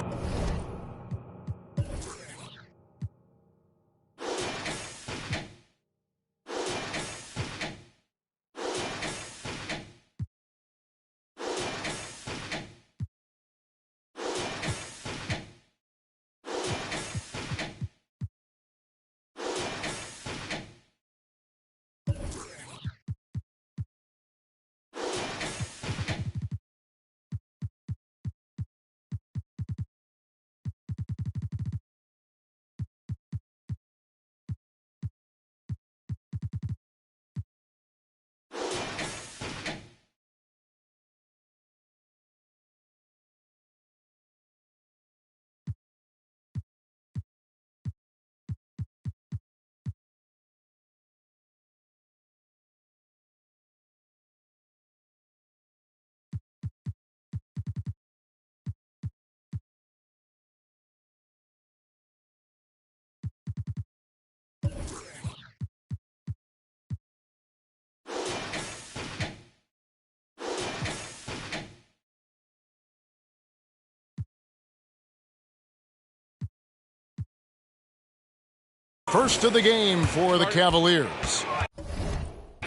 First of the game for the Cavaliers.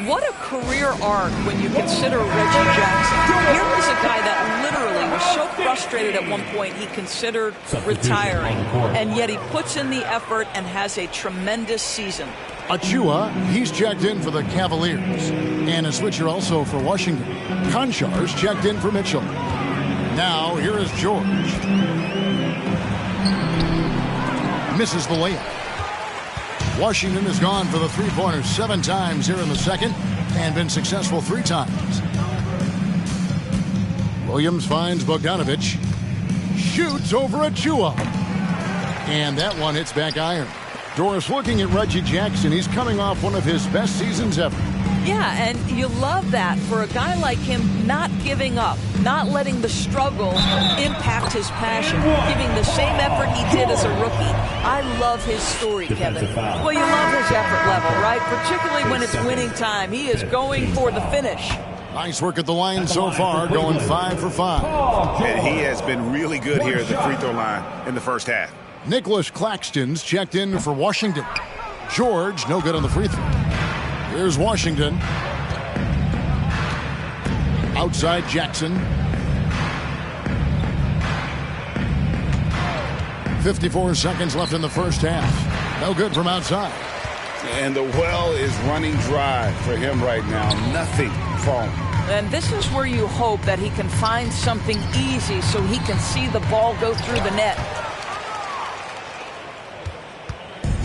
What a career arc when you consider Reggie Jackson. Here was a guy that literally was so frustrated at one point he considered retiring, and yet he puts in the effort and has a tremendous season. Achua, he's checked in for the Cavaliers. And a switcher also for Washington. Konchar's checked in for Mitchell. Now, here is George. Misses the layup. Washington has gone for the three-pointer 7 times here in the second and been successful 3 times. Williams finds Bogdanovich. Shoots over Achua. And that one hits back iron. Doris, looking at Reggie Jackson, he's coming off one of his best seasons ever. Yeah, and you love that for a guy like him, not giving up, not letting the struggle impact his passion, giving the same effort he did as a rookie. I love his story, Kevin. Well, you love his effort level, right? Particularly when it's winning time. He is going for the finish. Nice work at the line so far, going 5 for 5. And he has been really good here at the free throw line in the first half. Nicholas Claxton's checked in for Washington. George, no good on the free throw. Here's Washington. Outside Jackson. 54 seconds left in the first half. No good from outside. And the well is running dry for him right now. Nothing falling. And this is where you hope that he can find something easy so he can see the ball go through the net.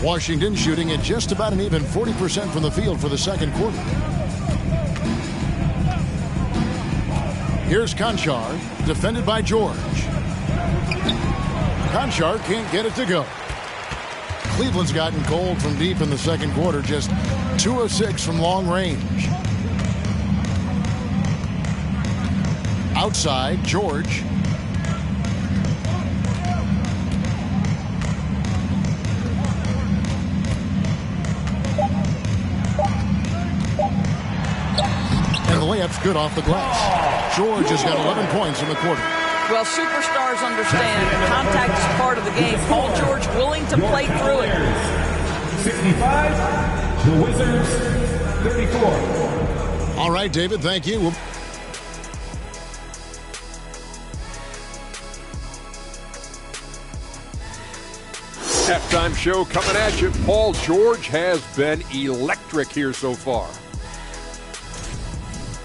Washington shooting at just about an even 40% from the field for the second quarter. Here's Konchar, defended by George. Konchar can't get it to go. Cleveland's gotten cold from deep in the second quarter, just 2 of 6 from long range. Outside, George. And the layup's good off the glass. George has got 11 points in the quarter. Well, superstars understand contact is part of the game. Paul George willing to play through it. 65, the Wizards, 34. All right, David, thank you. Halftime show coming at you. Paul George has been electric here so far.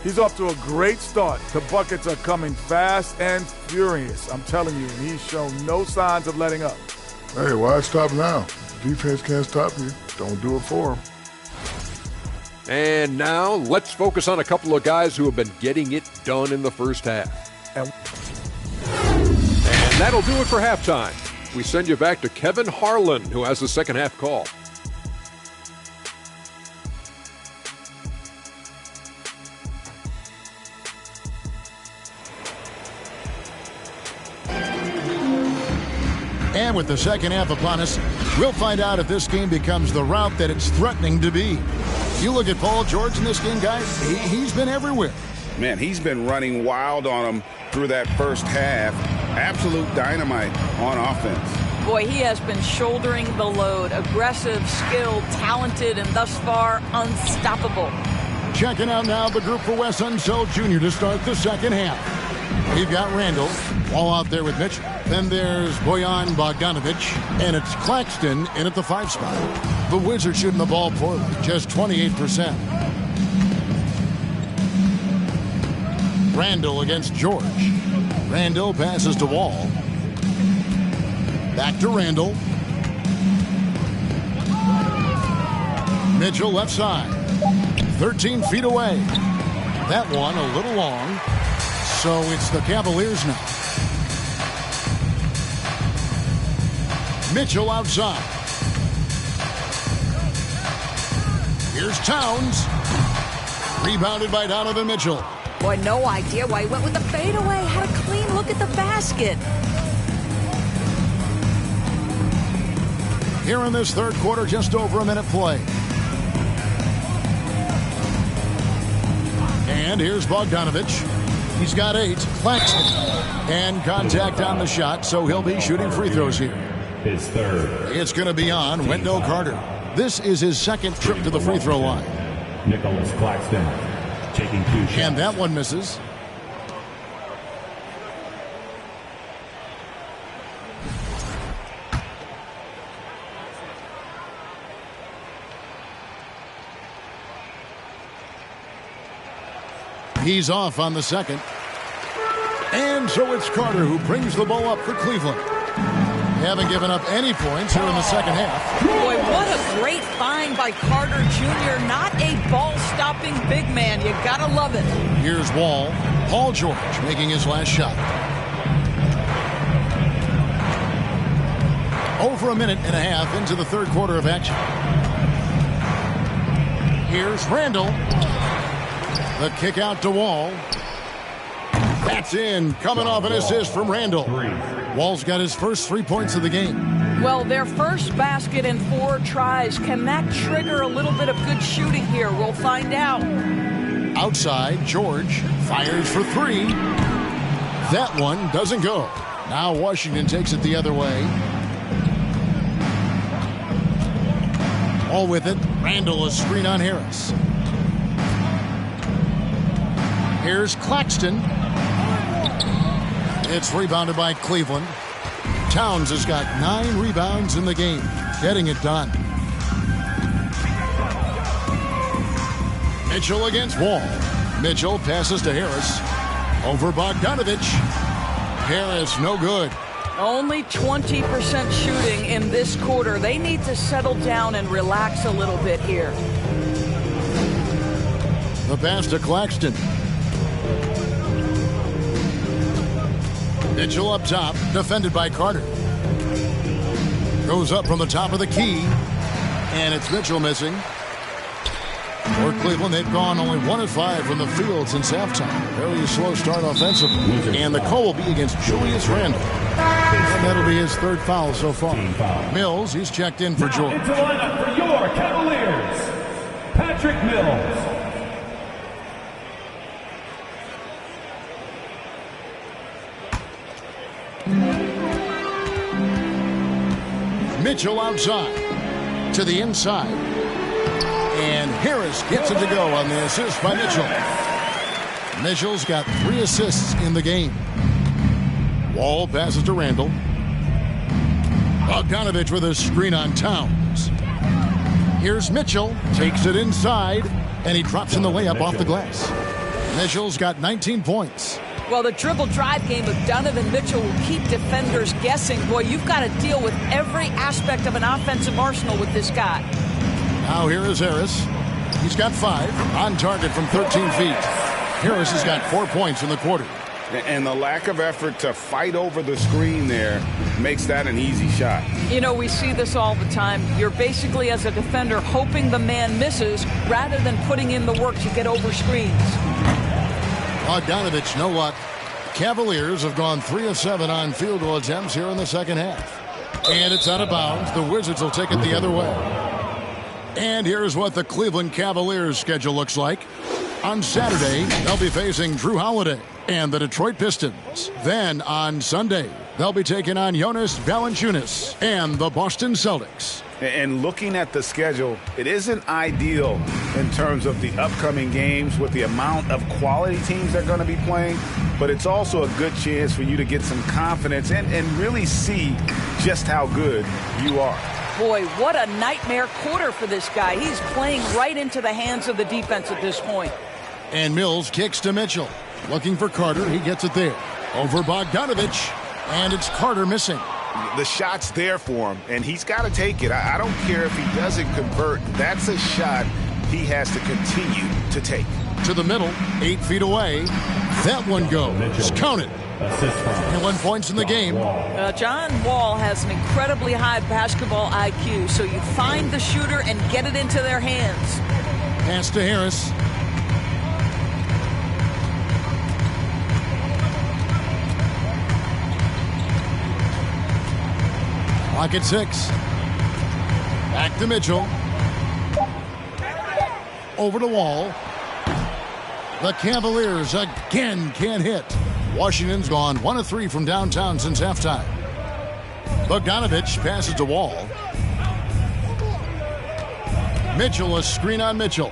He's off to a great start. The buckets are coming fast and furious. I'm telling you, and he's shown no signs of letting up. Hey, why stop now? Defense can't stop you. Don't do it for him. And now let's focus on a couple of guys who have been getting it done in the first half. And that'll do it for halftime. We send you back to Kevin Harlan, who has the second half call. And with the second half upon us, we'll find out if this game becomes the route that it's threatening to be. You look at Paul George in this game, guys, he's been everywhere. Man, he's been running wild on him through that first half. Absolute dynamite on offense. Boy, he has been shouldering the load. Aggressive, skilled, talented, and thus far unstoppable. Checking out now the group for Wes Unseld Jr. to start the second half. We've got Randall all out there with Mitchell. Then there's Bojan Bogdanovich, and it's Claxton in at the 5 spot. The Wizards shooting the ball poorly, just 28%. Randall against George. Randall passes to Wall. Back to Randall. Mitchell left side. 13 feet away. That one a little long. So it's the Cavaliers now. Mitchell outside. Here's Towns. Rebounded by Donovan Mitchell. Boy, no idea why he went with the fadeaway. Had a clean look at the basket. Here in this third quarter, just over a minute play. And here's Bogdanovich. He's got 8. Claxton. And contact on the shot, so he'll be shooting free throws here. His third. It's going to be on Wendell Carter. This is his second trip to the free throw line. Nicholas Claxton taking 2 shots. And that one misses. He's off on the second. And so it's Carter who brings the ball up for Cleveland. They haven't given up any points here in the second half. Boy, what a great find by Carter Jr. Not a ball-stopping big man. You gotta love it. Here's Wall. Paul George making his last shot. Over a minute and a half into the third quarter of action. Here's Randall. The kick out to Wall. That's in. Coming off an assist from Randall. Wall's got his first 3 points of the game. Well, their first basket in 4 tries. Can that trigger a little bit of good shooting here? We'll find out. Outside, George fires for 3. That one doesn't go. Now Washington takes it the other way. All with it. Randall, a screen on Harris. Here's Claxton. It's rebounded by Cleveland. Towns has got 9 rebounds in the game, getting it done. Mitchell against Wall. Mitchell passes to Harris. Over Bogdanovich. Harris, no good. Only 20% shooting in this quarter. They need to settle down and relax a little bit here. The pass to Claxton. Mitchell up top, defended by Carter. Goes up from the top of the key, and it's Mitchell missing. For Cleveland, they've gone only 1 of 5 from the field since halftime. Very slow start offensively. And the call will be against Julius Randle. And that'll be his 3rd foul so far. Mills, he's checked in for George. Into lineup for your Cavaliers, Patrick Mills. Mitchell outside to the inside. And Harris gets it to go on the assist by Mitchell. Mitchell's got 3 assists in the game. Wall passes to Randall. Bogdanovich with a screen on Towns. Here's Mitchell. Takes it inside. And he drops in the layup off the glass. Mitchell's got 19 points. Well, the dribble drive game of Donovan Mitchell will keep defenders guessing. Boy, you've got to deal with every aspect of an offensive arsenal with this guy. Now here is Harris. He's got 5 on target from 13 feet. Harris has got 4 points in the quarter. And the lack of effort to fight over the screen there makes that an easy shot. You know, we see this all the time. You're basically, as a defender, hoping the man misses rather than putting in the work to get over screens. Bogdanovich, no luck. Cavaliers have gone 3 of 7 on field goal attempts here in the second half. And it's out of bounds. The Wizards will take it the other way. And here's what the Cleveland Cavaliers schedule looks like. On Saturday, they'll be facing Drew Holiday and the Detroit Pistons. Then on Sunday, they'll be taking on Jonas Valanciunas and the Boston Celtics. And looking at the schedule, it isn't ideal in terms of the upcoming games with the amount of quality teams they're going to be playing, but it's also a good chance for you to get some confidence and really see just how good you are. Boy, what a nightmare quarter for this guy. He's playing right into the hands of the defense at this point. And Mills kicks to Mitchell. Looking for Carter. He gets it there. Over Bogdanovich. And it's Carter missing. The shot's there for him, and he's got to take it. I don't care if he doesn't convert. That's a shot he has to continue to take. To the middle, 8 feet away. That one goes. Count it. 21 points in the game. John Wall has an incredibly high basketball IQ, so you find the shooter and get it into their hands. Pass to Harris. Clock at 6. Back to Mitchell. Over to Wall. The Cavaliers again can't hit. Washington's gone 1 of 3 from downtown since halftime. Bogdanovich passes to Wall. Mitchell, a screen on Mitchell.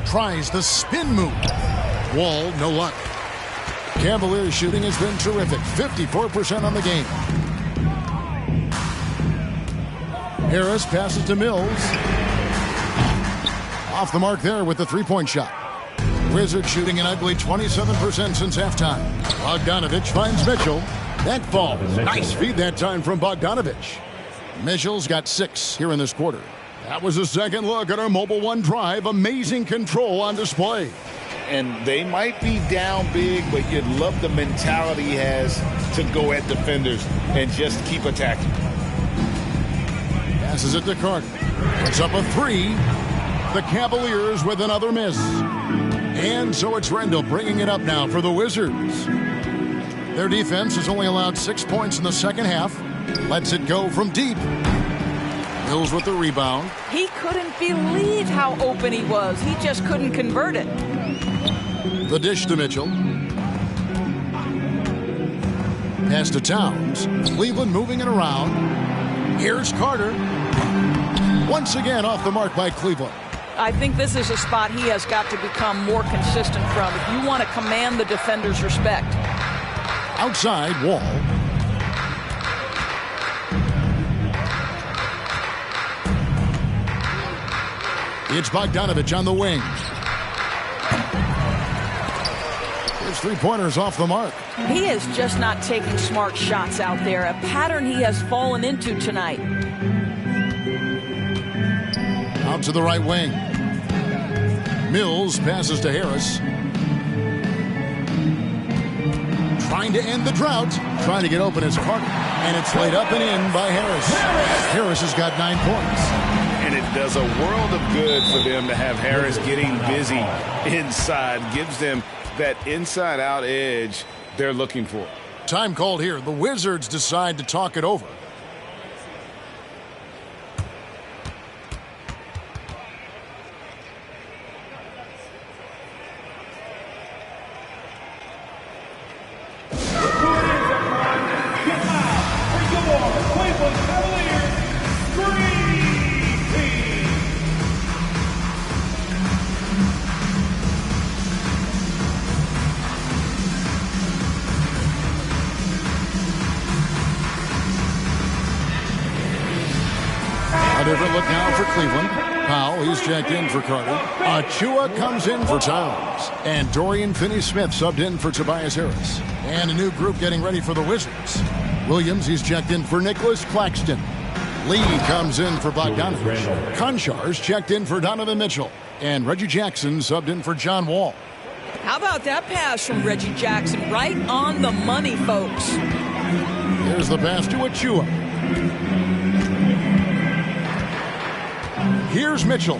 Tries the spin move. Wall, no luck. Cavaliers shooting has been terrific. 54% on the game. Harris passes to Mills. Off the mark there with the three-point shot. Wizards shooting an ugly 27% since halftime. Bogdanovich finds Mitchell. That falls. Nice feed that time from Bogdanovich. Mitchell's got 6 here in this quarter. That was a second look at our Mobile One drive. Amazing control on display. And they might be down big, but you'd love the mentality he has to go at defenders and just keep attacking. Passes it to Carter. Puts up a 3. The Cavaliers with another miss. And so it's Randall bringing it up now for the Wizards. Their defense has only allowed 6 points in the second half. Lets it go from deep. Mills with the rebound. He couldn't believe how open he was. He just couldn't convert it. The dish to Mitchell. Pass to Towns. Cleveland moving it around. Here's Carter. Once again off the mark by Cleveland. I think this is a spot he has got to become more consistent from if you want to command the defender's respect. Outside, Wall. It's Bogdanovich on the wing. His three-pointers off the mark. He is just not taking smart shots out there, a pattern he has fallen into tonight. Out to the right wing. Mills passes to Harris. Trying to end the drought. Trying to get open is Carter. And it's laid up and in by Harris. Harris has got 9 points. And it does a world of good for them to have Harris getting busy inside. Gives them that inside-out edge they're looking for. Time called here. The Wizards decide to talk it over. Different look now for Cleveland. Powell, he's checked in for Carter. Achua comes in for Towns. And Dorian Finney-Smith subbed in for Tobias Harris. And a new group getting ready for the Wizards. Williams, he's checked in for Nicholas Claxton. Lee comes in for Bogdanovich. Konchar's checked in for Donovan Mitchell. And Reggie Jackson subbed in for John Wall. How about that pass from Reggie Jackson? Right on the money, folks. Here's the pass to Achua. Here's Mitchell.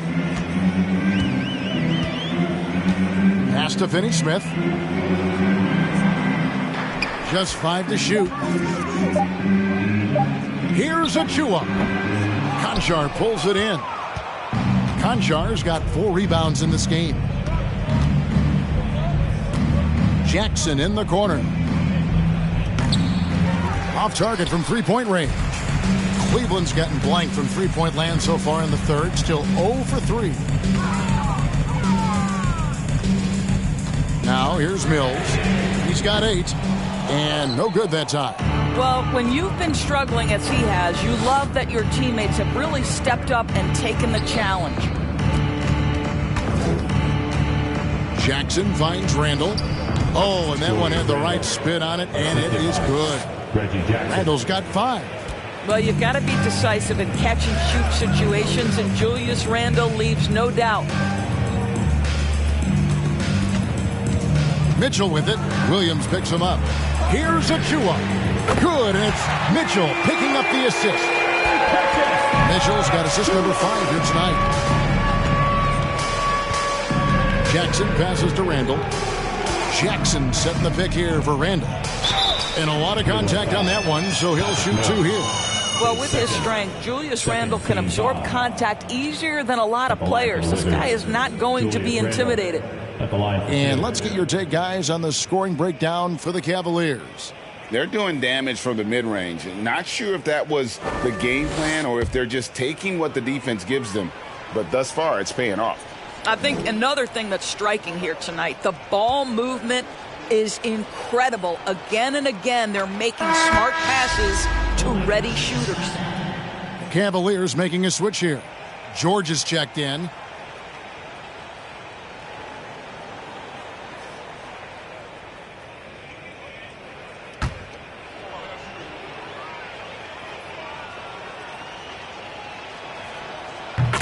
Pass to Finney-Smith. Just 5 to shoot. Here's Achua. Konchar pulls it in. Konchar's got 4 rebounds in this game. Jackson in the corner. Off target from three-point range. Cleveland's gotten blanked from three-point land so far in the third. Still 0 for 3. Now here's Mills. He's got 8. And no good that time. Well, when you've been struggling as he has, you love that your teammates have really stepped up and taken the challenge. Jackson finds Randall. Oh, and that one had the right spin on it, and it is good. Randall's got 5. Well, you've got to be decisive in catch-and-shoot situations, and Julius Randle leaves no doubt. Mitchell with it. Williams picks him up. Here's Achua. Good, and it's Mitchell picking up the assist. Mitchell's got assist number 5 here tonight. Jackson passes to Randall. Jackson setting the pick here for Randall. And a lot of contact on that one, so he'll shoot 2 here. Well, with his strength, Julius Randle can absorb contact easier than a lot of players. This guy is not going to be intimidated. And let's get your take, guys, on the scoring breakdown for the Cavaliers. They're doing damage from the mid-range. Not sure if that was the game plan or if they're just taking what the defense gives them. But thus far, it's paying off. I think another thing that's striking here tonight, the ball movement is incredible. Again and again, they're making smart passes to ready shooters. Cavaliers making a switch here. George is checked in.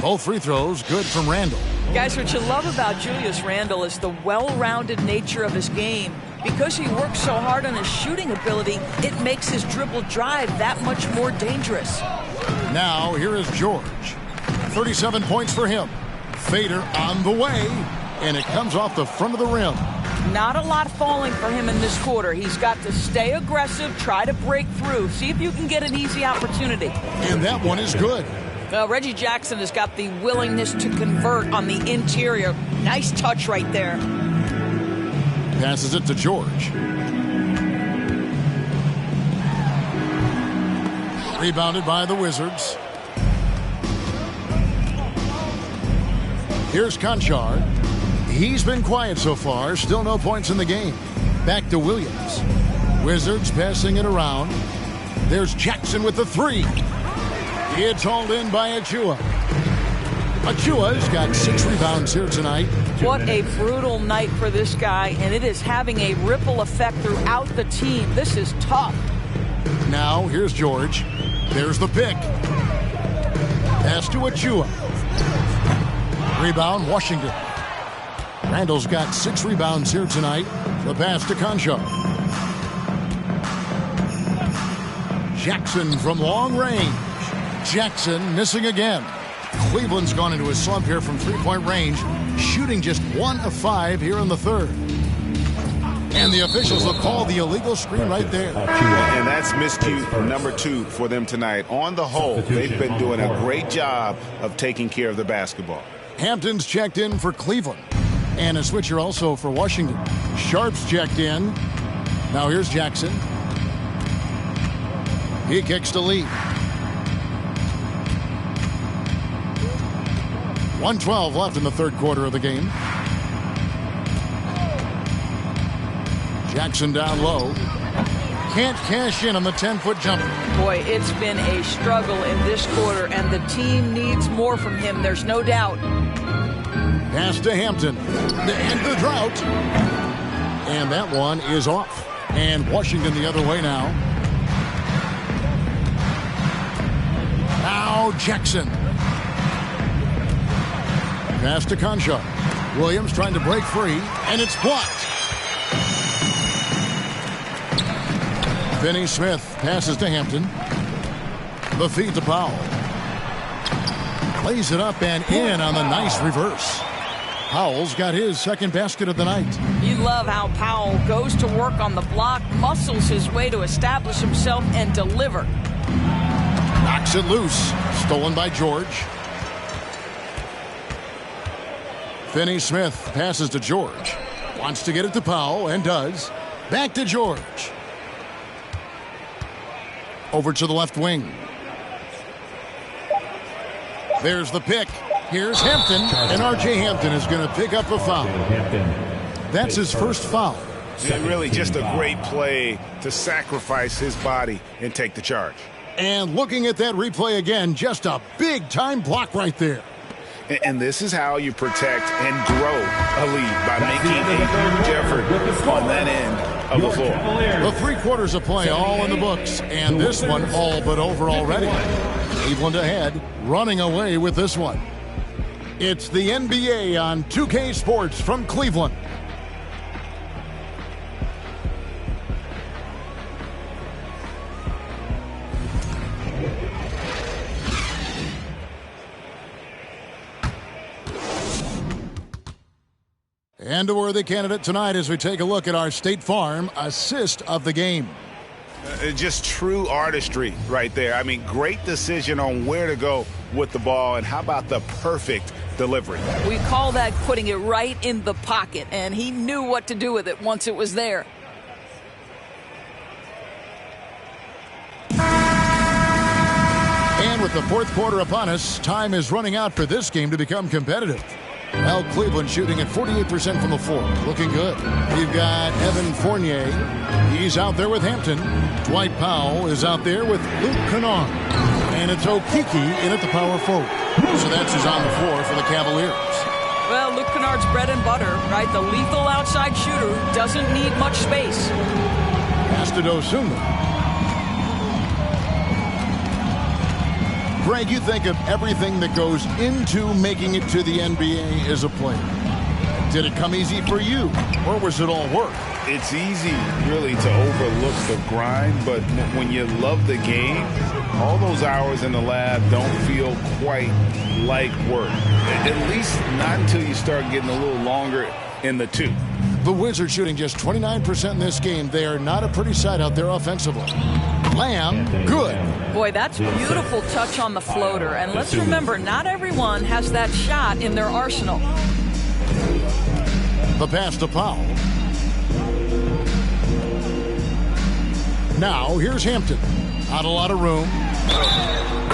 Both free throws good from Randall. Guys, what you love about Julius Randle is the well-rounded nature of his game. Because he works so hard on his shooting ability, it makes his dribble drive that much more dangerous. Now, here is George. 37 points for him. Fader on the way, and it comes off the front of the rim. Not a lot falling for him in this quarter. He's got to stay aggressive, try to break through, see if you can get an easy opportunity. And that one is good. Reggie Jackson has got the willingness to convert on the interior. Nice touch right there. Passes it to George. Rebounded by the Wizards. Here's Conchar. He's been quiet so far. Still no points in the game. Back to Williams. Wizards passing it around. There's Jackson with the three. It's hauled in by Achua. Achua's got 6 rebounds here tonight. What a brutal night for this guy, and it is having a ripple effect throughout the team. This is tough. Now, here's George. There's the pick. Pass to Achua. Rebound, Washington. Randall's got 6 rebounds here tonight. The pass to Conchar. Jackson from long range. Jackson missing again. Cleveland's gone into a slump here from three-point range, shooting just 1 of 5 here in the third. And the officials have called the illegal screen right there. And that's miscue number 2 for them tonight. On the whole, they've been doing a great job of taking care of the basketball. Hampton's checked in for Cleveland. And a switcher also for Washington. Sharp's checked in. Now here's Jackson. He kicks to Lee. 1:12 left in the third quarter of the game. Jackson down low. Can't cash in on the 10-foot jumper. Boy, it's been a struggle in this quarter, and the team needs more from him. There's no doubt. Pass to Hampton. To end the drought. And that one is off. And Washington the other way now. Now Jackson. Pass to Conchar. Williams trying to break free, and it's blocked. Finney Smith passes to Hampton. The feed to Powell. Plays it up and in on the nice reverse. Powell's got his second basket of the night. You love how Powell goes to work on the block, muscles his way to establish himself and deliver. Knocks it loose. Stolen by George. Finney Smith passes to George. Wants to get it to Powell and does. Back to George. Over to the left wing. There's the pick. Here's Hampton, and R.J. Hampton is going to pick up a foul. That's his first foul. And really just a great play to sacrifice his body and take the charge. And looking at that replay again, just a big-time block right there. And this is how you protect and grow a lead, by making a huge effort on that end of the floor. The 3 quarters of play all in the books, and this one all but over already. Cleveland ahead, running away with this one. It's the NBA on 2K Sports from Cleveland. And a worthy candidate tonight as we take a look at our State Farm assist of the game. Just true artistry right there. I mean, great decision on where to go with the ball, and how about the perfect delivery? We call that putting it right in the pocket, and he knew what to do with it once it was there. And with the fourth quarter upon us, time is running out for this game to become competitive. Well, Cleveland shooting at 48% from the floor. Looking good. You've got Evan Fournier. He's out there with Hampton. Dwight Powell is out there with Luke Kennard. And it's Okeke in at the power forward. So that's who's on the floor for the Cavaliers. Well, Luke Kennard's bread and butter, right? The lethal outside shooter who doesn't need much space. Pass to Dosunmu. Greg, you think of everything that goes into making it to the NBA as a player. Did it come easy for you, or was it all work? It's easy, really, to overlook the grind, but when you love the game, all those hours in the lab don't feel quite like work. At least not until you start getting a little longer in the tooth. The Wizards shooting just 29% in this game. They are not a pretty sight out there offensively. Lamb, good. Boy, that's beautiful touch on the floater. And let's remember, not everyone has that shot in their arsenal. The pass to Powell. Now, here's Hampton. Not a lot of room.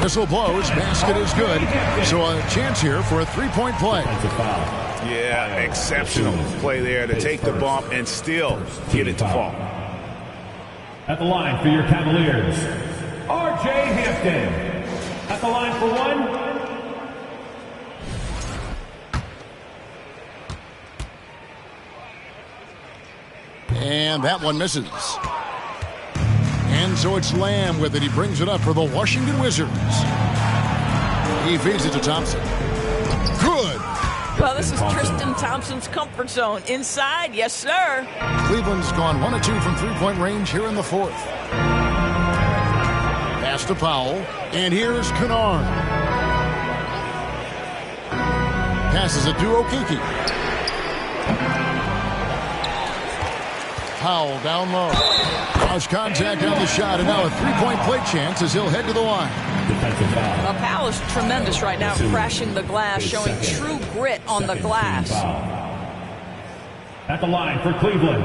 Whistle blows. Basket is good. So a chance here for a three-point play. Yeah, exceptional play there to take the bump and still get it to fall. At the line for your Cavaliers, R.J. Hampton. At the line for one. And that one misses. And so it's Lamb with it. He brings it up for the Washington Wizards. He feeds it to Thompson. Good. Well, this is Tristan Thompson's comfort zone. Inside, yes, sir. Cleveland's gone 1 of 2 from three-point range here in the fourth. Pass to Powell. And here's Kennard. Passes it to Okeke. Powell down low. Cross contact on the shot, and now a three-point play chance as he'll head to the line. Powell is tremendous right now, crashing the glass, showing true grit on the glass. At the line for Cleveland,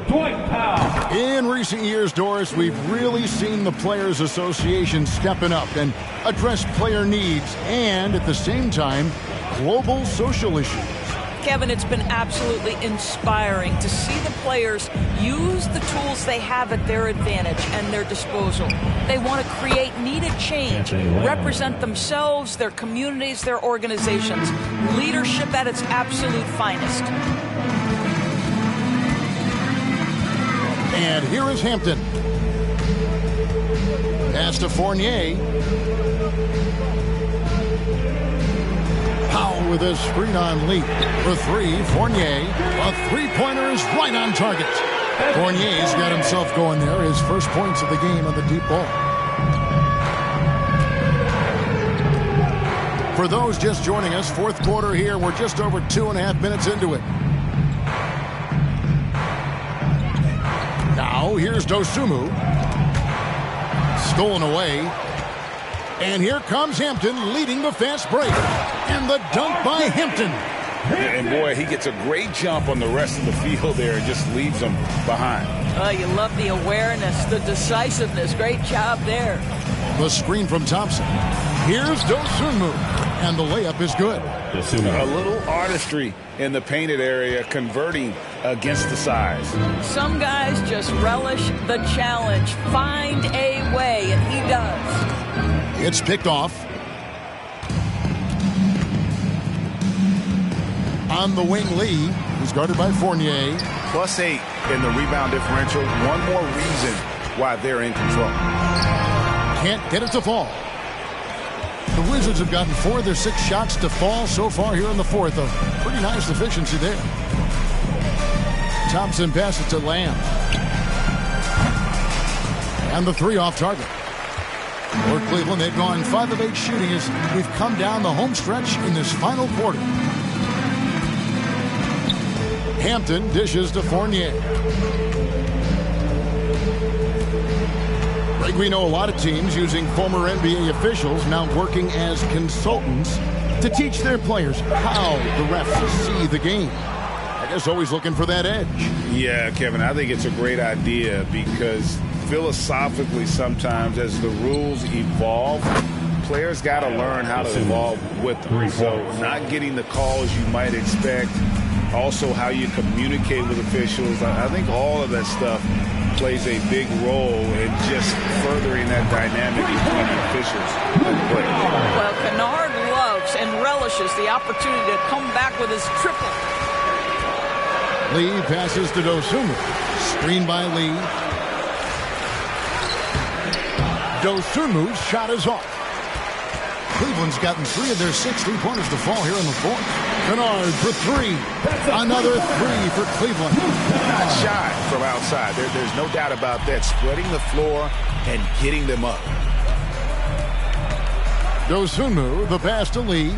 Dwight Powell. In recent years, Doris, we've really seen the Players Association stepping up and address player needs and, at the same time, global social issues. Kevin, it's been absolutely inspiring to see the players use the tools they have at their advantage and their disposal. They want to create needed change, represent themselves, their communities, their organizations. Leadership at its absolute finest. And here is Hampton. Pass to Fournier. Powell with a screen on lead. For three, Fournier. A three-pointer is right on target. Fournier's got himself going there. His first points of the game on the deep ball. For those just joining us, fourth quarter here. We're just over 2.5 minutes into it. Now, here's Dosunmu. Stolen away. And here comes Hampton leading the fast break. And the dunk by Hampton. And boy, he gets a great jump on the rest of the field there and just leaves them behind. Oh, you love the awareness, the decisiveness. Great job there. The screen from Thompson. Here's Dosunmu. And the layup is good. A little artistry in the painted area, converting against the size. Some guys just relish the challenge. Find a way, and he does. It's picked off. On the wing, Lee, who's guarded by Fournier. +8 in the rebound differential. One more reason why they're in control. Can't get it to fall. The Wizards have gotten 4 of their 6 shots to fall so far here in the fourth. A pretty nice efficiency there. Thompson passes to Lamb. And the 3 off target. For Cleveland, they've gone 5 of 8 shooting as we've come down the home stretch in this final quarter. Hampton dishes to Fournier. Like we know a lot of teams using former NBA officials now working as consultants to teach their players how the refs see the game. I guess always looking for that edge. Yeah, Kevin, I think it's a great idea because philosophically sometimes as the rules evolve, players got to learn how to evolve with them. So not getting the calls you might expect, also how you communicate with officials. I think all of that stuff plays a big role in just furthering that dynamic between the officials and the players. Well, Kennard loves and relishes the opportunity to come back with his triple. Lee passes to Dosunmu. Screen by Lee. Dosunmu's shot is off. Cleveland's gotten 3 of their 6 3-pointers to fall here in the fourth. Kennard for 3. Another 3 for Cleveland. Not shy from outside. There's no doubt about that. Spreading the floor and getting them up. Dosunmu, the pass to Lee.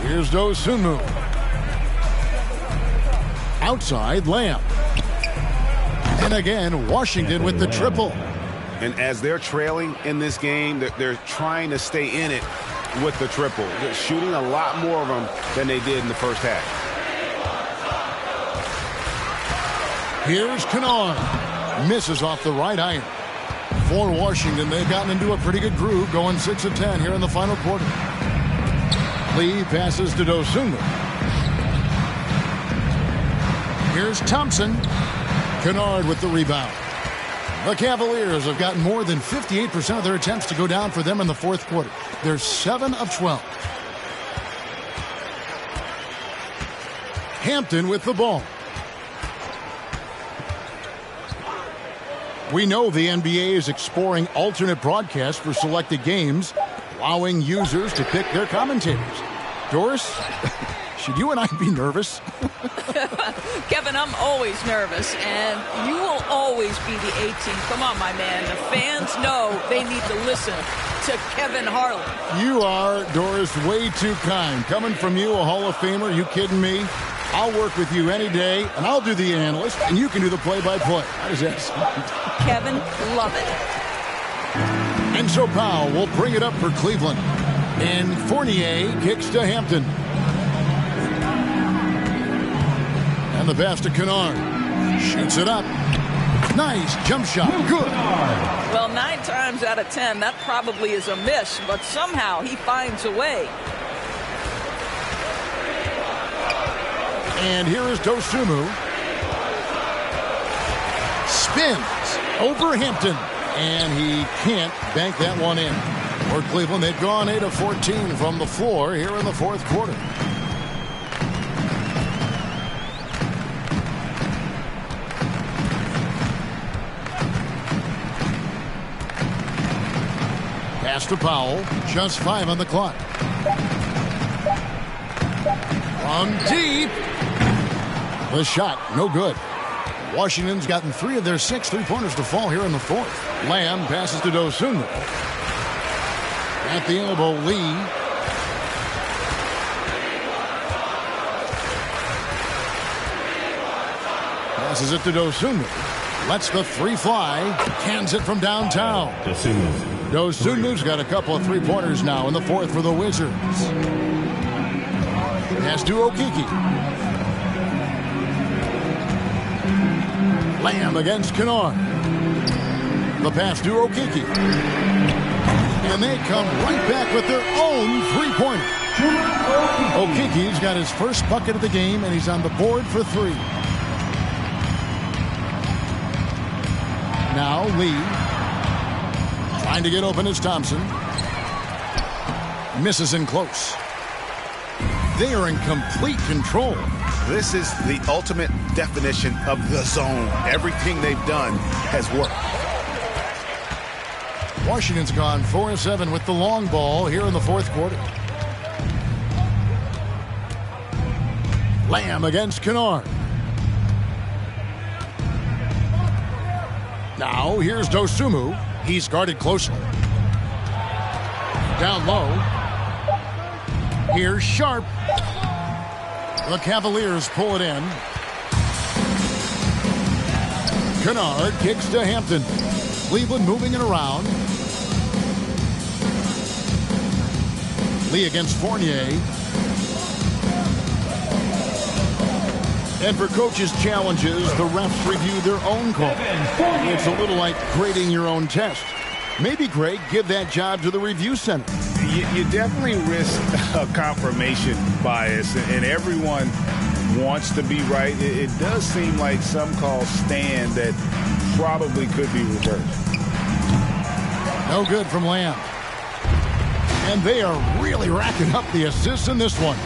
Here's Dosunmu. Outside, Lamb. And again, Washington with the triple. And as they're trailing in this game, they're trying to stay in it with the triple. They're shooting a lot more of them than they did in the first half. Here's Kennard. Misses off the right iron. For Washington, they've gotten into a pretty good groove, going 6 of 10 here in the final quarter. Lee passes to Dosunmu. Here's Thompson. Kennard with the rebound. The Cavaliers have gotten more than 58% of their attempts to go down for them in the fourth quarter. They're 7 of 12. Hampton with the ball. We know the NBA is exploring alternate broadcasts for selected games, allowing users to pick their commentators. Doris, should you and I be nervous? Kevin, I'm always nervous, and you will always be the 18. Come on, my man. The fans know they need to listen to Kevin Harlan. You are, Doris, way too kind. Coming from you, a Hall of Famer, you kidding me? I'll work with you any day, and I'll do the analyst, and you can do the play-by-play. How does that sound? Kevin, love it. And so Powell will bring it up for Cleveland. And Fournier kicks to Hampton. And the pass to Kennard. Shoots it up. Nice jump shot. Good. Well, 9 times out of 10, that probably is a miss, but somehow he finds a way. And here is Dosunmu. Spins over Hampton. And he can't bank that one in. For Cleveland, they've gone 8 of 14 from the floor here in the fourth quarter. Pass to Powell. Just 5 on the clock. From deep. The shot, no good. Washington's gotten 3 of their 6 3-pointers to fall here in the fourth. Lamb passes to Dosunmu. At the elbow, Lee. Passes it to Dosunmu. Lets the 3 fly. Cans it from downtown. Dosunmu's got a couple of 3-pointers now in the fourth for the Wizards. Pass to Okeke. Lamb against Kennard. The pass to Okeke. And they come right back with their own 3-pointer. Okeke's got his first bucket of the game, and he's on the board for 3. Now Lee. Trying to get open is Thompson. Misses in close. They are in complete control. This is the ultimate definition of the zone. Everything they've done has worked. Washington's gone 4 of 7 with the long ball here in the fourth quarter. Lamb against Kennard. Now here's Dosunmu. He's guarded closely. Down low. Here's Sharp. The Cavaliers pull it in. Kennard kicks to Hampton. Cleveland moving it around. Lee against Fournier. And for coaches' challenges, the refs review their own call. It's a little like grading your own test. Maybe, Greg, give that job to the review center. You definitely risk a confirmation bias, and everyone wants to be right. It does seem like some calls stand that probably could be reversed. No good from Lamb. And they are really racking up the assists in this one.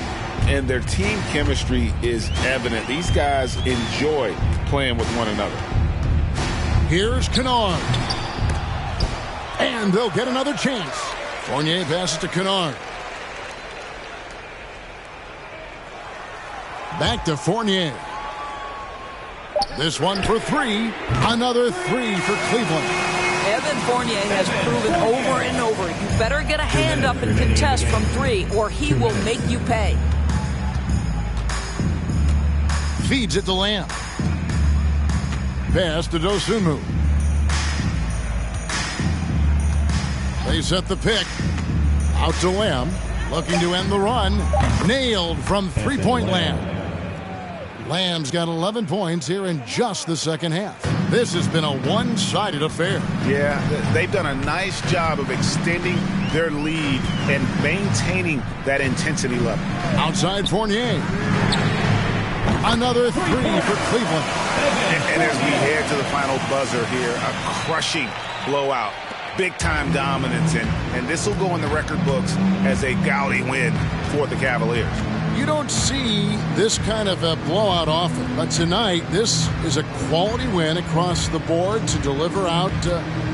And their team chemistry is evident. These guys enjoy playing with one another. Here's Kennard. And they'll get another chance. Fournier passes to Kennard. Back to Fournier. This one for three. Another three for Cleveland. Evan Fournier has proven over and over, you better get a hand up and contest from three, or he will make you pay. Feeds it to Lamb. Pass to Dosunmu. They set the pick. Out to Lamb. Looking to end the run. Nailed from three-point land. Lamb's got 11 points here in just the second half. This has been a one-sided affair. Yeah, they've done a nice job of extending their lead and maintaining that intensity level. Outside Fournier. Another three for Cleveland. And as we head to the final buzzer here, a crushing blowout. Big-time dominance, and this will go in the record books as a gaudy win for the Cavaliers. You don't see this kind of a blowout often, but tonight this is a quality win across the board to deliver out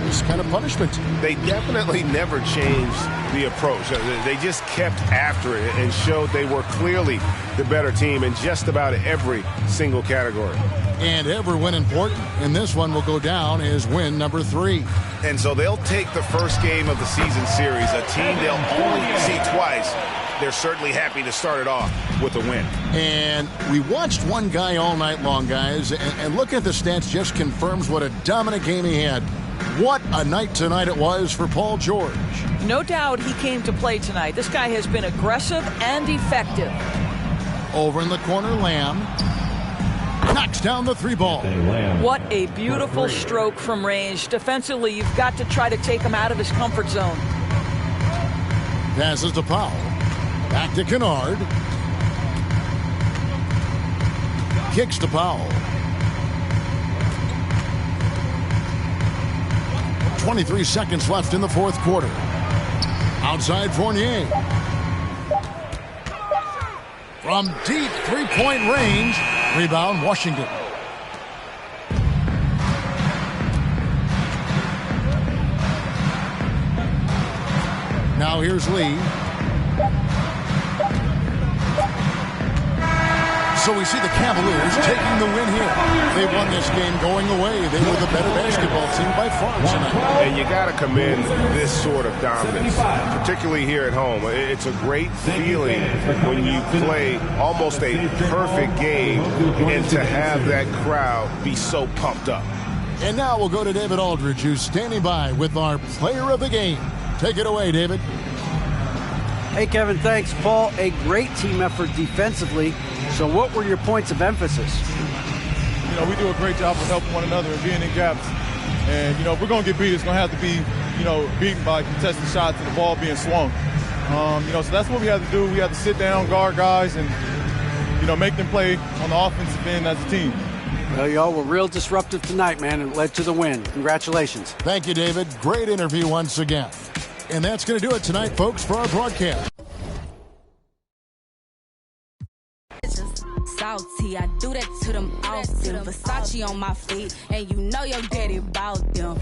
this kind of punishment. They definitely never changed the approach. They just kept after it and showed they were clearly the better team in just about every single category. And every win important. And this one will go down as win number 3. And so they'll take the first game of the season series, a team they'll only see twice. They're certainly happy to start it off with a win. And we watched one guy all night long, guys, and looking at the stats just confirms what a dominant game he had. What a night tonight it was for Paul George. No doubt he came to play tonight. This guy has been aggressive and effective. Over in the corner, Lamb knocks down the 3-ball. What a beautiful stroke from range. Defensively, you've got to try to take him out of his comfort zone. Passes to Powell. Back to Kennard. Kicks to Powell. 23 seconds left in the fourth quarter. Outside Fournier. From deep three-point range. Rebound, Washington. Now here's Lee. So we see the Cavaliers taking the win here. They won this game going away. They were the better basketball team by far tonight. And you got to commend this sort of dominance, particularly here at home. It's a great feeling when you play almost a perfect game and to have that crowd be so pumped up. And now we'll go to David Aldridge, who's standing by with our player of the game. Take it away, David. Hey, Kevin, thanks. Paul, a great team effort defensively. So what were your points of emphasis? You know, we do a great job of helping one another and being in gaps. And, you know, if we're going to get beat, it's going to have to be, you know, beaten by contested shots and the ball being swung. You know, so that's what we have to do. We have to sit down, guard guys, and, you know, make them play on the offensive end as a team. Well, y'all were real disruptive tonight, man, and led to the win. Congratulations. Thank you, David. Great interview once again. And that's going to do it tonight, folks, for our broadcast. Salty, I do that to them often. Versace on my feet, and you know your daddy bout them.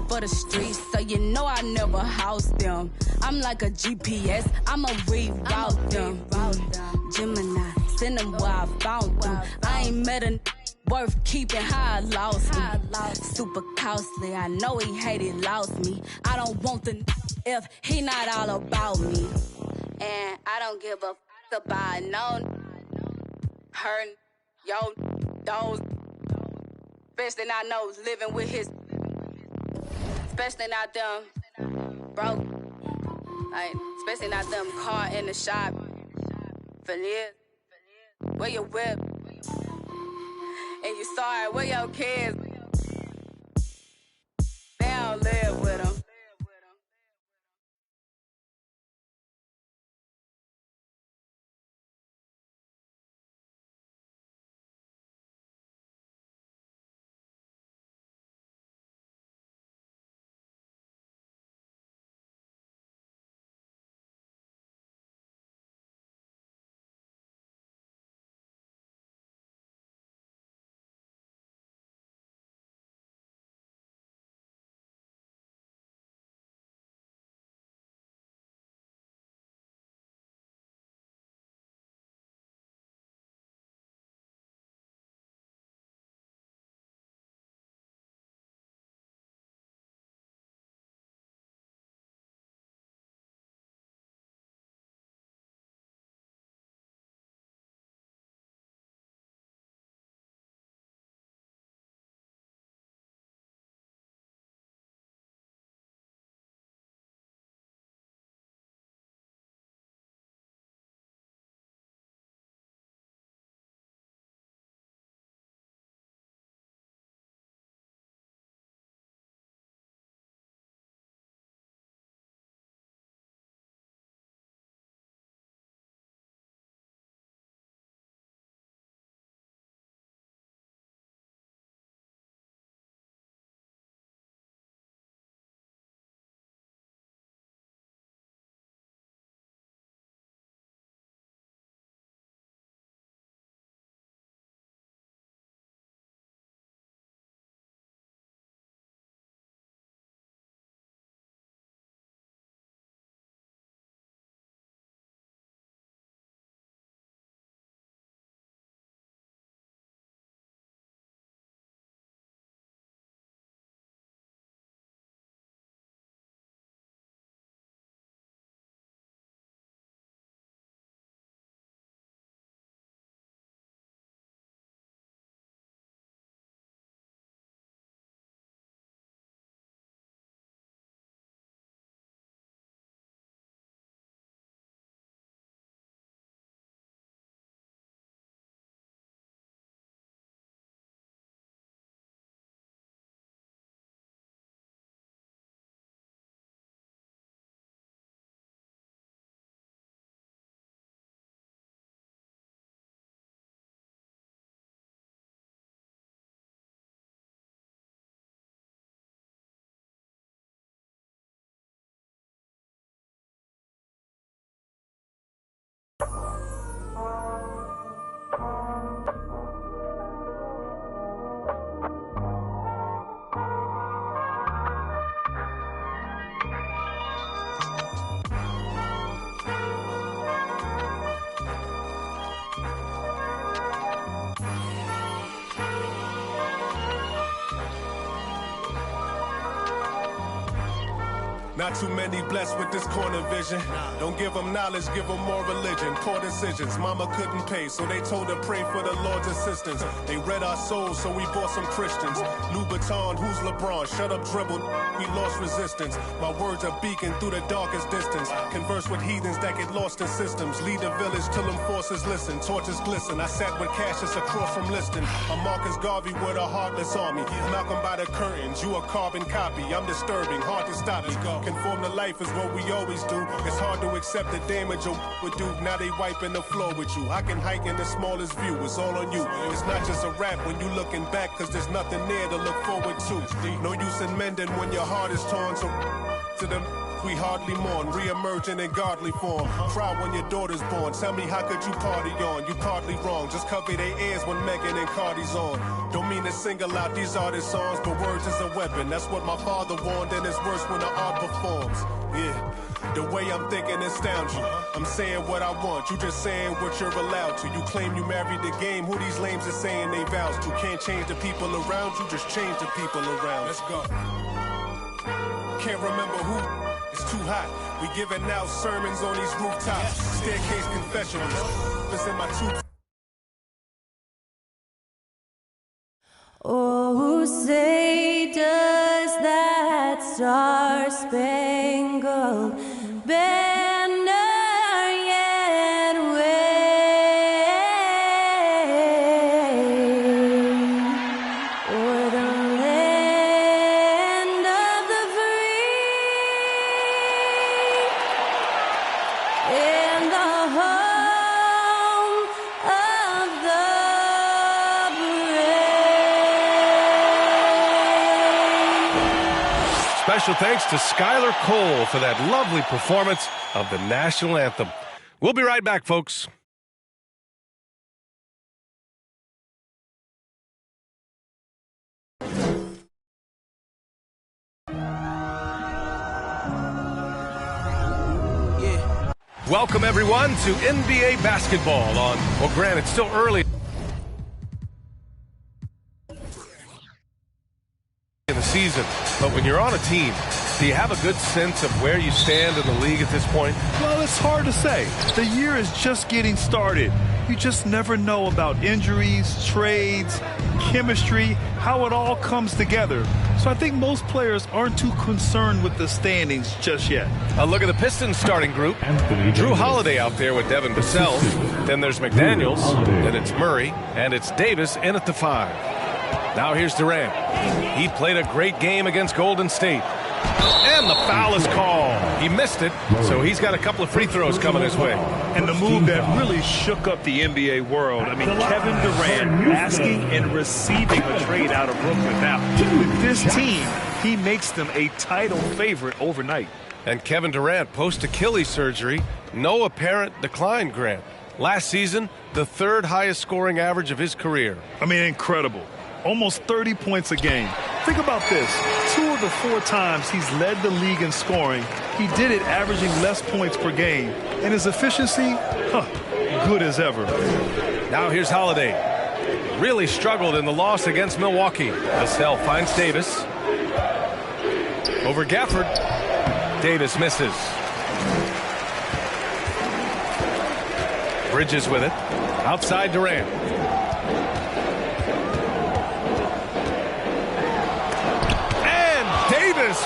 For the streets, so you know I never house them. I'm like a GPS, I'ma reroute them. Gemini, send them where I found them. I ain't met a worth keeping how I lost him. Super costly, I know he hated, lost me. I don't want the if he not all about me. And I don't give a about no her, yo, those, especially not know living with his, especially not them broke, like, especially not them caught in the shop for years. Where your whip, and you start with your kids. They don't live with them. Not too many blessed with this corner vision. Don't give them knowledge, give them more religion. Poor decisions, mama couldn't pay, so they told her pray for the Lord's assistance. They read our souls, so we bought some Christians. Louboutin, who's LeBron? Shut up, dribble, we lost resistance. My words are beacon through the darkest distance. Converse with heathens that get lost in systems. Lead the village till them forces listen. Torches glisten, I sat with Cassius across from Liston. I'm Marcus Garvey with a heartless army. Malcolm by the curtains, you a carbon copy. I'm disturbing, hard to stop me. Conform to life is what we always do. It's hard to accept the damage a would do. Now they wiping the floor with you. I can hike in the smallest view. It's all on you. It's not just a rap when you looking back, cause there's nothing there to look forward to. No use in mending when your heart is torn. So to them we hardly mourn, re-emerging in godly form. Cry when your daughter's born. Tell me how could you party on? You partly wrong. Just cover their ears when Megan and Cardi's on. Don't mean to single out these artist songs, but words is a weapon. That's what my father warned, and it's worse when the art performs. Yeah, the way I'm thinking astounds you. I'm saying what I want, you just saying what you're allowed to. You claim you married the game, who these lames are saying they vows to. Can't change the people around you, just change the people around. Let's go. Can't remember who. It's too hot. We giving out sermons on these rooftops. Staircase confessionals. It's in my two. Oh, say does that star-spangled banner yet wave? special thanks to Skylar Cole for that lovely performance of the national anthem. We'll be right back, folks. Welcome, everyone, to NBA basketball on, well, granted, it's still early in the season, but when you're on a team, do you have a good sense of where you stand in the league at this point? Well, it's hard to say. The year is just getting started. You just never know about injuries, trades, chemistry, how it all comes together. So I think most players aren't too concerned with the standings just yet. A look at the Pistons starting group. Drew Holiday out there with Devin Vassell. Then there's McDaniels. Then it's Murray. And it's Davis in at the 5. Now here's Durant. He played a great game against Golden State. And the foul is called. He missed it, so he's got a couple of free throws coming his way. And the move that really shook up the NBA world. I mean, Kevin Durant asking and receiving a trade out of Brooklyn. Now, with this team, he makes them a title favorite overnight. And Kevin Durant, post-Achilles surgery, no apparent decline, Grant. Last season, the 3rd highest scoring average of his career. I mean, incredible. Almost 30 points a game. Think about this. 2 of the 4 times he's led the league in scoring, he did it averaging less points per game. And his efficiency, good as ever. Now here's Holiday. Really struggled in the loss against Milwaukee. Vassell finds Davis. Over Gafford. Davis misses. Bridges with it. Outside Durant.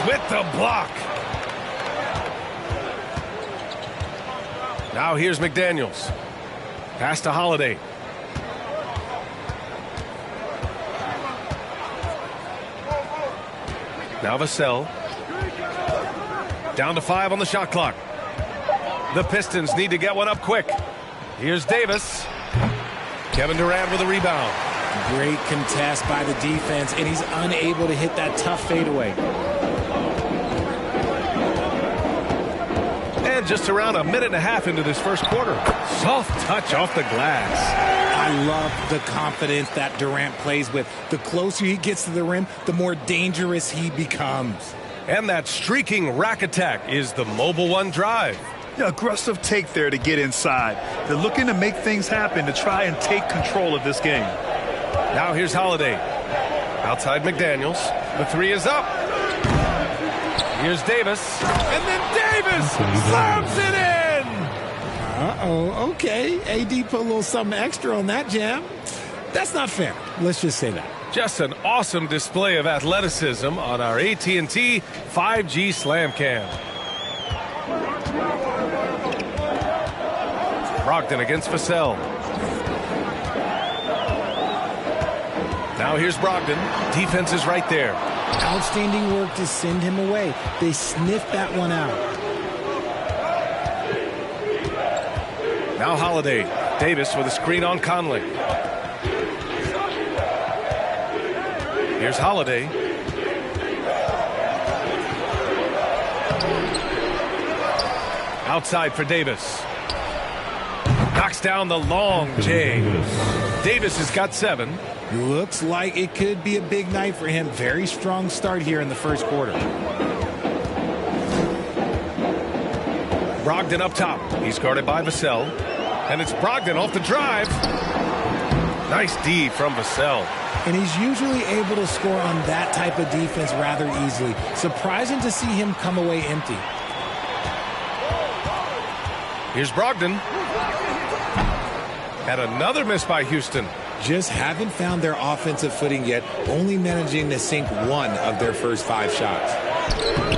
With the block. Now here's McDaniels. Pass to Holiday. Now Vassell. Down to 5 on the shot clock. The Pistons need to get one up quick. Here's Davis. Kevin Durant with a rebound. Great contest by the defense, and he's unable to hit that tough fadeaway. And just around a minute and a half into this first quarter. Soft touch off the glass. I love the confidence that Durant plays with. The closer he gets to the rim, the more dangerous he becomes. And that streaking rack attack is the Mobile One drive. Yeah, aggressive take there to get inside. They're looking to make things happen to try and take control of this game. Now here's Holiday. Outside McDaniels. The 3 is up. Here's Davis. And then Davis slams it in! Uh-oh, okay. AD put a little something extra on that jam. That's not fair. Let's just say that. Just an awesome display of athleticism on our AT&T 5G Slam Cam. Brogdon against Vassell. Now here's Brogdon. Defense is right there. Outstanding work to send him away. They sniffed that one out. Now Holiday. Davis with a screen on Conley. Here's Holiday. Outside for Davis. Knocks down the long J. Davis has got 7. Looks like it could be a big night for him. Very strong start here in the first quarter. Brogdon up top. He's guarded by Vassell. And it's Brogdon off the drive. Nice D from Vassell. And he's usually able to score on that type of defense rather easily. Surprising to see him come away empty. Here's Brogdon. And another miss by Houston. Just haven't found their offensive footing yet, only managing to sink 1 of their first 5 shots.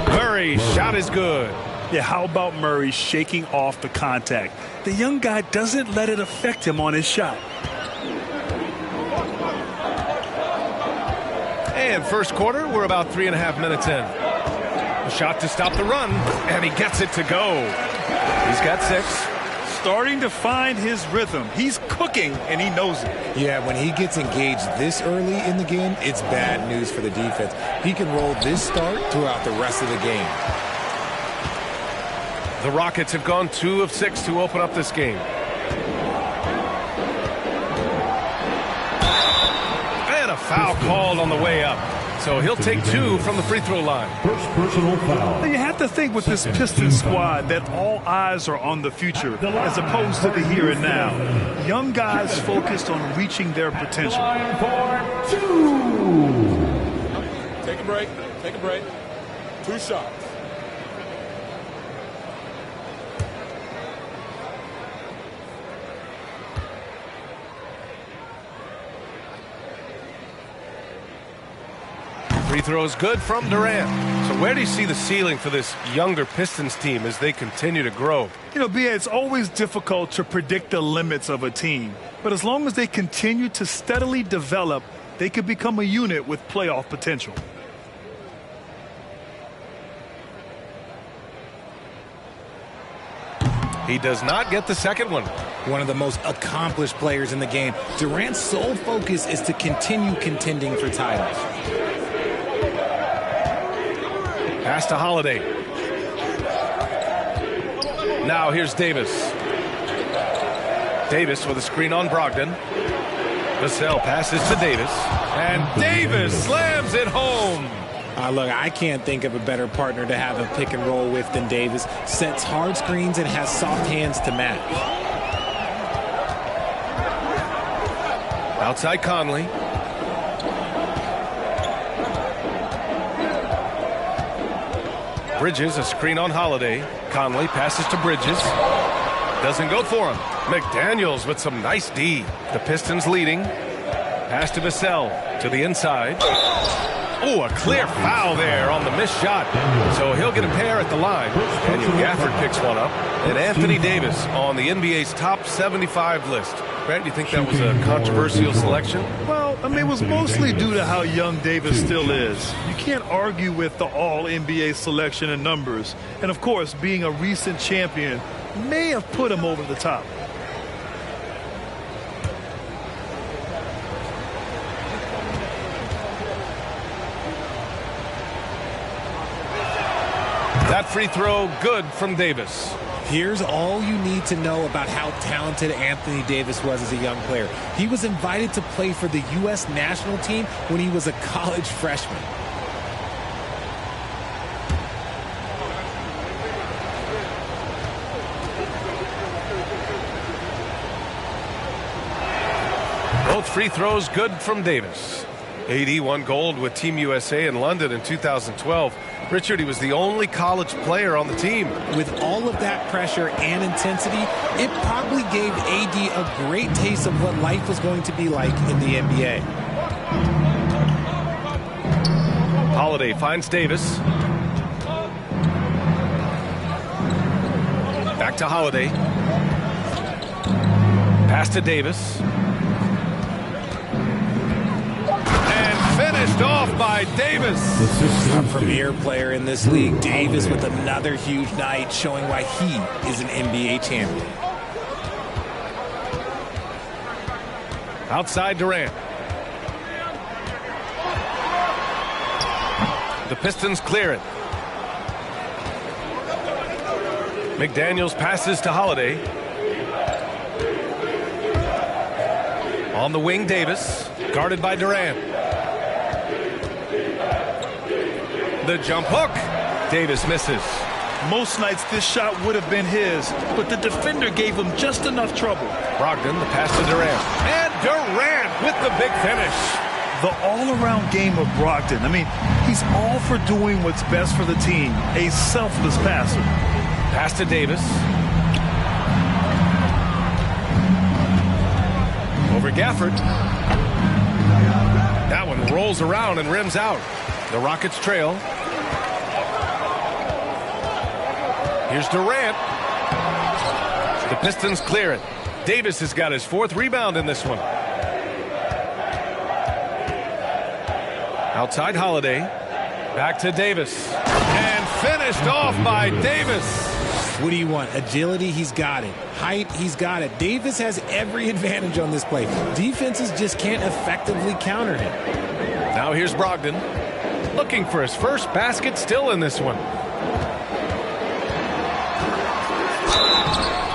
Murray's shot is good. Yeah, how about Murray shaking off the contact? The young guy doesn't let it affect him on his shot. And first quarter, we're about 3.5 minutes in. A shot to stop the run, and he gets it to go. He's got 6. starting to find his rhythm. He's cooking, and he knows it. Yeah, when he gets engaged this early in the game, it's bad news for the defense. He can roll this start throughout the rest of the game. The Rockets have gone 2 of 6 to open up this game. And a foul called on the way up. So he'll take 2 from the free throw line. First personal foul. You have to think with this Pistons squad that all eyes are on the future as opposed to the here and now. Young guys focused on reaching their potential. For 2. Take a break. Take a break. 2 shots. Free throw is good from Durant. So where do you see the ceiling for this younger Pistons team as they continue to grow? You know, B.A., it's always difficult to predict the limits of a team. But as long as they continue to steadily develop, they could become a unit with playoff potential. He does not get the second one. One of the most accomplished players in the game. Durant's sole focus is to continue contending for titles. Pass to Holiday. Now here's Davis. Davis with a screen on Brogdon. Vassell passes to Davis. And Davis slams it home. Look, I can't think of a better partner to have a pick and roll with than Davis. Sets hard screens and has soft hands to match. Outside Conley. Bridges, a screen on Holiday. Conley passes to Bridges. Doesn't go for him. McDaniels with some nice D. The Pistons leading. Pass to Vassell to the inside. Oh, a clear foul there on the missed shot. So he'll get a pair at the line. Daniel Gafford picks one up. And Anthony Davis on the NBA's top 75 list. Grant, do you think that was a controversial selection? Well, I mean, it was mostly due to how young Davis still is. You can't argue with the all-NBA selection and numbers. And, of course, being a recent champion may have put him over the top. That free throw good from Davis. Here's all you need to know about how talented Anthony Davis was as a young player. He was invited to play for the U.S. national team when he was a college freshman. Both free throws good from Davis. AD won gold with Team USA in London in 2012. Richard, he was the only college player on the team. With all of that pressure and intensity, it probably gave AD a great taste of what life was going to be like in the NBA. Holiday finds Davis. Back to Holiday. Pass to Davis. Finished off by Davis. A premier player in this league. Davis with another huge night showing why he is an NBA champion. Outside Durant. The Pistons clear it. McDaniels passes to Holiday. On the wing, Davis. Guarded by Durant. The jump hook. Davis misses. Most nights this shot would have been his, but the defender gave him just enough trouble. Brogdon, the pass to Durant. And Durant with the big finish. The all-around game of Brogdon. I mean, he's all for doing what's best for the team. A selfless passer. Pass to Davis. Over Gafford. That one rolls around and rims out. The Rockets trail. Here's Durant. The Pistons clear it. Davis has got his 4th rebound in this one. Outside Holiday. Back to Davis. And finished off by Davis. What do you want? Agility? He's got it. Height? He's got it. Davis has every advantage on this play. Defenses just can't effectively counter him. Now here's Brogdon, looking for his first basket, still in this one.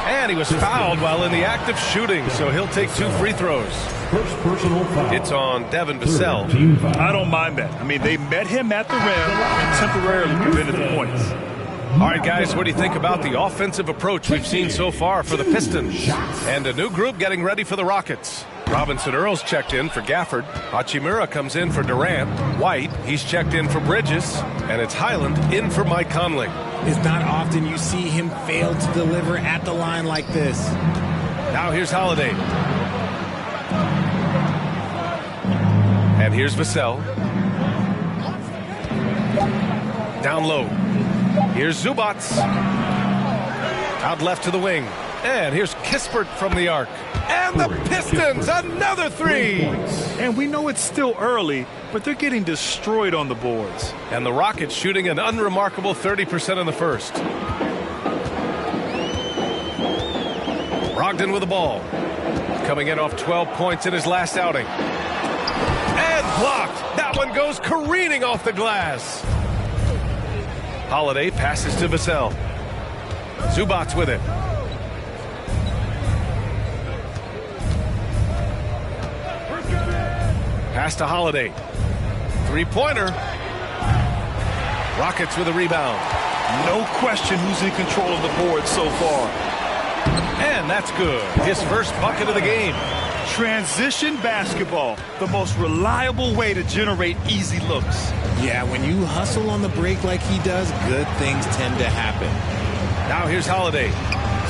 And he was fouled while in the act of shooting, so he'll take 2 free throws. First personal foul. It's on Devin Vassell. I don't mind that. I mean, they met him at the rim and temporarily prevented the points. All right, guys, what do you think about the offensive approach we've seen so far for the Pistons? And a new group getting ready for the Rockets. Robinson Earls checked in for Gafford. Hachimura comes in for Durant. White, he's checked in for Bridges. And it's Highland in for Mike Conley. It's not often you see him fail to deliver at the line like this. Now here's Holiday. And here's Vassell. Down low. Here's Zubats. Out left to the wing. And here's Kispert from the arc. And the Pistons, another 3. And we know it's still early, but they're getting destroyed on the boards. And the Rockets shooting an unremarkable 30% in the first. Brogdon with the ball. Coming in off 12 points in his last outing. And blocked. That one goes careening off the glass. Holiday passes to Vassell. Zubats with it. Pass to Holiday. 3-pointer. Rockets with a rebound. No question who's in control of the board so far. And that's good. His first bucket of the game. Transition basketball, the most reliable way to generate easy looks. Yeah, when you hustle on the break like he does, good things tend to happen. Now here's Holiday.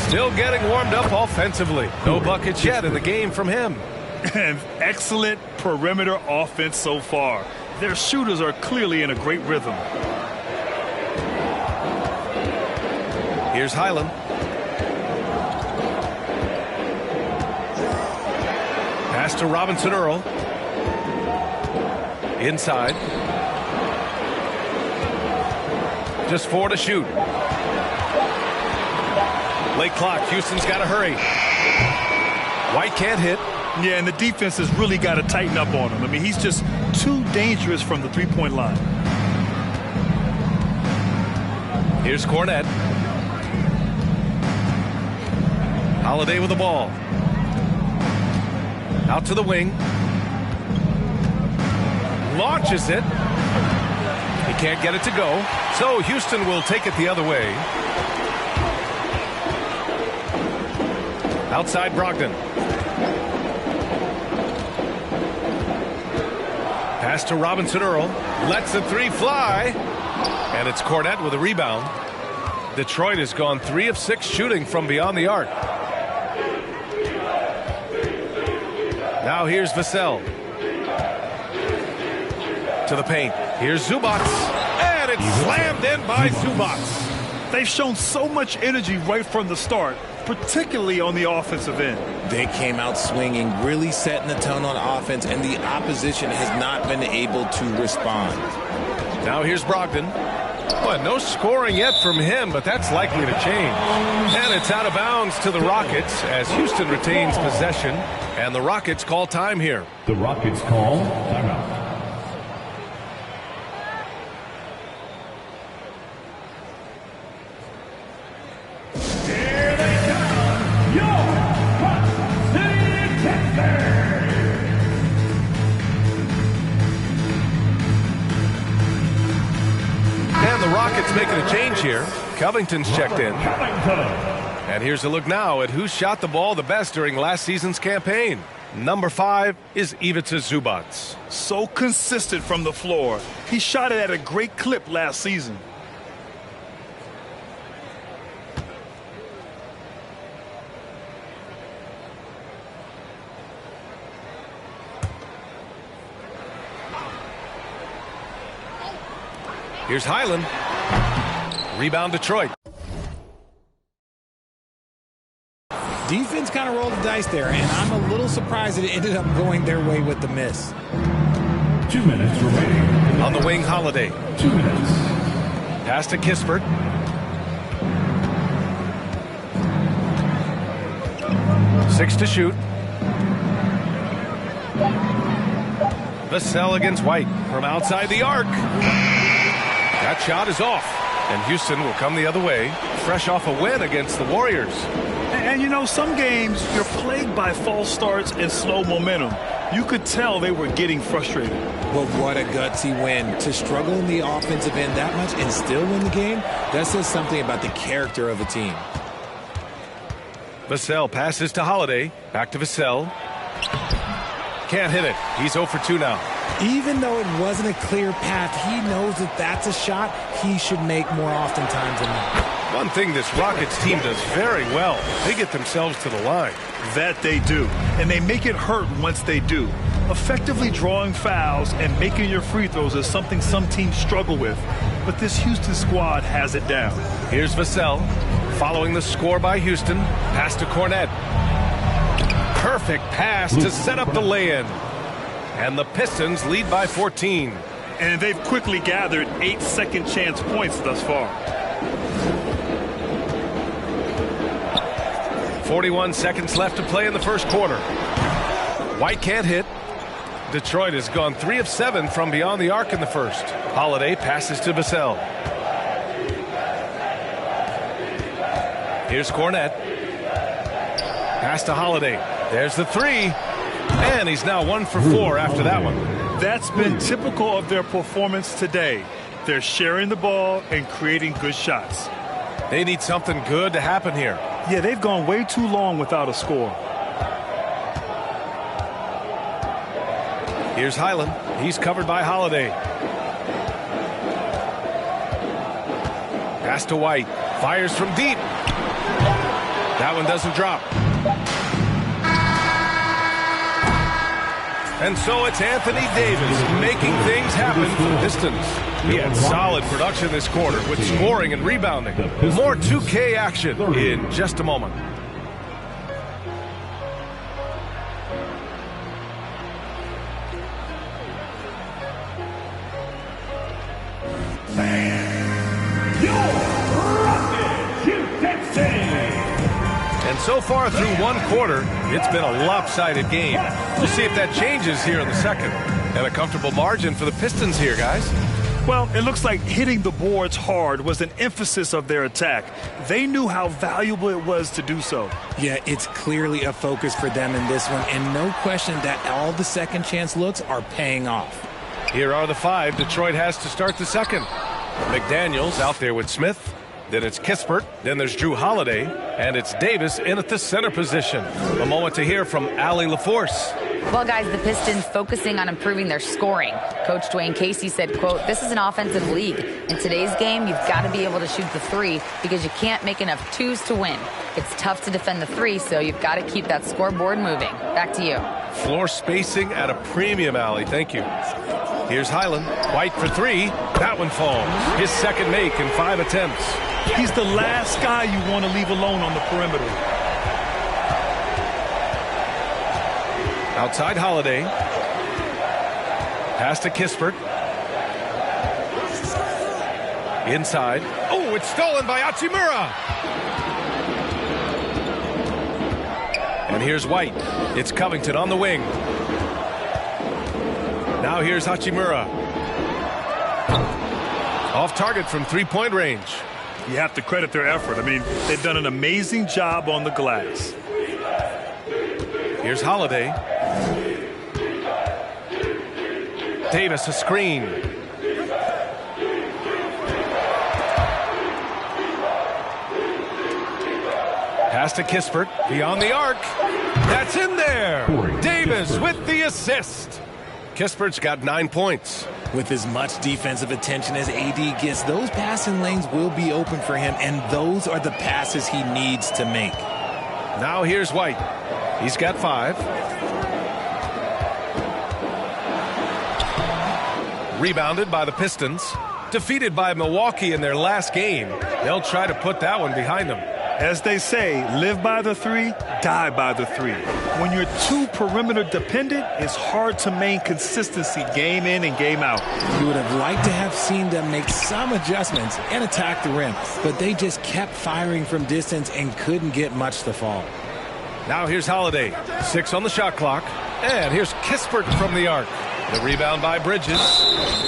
Still getting warmed up offensively. No buckets yet in the game from him. And excellent perimeter offense so far. Their shooters are clearly in a great rhythm. Here's Highland. Pass to Robinson Earl. Inside. Just 4 to shoot. Late clock. Houston's got to hurry. White can't hit. Yeah, and the defense has really got to tighten up on him. I mean, he's just too dangerous from the three-point line. Here's Cornette. Holiday with the ball. Out to the wing. Launches it. He can't get it to go. So Houston will take it the other way. Outside Brogdon. Pass to Robinson Earl. Lets the 3 fly. And it's Cornette with a rebound. Detroit has gone 3 of 6 shooting from beyond the arc. Now here's Vassell. To the paint. Here's Zubats. And it's slammed in by Zubats. They've shown so much energy right from the start, particularly on the offensive end. They came out swinging, really setting the tone on offense, and the opposition has not been able to respond. Now here's Brogdon. Well, no scoring yet from him, but that's likely to change. And it's out of bounds to the Rockets as Houston retains possession, and the Rockets call time here. The Rockets call timeout. And the Rockets making a change here. Covington's checked in. And here's a look now at who shot the ball the best during last season's campaign. Number 5 is Ivica Zubats. So consistent from the floor. He shot it at a great clip last season. Here's Highland. Rebound Detroit. Defense kind of rolled the dice there, and I'm a little surprised that it ended up going their way with the miss. 2 minutes remaining. On the wing, Holiday. 2 minutes. Pass to Kispert. 6 to shoot. Vassell against White from outside the arc. That shot is off, and Houston will come the other way, fresh off a win against the Warriors. And, you know, some games you're plagued by false starts and slow momentum. You could tell they were getting frustrated. But what a gutsy win. To struggle in the offensive end that much and still win the game, that says something about the character of a team. Vassell passes to Holiday. Back to Vassell. Can't hit it. He's 0 for 2 now. Even though it wasn't a clear path, he knows that that's a shot he should make more oftentimes than not. One thing this Rockets team does very well, they get themselves to the line. That they do. And they make it hurt once they do. Effectively drawing fouls and making your free throws is something some teams struggle with. But this Houston squad has it down. Here's Vassell following the score by Houston. Pass to Cornette. Perfect pass to set up the lay-in. And the Pistons lead by 14. And they've quickly gathered 8 second chance points thus far. 41 seconds left to play in the first quarter. White can't hit. Detroit has gone 3 of 7 from beyond the arc in the first. Holiday passes to Vassell. Here's Cornette. Pass to Holiday. There's the 3. And he's now 1 for 4 after that one. That's been typical of their performance today. They're sharing the ball and creating good shots. They need something good to happen here. Yeah, they've gone way too long without a score. Here's Highland. He's covered by Holiday. Pass to White. Fires from deep. That one doesn't drop. And so it's Anthony Davis making things happen for the Pistons. He had solid production this quarter with scoring and rebounding. More 2K action in just a moment. And so far through one quarter, it's been a lopsided game. We'll see if that changes here in the second. And a comfortable margin for the Pistons here, guys. Well, it looks like hitting the boards hard was an emphasis of their attack. They knew how valuable it was to do so. Yeah, it's clearly a focus for them in this one, and no question that all the second chance looks are paying off. Here are the 5 Detroit has to start the second. McDaniels out there with Smith. Then it's Kispert. Then there's Drew Holiday. And it's Davis in at the center position. A moment to hear from Allie LaForce. Well, guys, the Pistons focusing on improving their scoring. Coach Dwayne Casey said, quote, "This is an offensive league. In today's game, you've got to be able to shoot the 3 because you can't make enough 2s to win. It's tough to defend the 3, so you've got to keep that scoreboard moving." Back to you. Floor spacing at a premium, Allie. Thank you. Here's Highland. White for 3. That one falls. His second make in 5 attempts. He's the last guy you want to leave alone on the perimeter. Outside Holiday. Pass to Kispert. Inside. Oh, it's stolen by Hachimura. And here's White. It's Covington on the wing. Now here's Hachimura. Off target from three-point range. You have to credit their effort. I mean, they've done an amazing job on the glass. Here's Holiday. Davis, a screen. Pass to Kispert. Beyond the arc. That's in there. Davis with the assist. Kispert's got 9 points. With as much defensive attention as AD gets, those passing lanes will be open for him, and those are the passes he needs to make. Now here's White. He's got 5. Rebounded by the Pistons. Defeated by Milwaukee in their last game. They'll try to put that one behind them. As they say, live by the 3, die by the 3. When you're too perimeter dependent, it's hard to maintain consistency game in and game out. You would have liked to have seen them make some adjustments and attack the rim, but they just kept firing from distance and couldn't get much to fall. Now here's Holiday. 6 on the shot clock. And here's Kispert from the arc. The rebound by Bridges.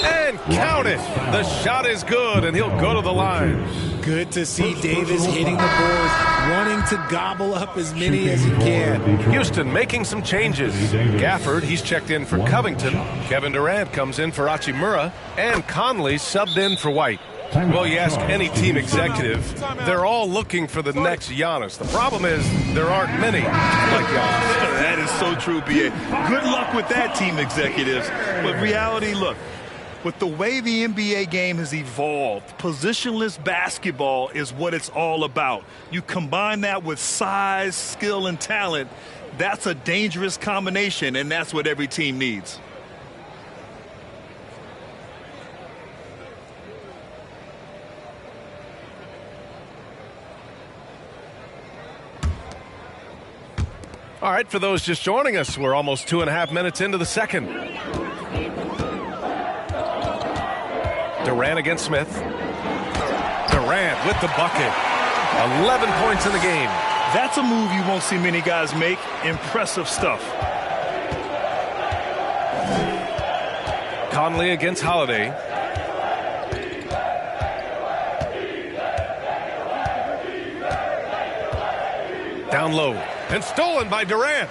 And count it. The shot is good, and he'll go to the line. Good to see Davis hitting the boards, wanting to gobble up as many as he can. Houston making some changes. Gafford, he's checked in for Covington. Kevin Durant comes in for Hachimura. And Conley subbed in for White. Well, you ask any team executive, they're all looking for the next Giannis. The problem is there aren't many like Giannis. That is so true, B.A. Good luck with that, team executives. But reality, look, with the way the NBA game has evolved, positionless basketball is what it's all about. You combine that with size, skill, and talent, that's a dangerous combination, and that's what every team needs. All right, for those just joining us, we're almost 2.5 minutes into the second. Durant against Smith. Durant with the bucket. 11 points in the game. That's a move you won't see many guys make. Impressive stuff. Conley against Holiday. Down low. And stolen by Durant.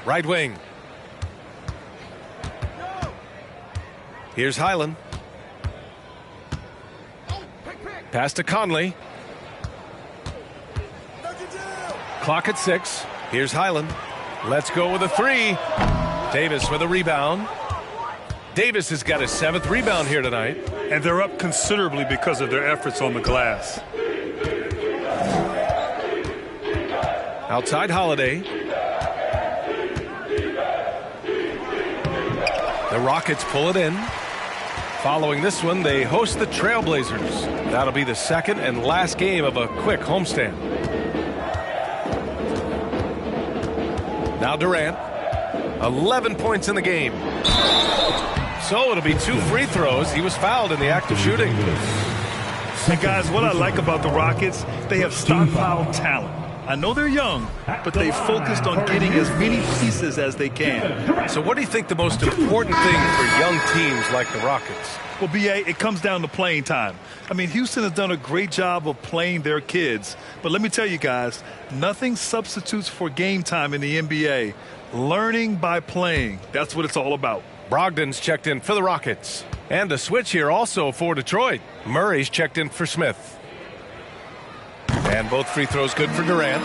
Right wing. Here's Highland. Pass to Conley. Clock at 6. Here's Highland. Let's go with a 3. Davis with a rebound. Davis has got his 7th rebound here tonight. And they're up considerably because of their efforts on the glass. Outside Holiday. The Rockets pull it in. Following this one, they host the Trailblazers. That'll be the second and last game of a quick homestand. Now Durant. 11 points in the game. So it'll be 2 free throws. He was fouled in the act of shooting. And guys, what I like about the Rockets, they have stockpiled talent. I know they're young, but they focused on getting as many pieces as they can. So what do you think the most important thing for young teams like the Rockets? Well, B.A., it comes down to playing time. I mean, Houston has done a great job of playing their kids. But let me tell you guys, nothing substitutes for game time in the NBA. Learning by playing. That's what it's all about. Brogdon's checked in for the Rockets. And a switch here also for Detroit. Murray's checked in for Smith. And both free throws good for Durant.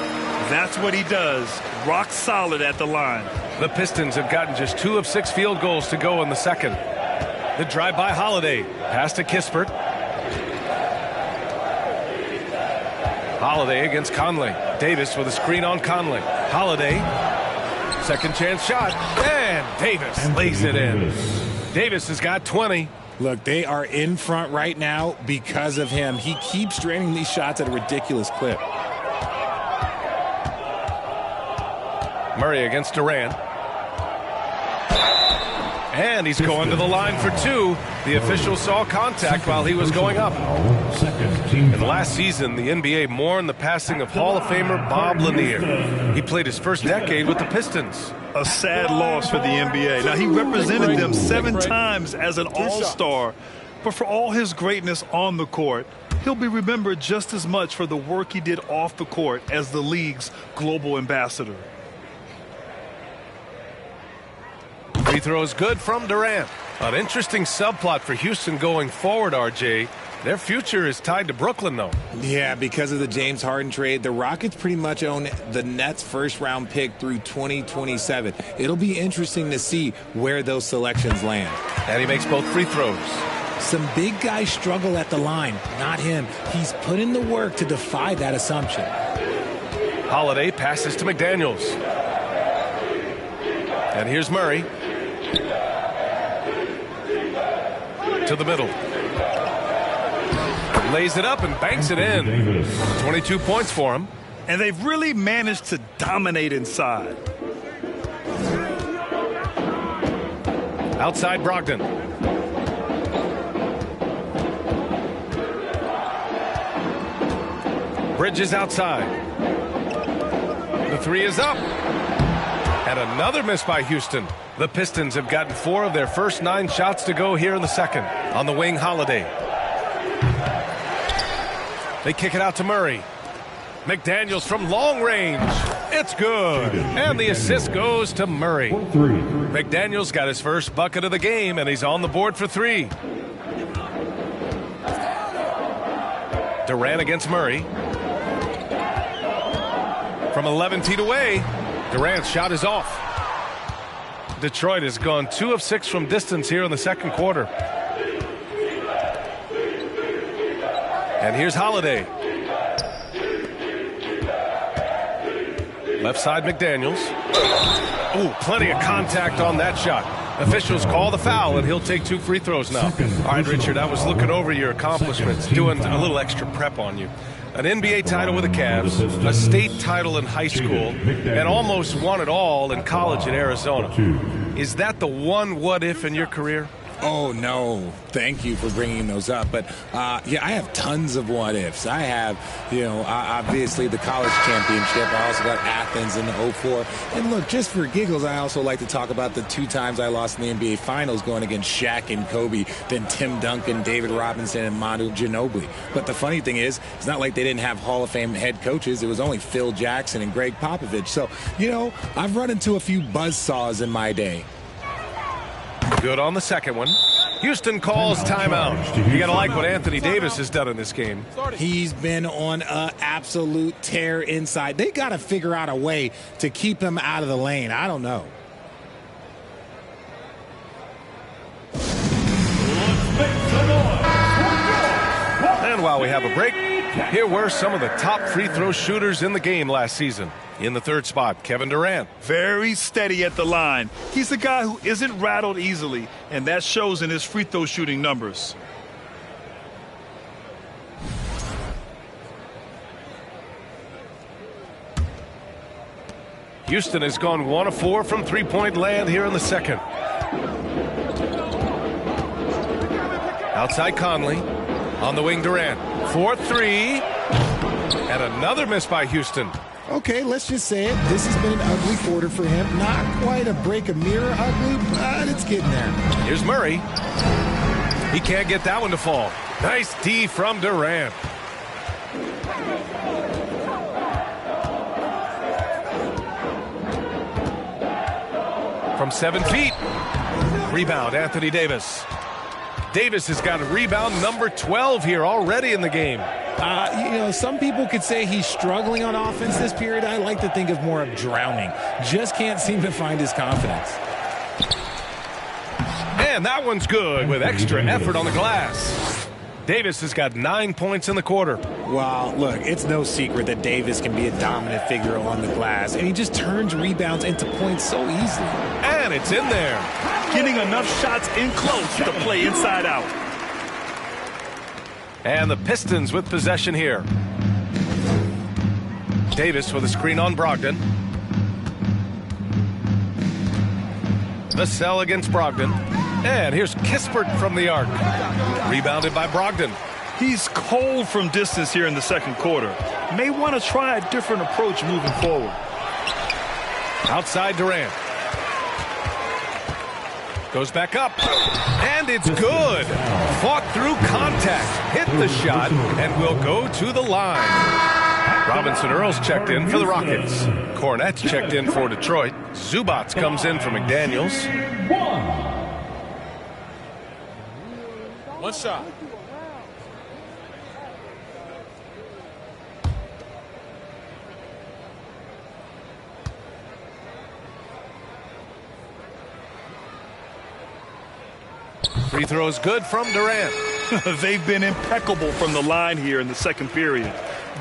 That's what he does. Rock solid at the line. The Pistons have gotten just 2 of 6 field goals to go in the second. The drive by Holiday. Pass to Kispert. Holiday against Conley. Davis with a screen on Conley. Holiday. Second chance shot. And Davis lays it in. Davis has got 20. Look, they are in front right now because of him. He keeps draining these shots at a ridiculous clip. Murray against Durant. And he's going to the line for 2. The official saw contact while he was going up. In the last season, the NBA mourned the passing of Hall of Famer Bob Lanier. He played his first decade with the Pistons. A sad loss for the NBA. Now, he represented them 7 times as an all-star, but for all his greatness on the court, he'll be remembered just as much for the work he did off the court as the league's global ambassador. Free throw is good from Durant. An interesting subplot for Houston going forward, RJ. Their future is tied to Brooklyn, though. Yeah, because of the James Harden trade, the Rockets pretty much own the Nets' first-round pick through 2027. It'll be interesting to see where those selections land. And he makes both free throws. Some big guys struggle at the line, not him. He's put in the work to defy that assumption. Holiday passes to McDaniels. And here's Murray. To the middle. Lays it up and banks it in. 22 points for him. And they've really managed to dominate inside. Outside Brogdon. Bridges outside. The three is up. And another miss by Houston. The Pistons have gotten 4 of their first 9 shots to go here in the second. On the wing, Holiday. They kick it out to Murray. McDaniels from long range. It's good. And the assist goes to Murray. McDaniels got his first bucket of the game, and he's on the board for 3. Durant against Murray. From 11 feet away, Durant's shot is off. Detroit has gone 2 of 6 from distance here in the second quarter. And here's Holiday. Left side, McDaniels. Ooh, plenty of contact on that shot. Officials call the foul, and he'll take 2 free throws now. All right, Richard, I was looking over your accomplishments, doing a little extra prep on you. An NBA title with the Cavs, a state title in high school, and almost won it all in college at Arizona. Is that the one what-if in your career? Oh, no. Thank you for bringing those up. But, yeah, I have tons of what-ifs. I have, obviously the college championship. I also got Athens in the 04. And, look, just for giggles, I also like to talk about the 2 times I lost in the NBA Finals going against Shaq and Kobe, then Tim Duncan, David Robinson, and Manu Ginobili. But the funny thing is, it's not like they didn't have Hall of Fame head coaches. It was only Phil Jackson and Greg Popovich. So, I've run into a few buzzsaws in my day. Good on the second one. Houston calls timeout. You got to like what Anthony Davis has done in this game. He's been on an absolute tear inside. They got to figure out a way to keep him out of the lane. I don't know. And while we have a break, here were some of the top free throw shooters in the game last season. In the third spot, Kevin Durant. Very steady at the line. He's a guy who isn't rattled easily, and that shows in his free throw shooting numbers. Houston has gone 1 of 4 from three-point land here in the second. Outside Conley. On the wing, Durant. 4-3. And another miss by Houston. Okay, let's just say it. This has been an ugly quarter for him. Not quite a break a mirror ugly, but it's getting there. Here's Murray. He can't get that one to fall. Nice D from Durant. From 7 feet. Rebound, Anthony Davis. Davis has got rebound number 12 here already in the game. Some people could say he's struggling on offense this period. I like to think of more of drowning. Just can't seem to find his confidence. And that one's good with extra effort on the glass. Davis has got 9 points in the quarter. Well, look, it's no secret that Davis can be a dominant figure on the glass, and he just turns rebounds into points so easily. And it's in there. Getting enough shots in close to play inside out. And the Pistons with possession here. Davis with a screen on Brogdon. Vassell against Brogdon. And here's Kispert from the arc. Rebounded by Brogdon. He's cold from distance here in the second quarter. May want to try a different approach moving forward. Outside Durant. Goes back up. And it's good. Fought through contact. Hit the shot and will go to the line. Robinson Earls checked in for the Rockets. Cornette's checked in for Detroit. Zubats comes in for McDaniels. One shot. Free throw is good from Durant. They've been impeccable from the line here in the second period,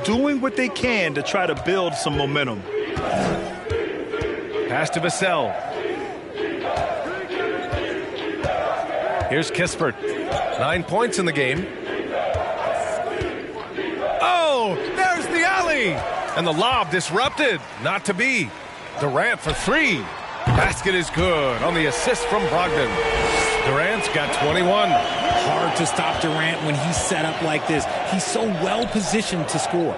doing what they can to try to build some momentum. Pass to Vassell. Here's Kispert. 9 points in the game. Oh, there's the alley. And the lob disrupted. Not to be. Durant for 3. Basket is good on the assist from Brogdon. Durant's got 21. Hard to stop Durant when he's set up like this. He's so well positioned to score.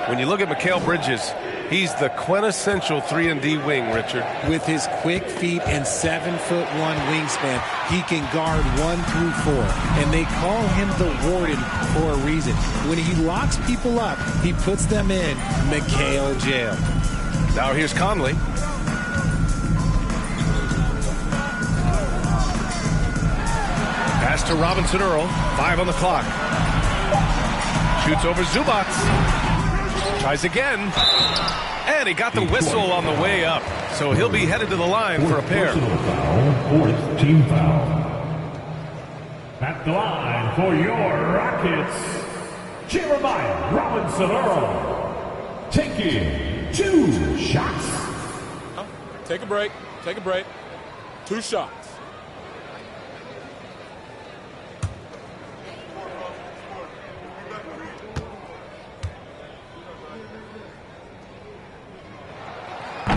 When you look at Mikal Bridges, he's the quintessential 3-and-D wing, Richard. With his quick feet and 7'1" wingspan, he can guard 1 through 4. And they call him the Warden for a reason. When he locks people up, he puts them in Mikal jail. Now here's Conley. Pass to Robinson Earl. 5 on the clock. Shoots over Zubac. Tries again. And he got the whistle on the way up. So he'll be headed to the line for a pair. Fourth team foul. At the line for your Rockets, Jeremiah Robinson Earl. Taking 2 shots. Take a break. 2 shots.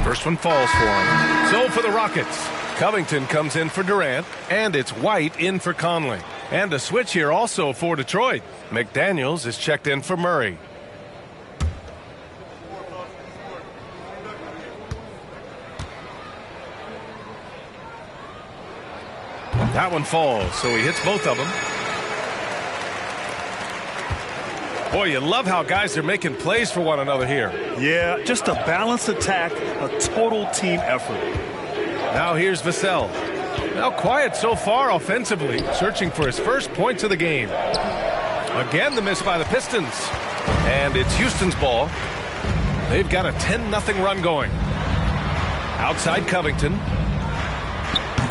First one falls for him. So for the Rockets, Covington comes in for Durant, and it's White in for Conley. And a switch here also for Detroit. McDaniels is checked in for Murray. That one falls, so he hits both of them. Boy, you love how guys are making plays for one another here. Yeah, just a balanced attack, a total team effort. Now here's Vassell. Now quiet so far offensively, searching for his first points of the game. Again, the miss by the Pistons. And it's Houston's ball. They've got a 10-0 run going. Outside Covington.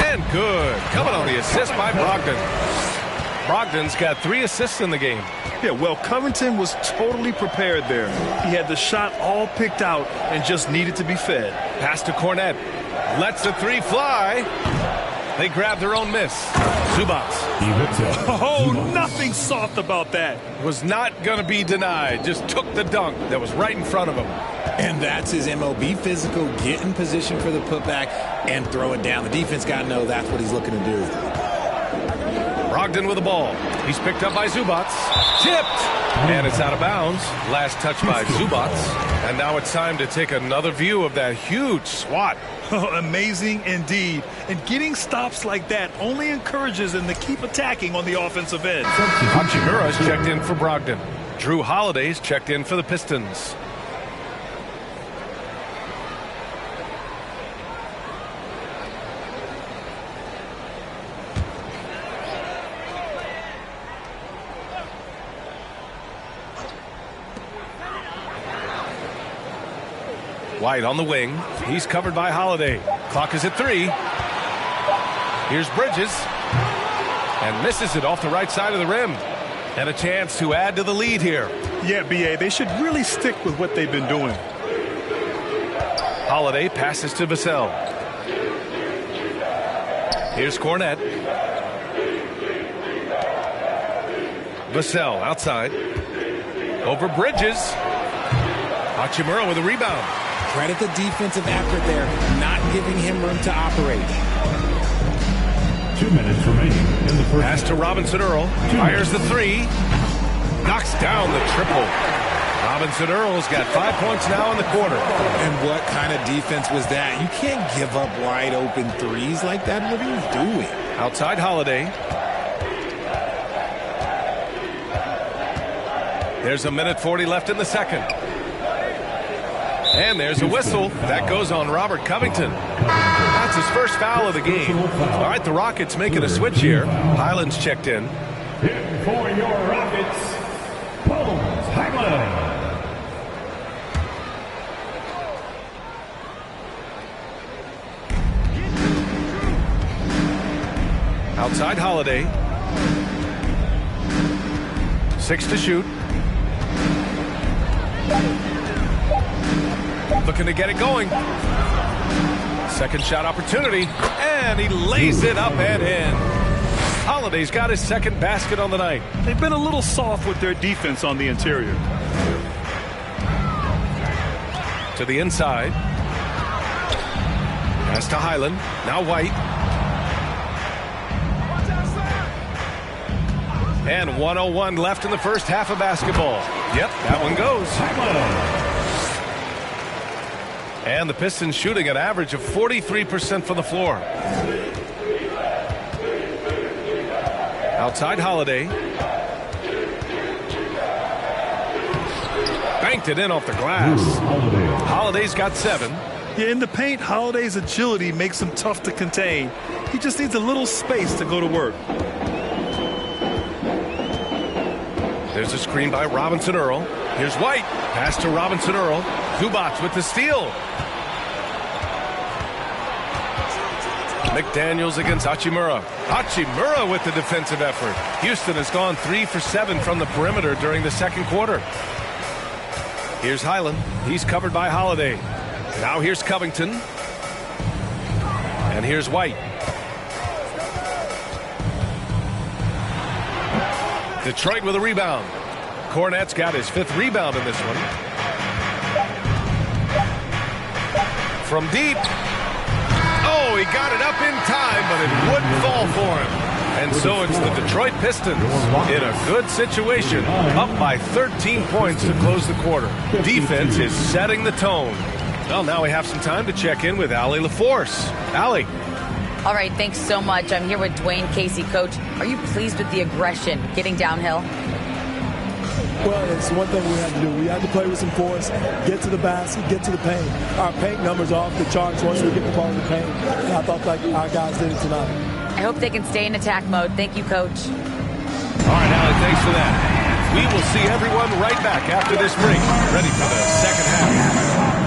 And good. Coming on the assist by Brogdon. Brogdon's got 3 assists in the game. Yeah, well, Covington was totally prepared there. He had the shot all picked out and just needed to be fed. Pass to Cornette. Lets the 3 fly. They grab their own miss. Zubac. Oh, nothing soft about that. Was not going to be denied. Just took the dunk that was right in front of him. And that's his MO. Be physical, get in position for the putback, and throw it down. The defense got to know that's what he's looking to do. Brogdon with the ball. He's picked up by Zubac. Tipped. And it's out of bounds. Last touch by Zubac. And now it's time to take another view of that huge swat. Oh, amazing indeed. And getting stops like that only encourages him to keep attacking on the offensive end. Hachimura's checked in for Brogdon. Drew Holiday's checked in for the Pistons. White on the wing. He's covered by Holiday. Clock is at 3. Here's Bridges. And misses it off the right side of the rim. And a chance to add to the lead here. Yeah, B.A., they should really stick with what they've been doing. Holiday passes to Vassell. Here's Cornette. Vassell outside. Over Bridges. Hachimura with a rebound. Credit the defensive effort there, not giving him room to operate. 2 minutes remaining in the first. Pass to Robinson Earl. Fires the 3. Knocks down the triple. Robinson Earl's got 5 points now in the quarter. And what kind of defense was that? You can't give up wide open threes like that. What are you doing? Outside Holiday. There's 1:40 left in the second. And there's a whistle. That goes on Robert Covington. That's his first foul of the game. All right, the Rockets making a switch here. Highland's checked in. Here for your Rockets, Bones Highland. Outside Holiday. 6 to shoot. Looking to get it going. Second shot opportunity. And he lays it up and in. Holiday's got his second basket on the night. They've been a little soft with their defense on the interior. To the inside. Pass to Highland. Now White. And 1:01 left in the first half of basketball. Yep, that one goes. And the Pistons shooting an average of 43% from the floor. Outside Holiday. Banked it in off the glass. Holiday's got 7. Yeah, in the paint, Holiday's agility makes him tough to contain. He just needs a little space to go to work. There's a screen by Robinson Earl. Here's White. Pass to Robinson Earl. Zubac with the steal. McDaniels against Hachimura. Hachimura with the defensive effort. Houston has gone 3 for 7 from the perimeter during the second quarter. Here's Highland. He's covered by Holiday. Now here's Covington. And here's White. Detroit with a rebound. Cornette's got his 5th rebound in this one. From deep. Oh, he got it up in time, but it wouldn't fall for him. And so it's the Detroit Pistons in a good situation, up by 13 points to close the quarter. Defense is setting the tone. Well, now we have some time to check in with Allie LaForce. Allie. All right, thanks so much. I'm here with Dwayne Casey. Coach, are you pleased with the aggression getting downhill? Well, it's one thing we have to do. We have to play with some force, get to the basket, get to the paint. Our paint numbers are off the charts once we get the ball in the paint. And I thought like our guys did it tonight. I hope they can stay in attack mode. Thank you, Coach. All right, Allie, thanks for that. We will see everyone right back after this break, ready for the second half.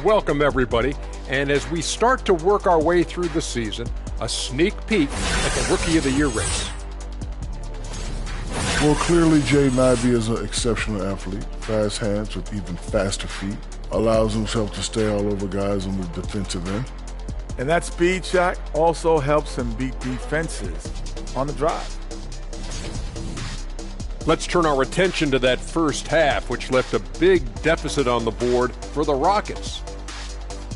Welcome, everybody. And as we start to work our way through the season, a sneak peek at the Rookie of the Year race. Well, clearly Jaden Ivey is an exceptional athlete. Fast hands with even faster feet. Allows himself to stay all over guys on the defensive end. And that speed shot also helps him beat defenses on the drive. Let's turn our attention to that first half, which left a big deficit on the board for the Rockets.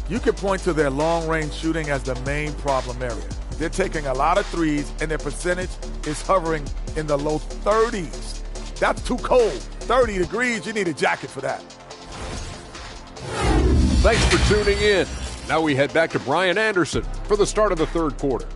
You can point to their long-range shooting as the main problem area. They're taking a lot of threes, and their percentage is hovering in the low 30s. That's too cold. 30 degrees, you need a jacket for that. Thanks for tuning in. Now we head back to Brian Anderson for the start of the third quarter.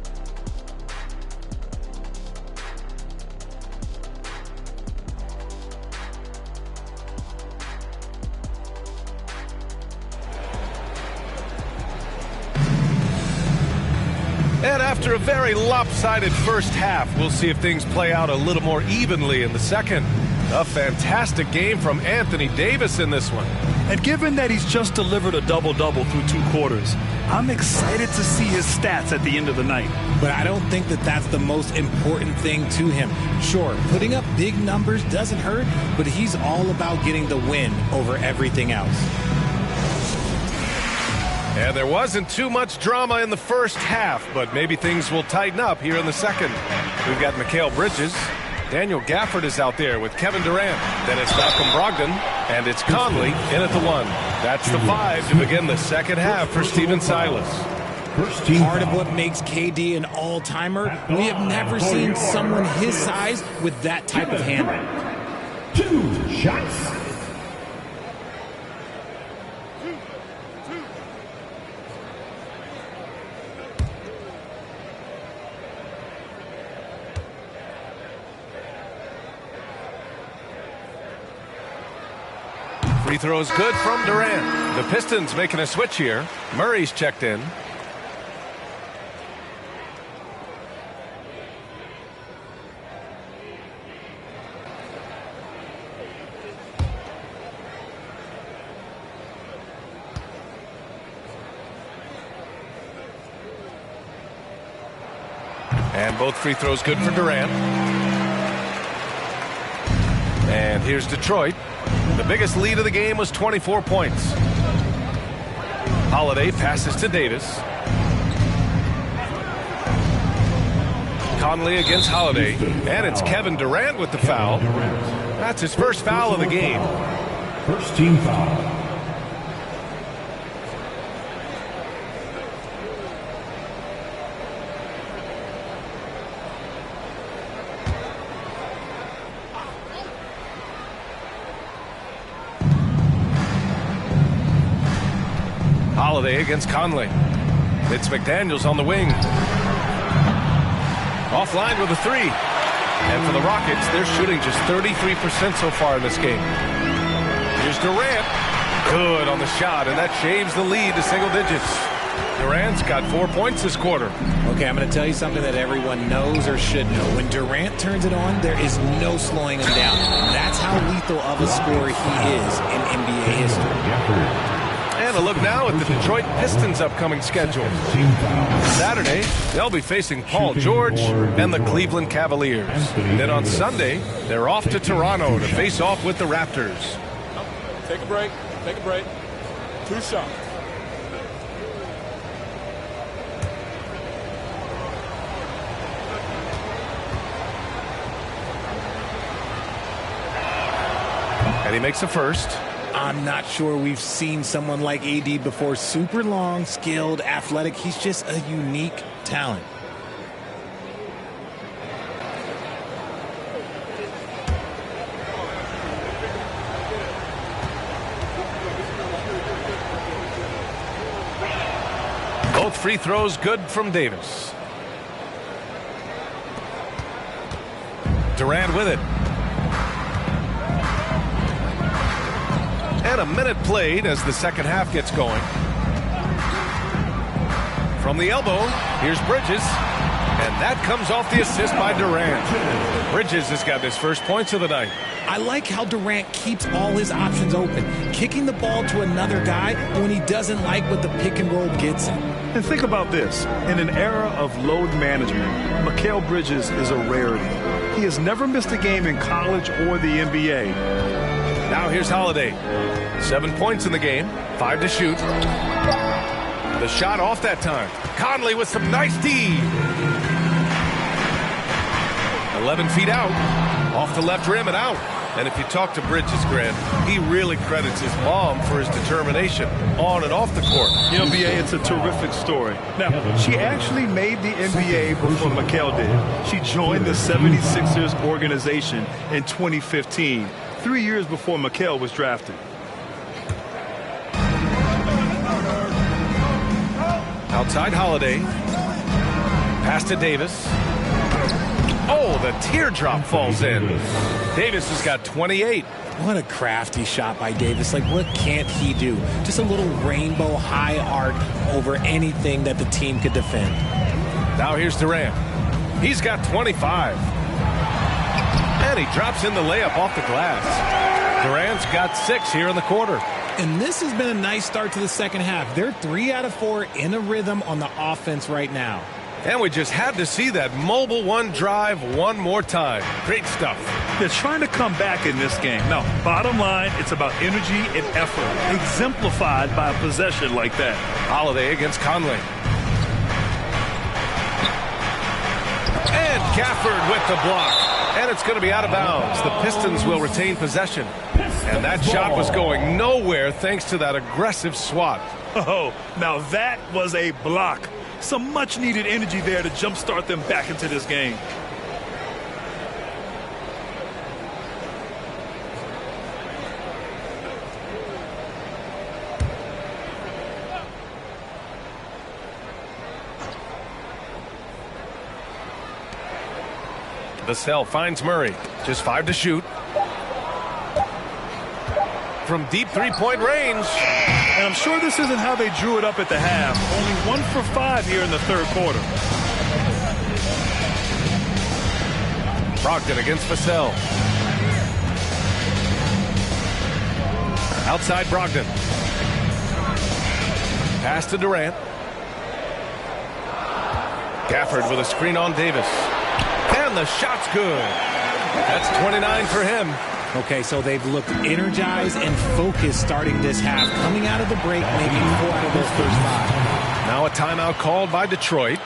And after a very lopsided first half, we'll see if things play out a little more evenly in the second. A fantastic game from Anthony Davis in this one. And given that he's just delivered a double-double through 2 quarters, I'm excited to see his stats at the end of the night. But I don't think that that's the most important thing to him. Sure, putting up big numbers doesn't hurt, but he's all about getting the win over everything else. And there wasn't too much drama in the first half, but maybe things will tighten up here in the second. We've got Mikal Bridges. Daniel Gafford is out there with Kevin Durant. Then it's Malcolm Brogdon, and it's Conley in at the 1. That's the 5 to begin the second half for Stephen Silas. Part of what makes KD an all-timer, we have never seen someone his size with that type of handle. 2 shots. Free throw is good from Durant. The Pistons making a switch here. Murray's checked in. And both free throws good for Durant. And here's Detroit. The biggest lead of the game was 24 points. Holiday passes to Davis. Conley against Holiday. And it's Kevin Durant with the foul. That's his first foul of the game. First team foul. Holiday against Conley. It's McDaniels on the wing. Offline with a three. And for the Rockets, they're shooting just 33% so far in this game. Here's Durant. Good on the shot, and that shaves the lead to single digits. Durant's got 4 points this quarter. Okay, I'm going to tell you something that everyone knows or should know. When Durant turns it on, there is no slowing him down. That's how lethal of a scorer he is in NBA history. And a look now at the Detroit Pistons' upcoming schedule. Saturday, they'll be facing Paul George and the Cleveland Cavaliers. Then on Sunday, they're off to Toronto to face off with the Raptors. Take a break. Take a break. 2 shots. And he makes the first. I'm not sure we've seen someone like AD before. Super long, skilled, athletic. He's just a unique talent. Both free throws good from Davis. Durant with it. And a minute played as the second half gets going. From the elbow, here's Bridges. And that comes off the assist by Durant. Bridges has got his first points of the night. I like how Durant keeps all his options open, kicking the ball to another guy when he doesn't like what the pick and roll gets him. And think about this. In an era of load management, Mikal Bridges is a rarity. He has never missed a game in college or the NBA. Now here's Holiday. 7 points in the game, 5 to shoot. The shot off that time. Conley with some nice D. 11 feet out. Off the left rim and out. And if you talk to Bridges, Grant, he really credits his mom for his determination on and off the court. You know, B.A., it's a terrific story. Now, she actually made the NBA before Mikal did. She joined the 76ers organization in 2015, 3 years before Mikal was drafted. Outside Holiday. Pass to Davis. Oh, the teardrop falls in. Davis has got 28. What a crafty shot by Davis. Like, what can't he do? Just a little rainbow high arc over anything that the team could defend. Now here's Durant. He's got 25. And he drops in the layup off the glass. Durant's got 6 here in the quarter. And this has been a nice start to the second half. They're 3 out of 4 in a rhythm on the offense right now. And we just had to see that mobile one drive one more time. Great stuff. They're trying to come back in this game. Now, bottom line, it's about energy and effort, exemplified by a possession like that. Holiday against Conley. And Gafford with the block. And it's going to be out of bounds. The Pistons will retain possession. And that shot was going nowhere thanks to that aggressive swat. Oh, now that was a block. Some much-needed energy there to jumpstart them back into this game. Vassell finds Murray. Just 5 to shoot. From deep three-point range. And I'm sure this isn't how they drew it up at the half. Only 1 for 5 here in the third quarter. Brogdon against Vassell. Outside Brogdon. Pass to Durant. Gafford with a screen on Davis. And the shot's good. That's 29 for him. Okay, so they've looked energized and focused starting this half. Coming out of the break, making 4 out of those first 5. Now a timeout called by Detroit.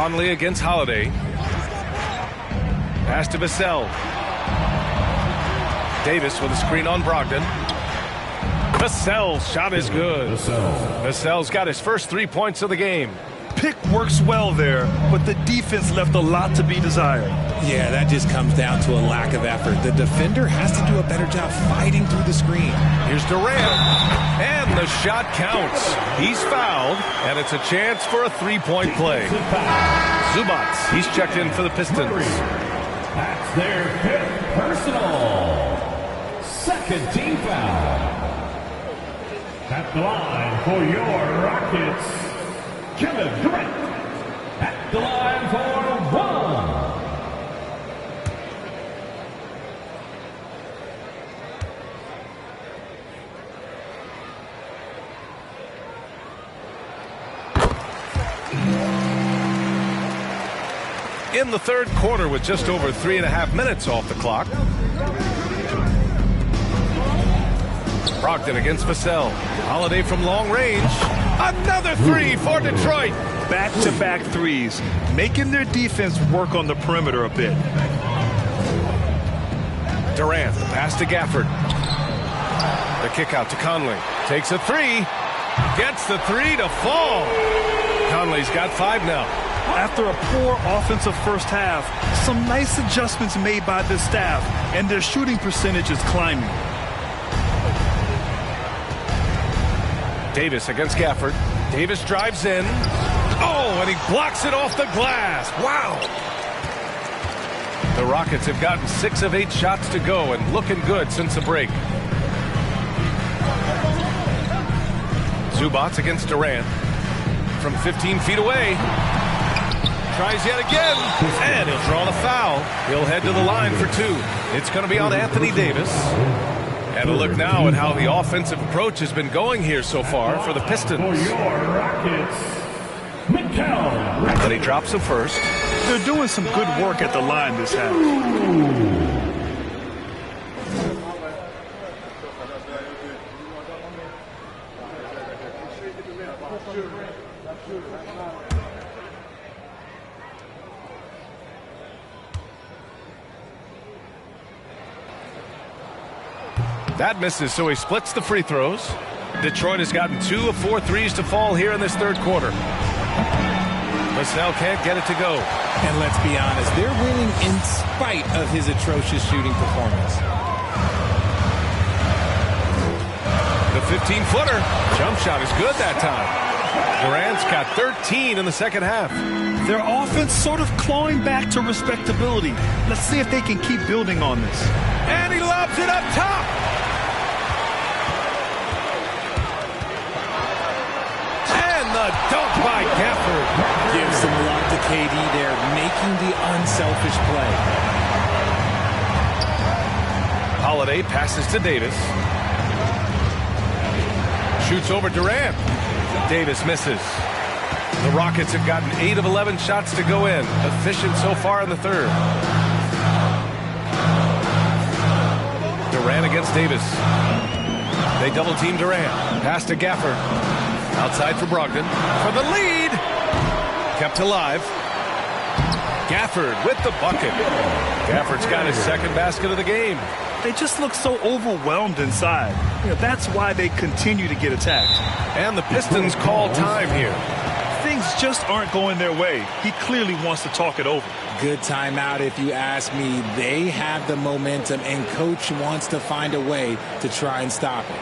Conley against Holiday. Pass to Vassell. Davis with a screen on Brogdon. Vassell's shot is good. Vassell's got his first 3 points of the game. Pick works well there, but the defense left a lot to be desired. Yeah, that just comes down to a lack of effort. The defender has to do a better job fighting through the screen. Here's Durant, and the shot counts. He's fouled, and it's a chance for a three-point play. Zubac, he's checked in for the Pistons. That's their 5th personal. 2nd team foul. At the line for your Rockets, Kevin Durant. At the line for 1. In the third quarter with just over 3.5 minutes off the clock. Brogdon against Vassell. Holiday from long range. Another three for Detroit. Back-to-back threes, making their defense work on the perimeter a bit. Durant, the pass to Gafford. The kick out to Conley. Takes a three. Gets the three to fall. Conley's got 5 now. After a poor offensive first half, some nice adjustments made by this staff, and their shooting percentage is climbing. Davis against Gafford. Davis drives in. Oh, and he blocks it off the glass. Wow. The Rockets have gotten 6 of 8 shots to go and looking good since the break. Zubac against Durant. From 15 feet away. Tries yet again, and he'll draw the foul. He'll head to the line for 2. It's going to be on Anthony Davis. And a look now at how the offensive approach has been going here so far for the Pistons. But he drops him first. They're doing some good work at the line this half. That misses, so he splits the free throws. Detroit has gotten 2 of 4 threes to fall here in this third quarter. Vassell can't get it to go. And let's be honest, they're winning in spite of his atrocious shooting performance. The 15-footer. Jump shot is good that time. Durant's got 13 in the second half. Their offense sort of clawing back to respectability. Let's see if they can keep building on this. And he lobs it up top. The dunk by Gafford. Gives some love to KD there, making the unselfish play. Holiday passes to Davis. Shoots over Durant. Davis misses. The Rockets have gotten 8 of 11 shots to go in. Efficient so far in the third. Durant against Davis. They double team Durant. Pass to Gafford. Outside for Brogdon. For the lead. Kept alive. Gafford with the bucket. Gafford's got his second basket of the game. They just look so overwhelmed inside. That's why they continue to get attacked. And the Pistons call time here. Things just aren't going their way. He clearly wants to talk it over. Good timeout if you ask me. They have the momentum, and coach wants to find a way to try and stop it.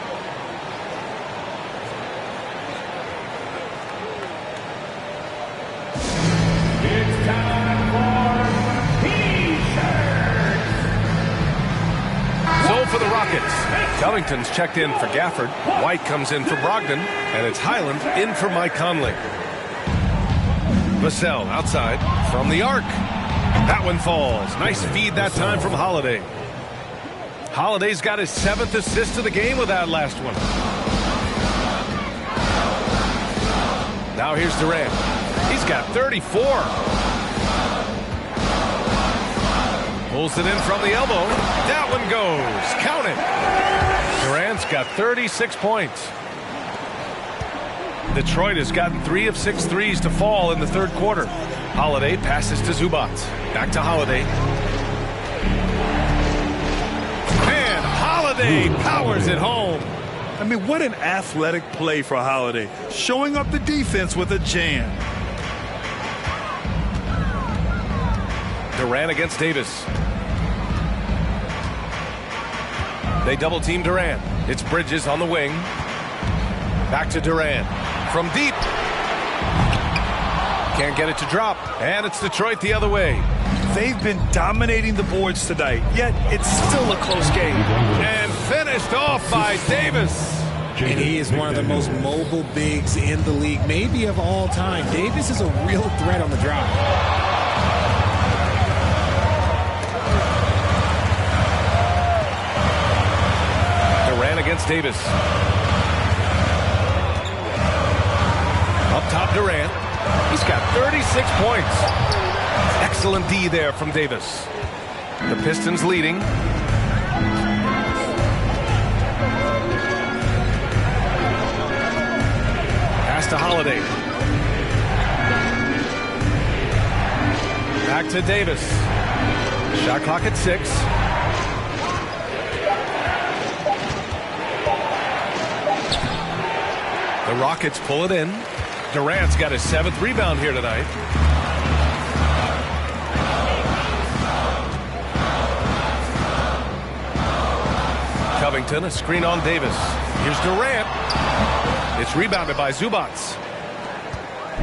For the Rockets, Covington's checked in for Gafford. White comes in for Brogdon, and it's Highland in for Mike Conley. Vassell outside from the arc. That one falls. Nice feed that time from Holiday. Holiday's got his 7th assist of the game with that last one. Now here's Durant. He's got 34. Pulls it in from the elbow. That one goes. Count it. Durant's got 36 points. Detroit has gotten 3 of 6 threes to fall in the third quarter. Holiday passes to Zubac. Back to Holiday. And Holiday powers it home. I mean, what an athletic play for Holiday. Showing up the defense with a jam. Durant against Davis. They double team Durant. It's Bridges on the wing. Back to Durant. From deep. Can't get it to drop. And it's Detroit the other way. They've been dominating the boards tonight, yet it's still a close game. And finished off by Davis. And he is one of the most mobile bigs in the league, maybe of all time. Davis is a real threat on the drive. Durant against Davis. Up top, Durant. He's got 36 points. Excellent D there from Davis. The Pistons leading. Pass to Holiday. Back to Davis. Shot clock at 6. The Rockets pull it in. Durant's got his 7th rebound here tonight. Covington, a screen on Davis. Here's Durant. It's rebounded by Zubac.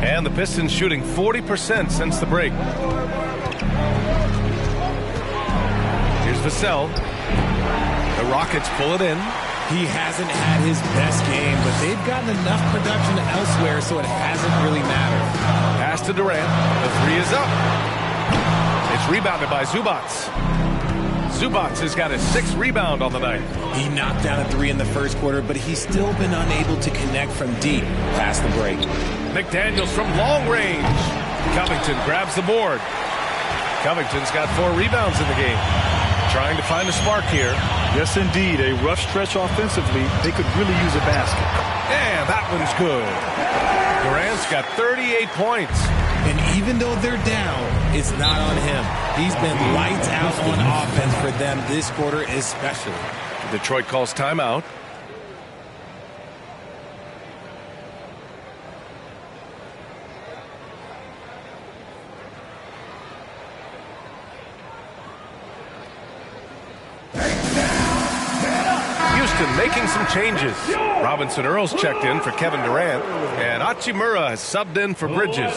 And the Pistons shooting 40% since the break. Here's Vassell. The Rockets pull it in. He hasn't had his best game, but they've gotten enough production elsewhere, so it hasn't really mattered. Pass to Durant. The 3 is up. It's rebounded by Zubac. Zubac has got his 6th rebound on the night. He knocked down a 3 in the first quarter, but he's still been unable to connect from deep past the break. McDaniels from long range. Covington grabs the board. Covington's got 4 rebounds in the game. Trying to find a spark here. Yes, indeed. A rough stretch offensively. They could really use a basket. And that one's good. Durant's got 38 points. And even though they're down, it's not on him. He's been lights out on offense for them this quarter especially. Detroit calls timeout. Houston making some changes. Robinson Earls checked in for Kevin Durant, and Hachimura has subbed in for Bridges.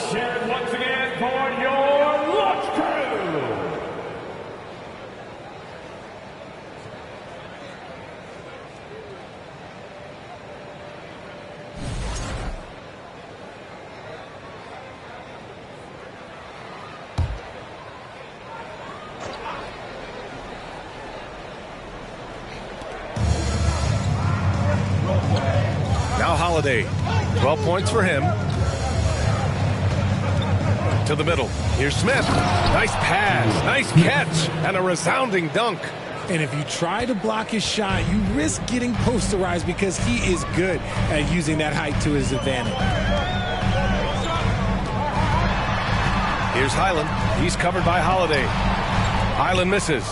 Once again for your lunch crew. Now Holiday, 12 points for him. To the middle. Here's Smith. Nice pass, nice catch, and a resounding dunk. And if you try to block his shot, you risk getting posterized because he is good at using that height to his advantage. Here's Highland. He's covered by Holiday. Highland misses.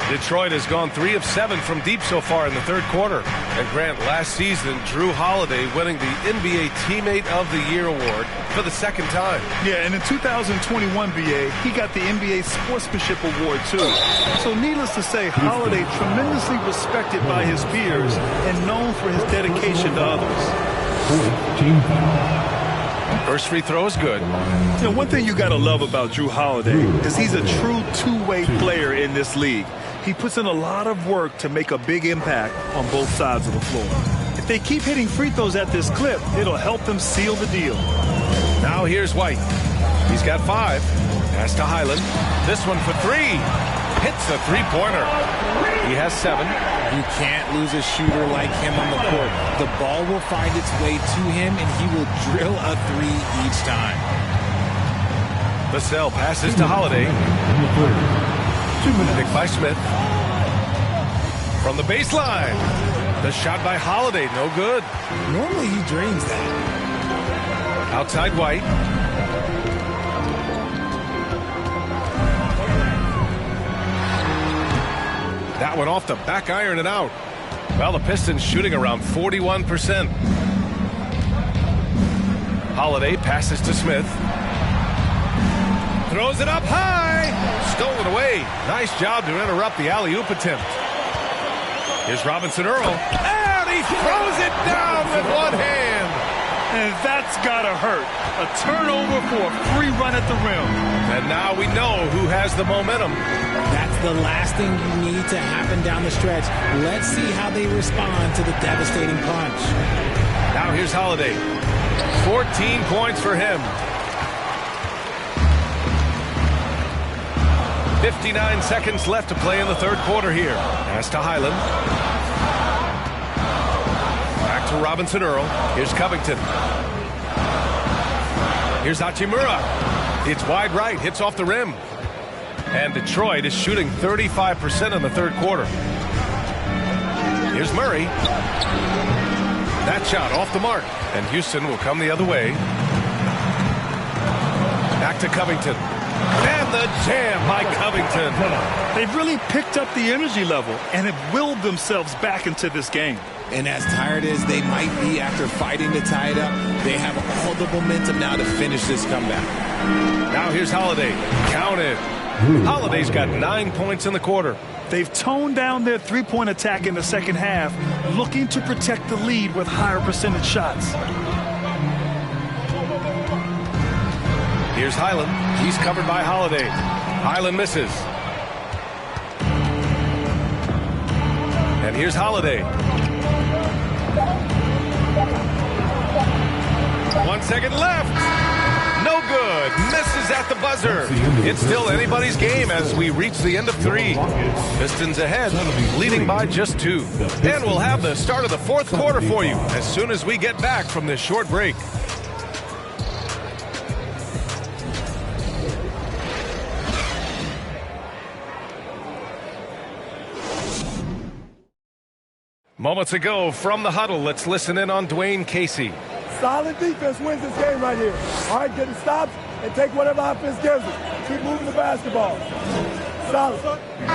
Detroit has gone 3 of 7 from deep so far in the third quarter. And Grant, last season, Drew Holiday winning the NBA Teammate of the Year award for the 2nd time. Yeah, and in 2021, BA, he got the NBA Sportsmanship Award, too. So needless to say, Holiday tremendously respected by his peers and known for his dedication to others. First free throw is good. You know, one thing you got to love about Drew Holiday is he's a true two-way player in this league. He puts in a lot of work to make a big impact on both sides of the floor. If they keep hitting free throws at this clip, it'll help them seal the deal. Now here's White. He's got 5. Pass to Highland. This one for 3. Hits a three-pointer. He has 7. You can't lose a shooter like him on the court. The ball will find its way to him, and he will drill a 3 each time. Vassell passes to Holiday. Picked by Smith. From the baseline. The shot by Holiday, no good. Normally he drains that. Outside White. That one off the back iron and out. Well, the Pistons shooting around 41%. Holiday passes to Smith. Throws it up high. Stolen away. Nice job to interrupt the alley-oop attempt. Here's Robinson Earl. And he throws it down with one hand. And that's got to hurt. A turnover for a free run at the rim. And now we know who has the momentum. That's the last thing you need to happen down the stretch. Let's see how they respond to the devastating punch. Now here's Holiday. 14 points for him. 59 seconds left to play in the third quarter here. Pass to Highland. Back to Robinson Earl. Here's Covington. Here's Hachimura. It's wide right. Hits off the rim. And Detroit is shooting 35% in the third quarter. Here's Murray. That shot off the mark. And Houston will come the other way. Back to Covington. And the jam by Covington. They've really picked up the energy level and have willed themselves back into this game. And as tired as they might be after fighting to tie it up, they have all the momentum now to finish this comeback. Now here's Holiday. Count it. Holiday's got 9 points in the quarter. They've toned down their three-point attack in the second half, looking to protect the lead with higher percentage shots. Here's Highland. He's covered by Holiday. Highland misses. And here's Holiday. 1 second left. No good. Misses at the buzzer. It's still anybody's game as we reach the end of 3. Pistons ahead, leading by just 2. And we'll have the start of the fourth quarter for you as soon as we get back from this short break. Moments ago from the huddle, let's listen in on Dwayne Casey. Solid defense wins this game right here. All right, get the stops and take whatever offense gives us. Keep moving the basketball. Solid.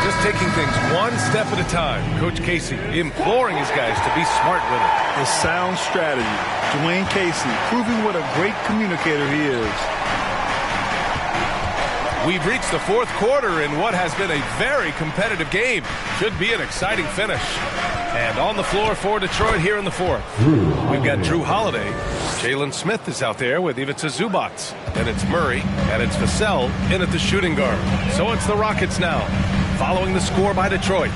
Just taking things one step at a time. Coach Casey imploring his guys to be smart with it. The sound strategy. Dwayne Casey proving what a great communicator he is. We've reached the fourth quarter in what has been a very competitive game. Should be an exciting finish. And on the floor for Detroit here in the fourth. We've got Drew Holiday. Jalen Smith is out there with Ivica Zubac. And it's Murray. And it's Vassell in at the shooting guard. So it's the Rockets now, following the score by Detroit.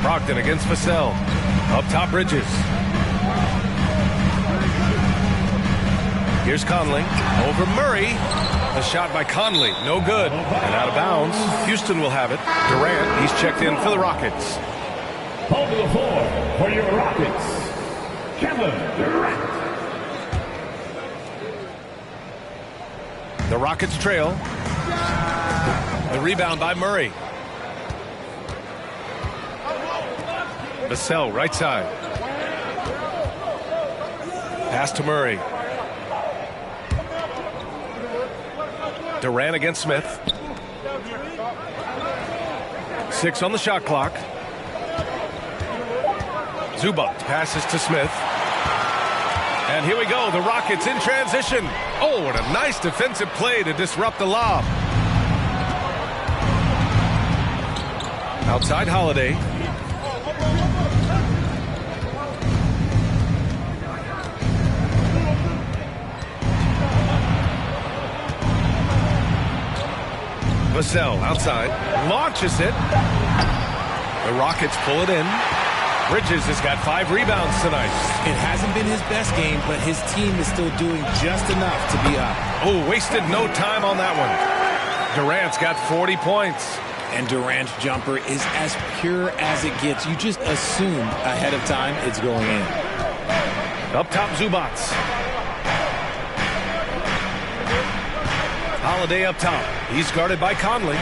Brogdon against Vassell. Up top, Bridges. Here's Conley. Over Murray. A shot by Conley. No good. And out of bounds. Houston will have it. Durant, he's checked in for the Rockets. On the floor for your Rockets, Kevin Durant. The Rockets trail. The rebound by Murray. Vassell, right side. Pass to Murray. Durant against Smith. 6 on the shot clock. Zubac passes to Smith. And here we go. The Rockets in transition. Oh, what a nice defensive play to disrupt the lob. Outside Holiday. Vassell outside, launches it. The Rockets pull it in. Bridges has got 5 rebounds tonight. It hasn't been his best game, but his team is still doing just enough to be up. Oh, wasted no time on that one. Durant's got 40 points. And Durant's jumper is as pure as it gets. You just assume ahead of time it's going in. Up top, Zubac. Holiday up top. He's guarded by Conley.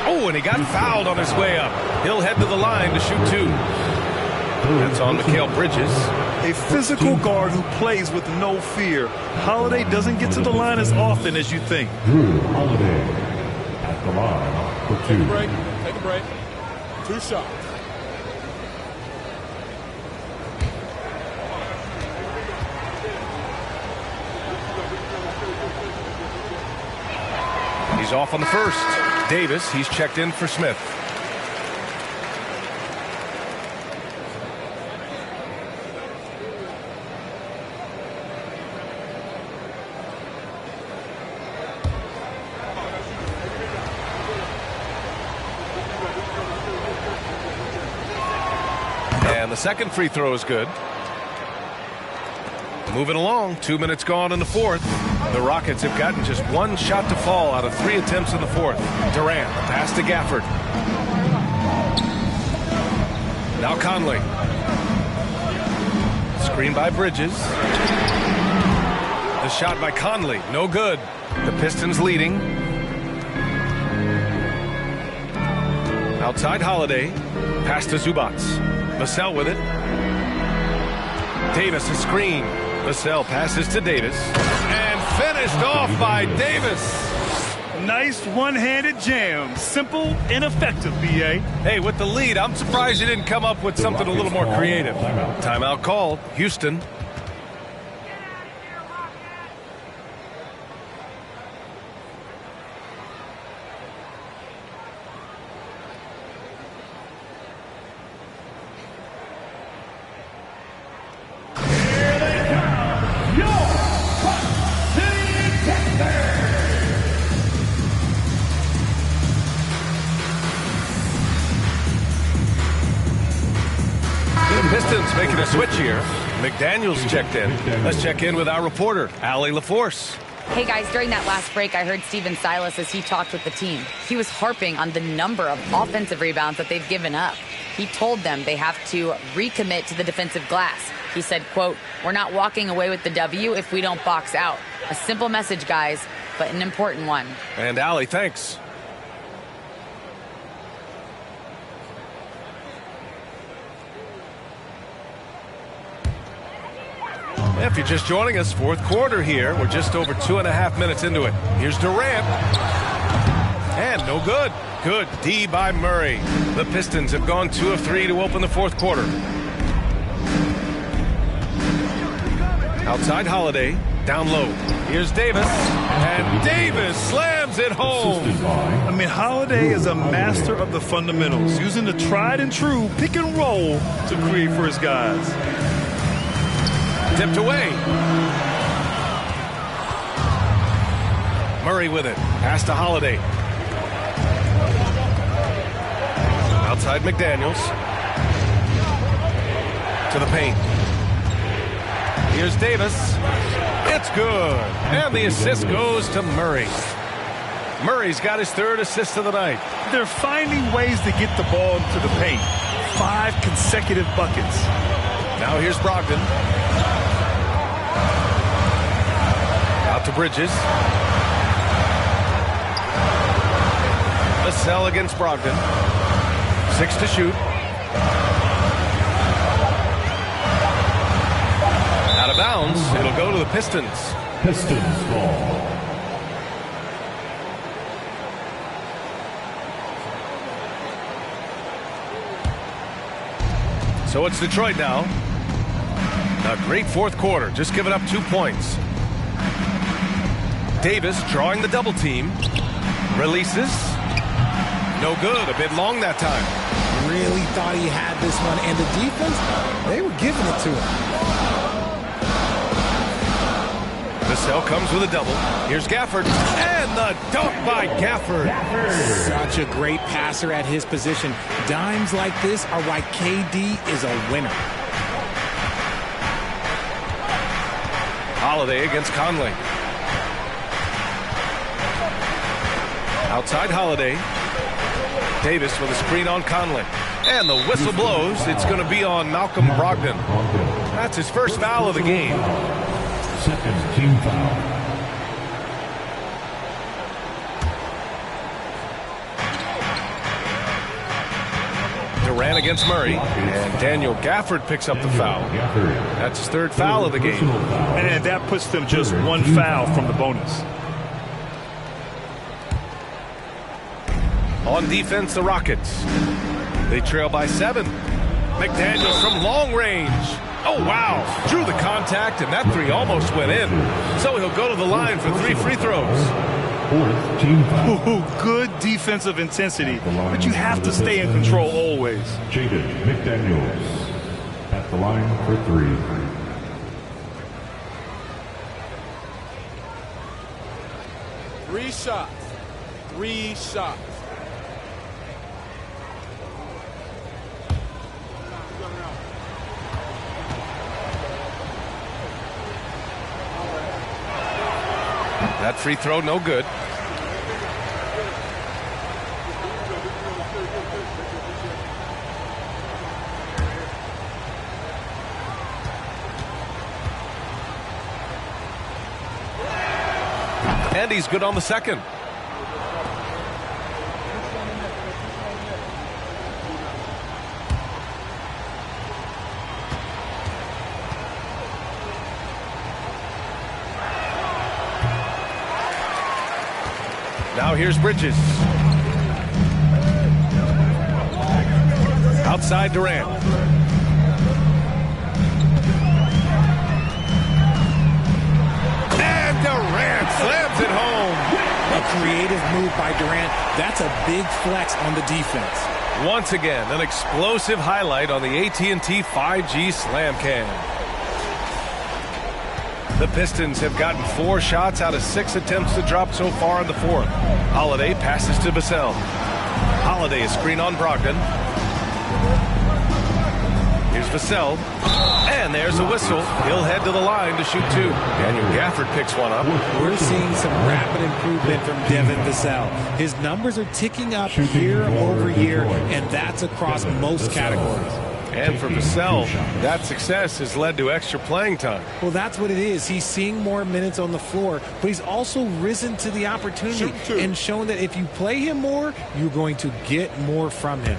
Oh, Oh, and he got fouled on his way up. He'll head to the line to shoot 2. That's on Mikal Bridges. A physical guard who plays with no fear. Holiday doesn't get to the line as often as you think. Drew Holiday at the line for 2. Take a break. 2 shots. He's off on the first. Davis, he's checked in for Smith. And the second free throw is good. Moving along, 2 minutes gone in the fourth. The Rockets have gotten just 1 shot to fall out of 3 attempts in the fourth. Durant, a pass to Gafford. Now Conley. Screen by Bridges. The shot by Conley, no good. The Pistons leading. Outside Holiday. Pass to Zubac. Vassell with it. Davis a screen. Vassell passes to Davis. And finished off by Davis. Nice one-handed jam. Simple and effective, B.A. Hey, with the lead, I'm surprised you didn't come up with something a little more creative. Timeout called. Houston. Pistons making a switch here. McDaniels checked in. Let's check in with our reporter, Allie LaForce. Hey guys, during that last break, I heard Stephen Silas as he talked with the team. He was harping on the number of offensive rebounds that they've given up. He told them they have to recommit to the defensive glass. He said, quote, "We're not walking away with the W if we don't box out." A simple message, guys, but an important one. And Allie, thanks. If you're just joining us, fourth quarter here. We're just over 2.5 minutes into it. Here's Durant. And no good. Good D by Murray. The Pistons have gone 2 of 3 to open the fourth quarter. Outside Holiday. Down low. Here's Davis. And Davis slams it home. I mean, Holiday is a master of the fundamentals, using the tried and true pick and roll to create for his guys. Tipped away. Murray with it. Pass to Holiday. Outside McDaniels. To the paint. Here's Davis. It's good. And the assist goes to Murray. Murray's got his 3rd assist of the night. They're finding ways to get the ball into the paint. 5 consecutive buckets. Now here's Brogdon. Out to Bridges. Vassell against Brogdon. 6 to shoot. Out of bounds. It'll go to the Pistons. Pistons ball. So it's Detroit now. A great fourth quarter. Just giving up 2 points. Davis drawing the double team. Releases. No good. A bit long that time. Really thought he had this one. And the defense, they were giving it to him. Vassell comes with a double. Here's Gafford. And the dunk by Gafford. Such a great passer at his position. Dimes like this are why KD is a winner. Holiday against Conley. Outside Holiday. Davis with a screen on Conley. And the whistle blows. It's going to be on Malcolm Brogdon. That's his first foul of the game. Second team foul. Durant against Murray, and Daniel Gafford picks up the foul. That's his third foul of the game. And that puts them just one foul from the bonus. On defense, the Rockets. They trail by 7. McDaniels from long range. Oh, wow. Drew the contact, and that three almost went in. So he'll go to the line for 3 free throws. Ooh, good defensive intensity, but you have to stay in control always. Jaden McDaniels at the line for 3. Three shots. That free throw, no good. And he's good on the second. Now here's Bridges. Outside Durant. And Durant slams it home. A creative move by Durant. That's a big flex on the defense. Once again, an explosive highlight on the AT&T 5G Slam Cam. The Pistons have gotten 4 shots out of 6 attempts to drop so far in the fourth. Holiday passes to Vassell. Holiday is screen on Brogdon. Here's Vassell. And there's a whistle. He'll head to the line to shoot 2. Daniel Gafford picks one up. We're seeing some rapid improvement from Devin Vassell. His numbers are ticking up year over year, and that's across most categories. And for Vassell, that success has led to extra playing time. Well, that's what it is. He's seeing more minutes on the floor, but he's also risen to the opportunity and shown that if you play him more, you're going to get more from him.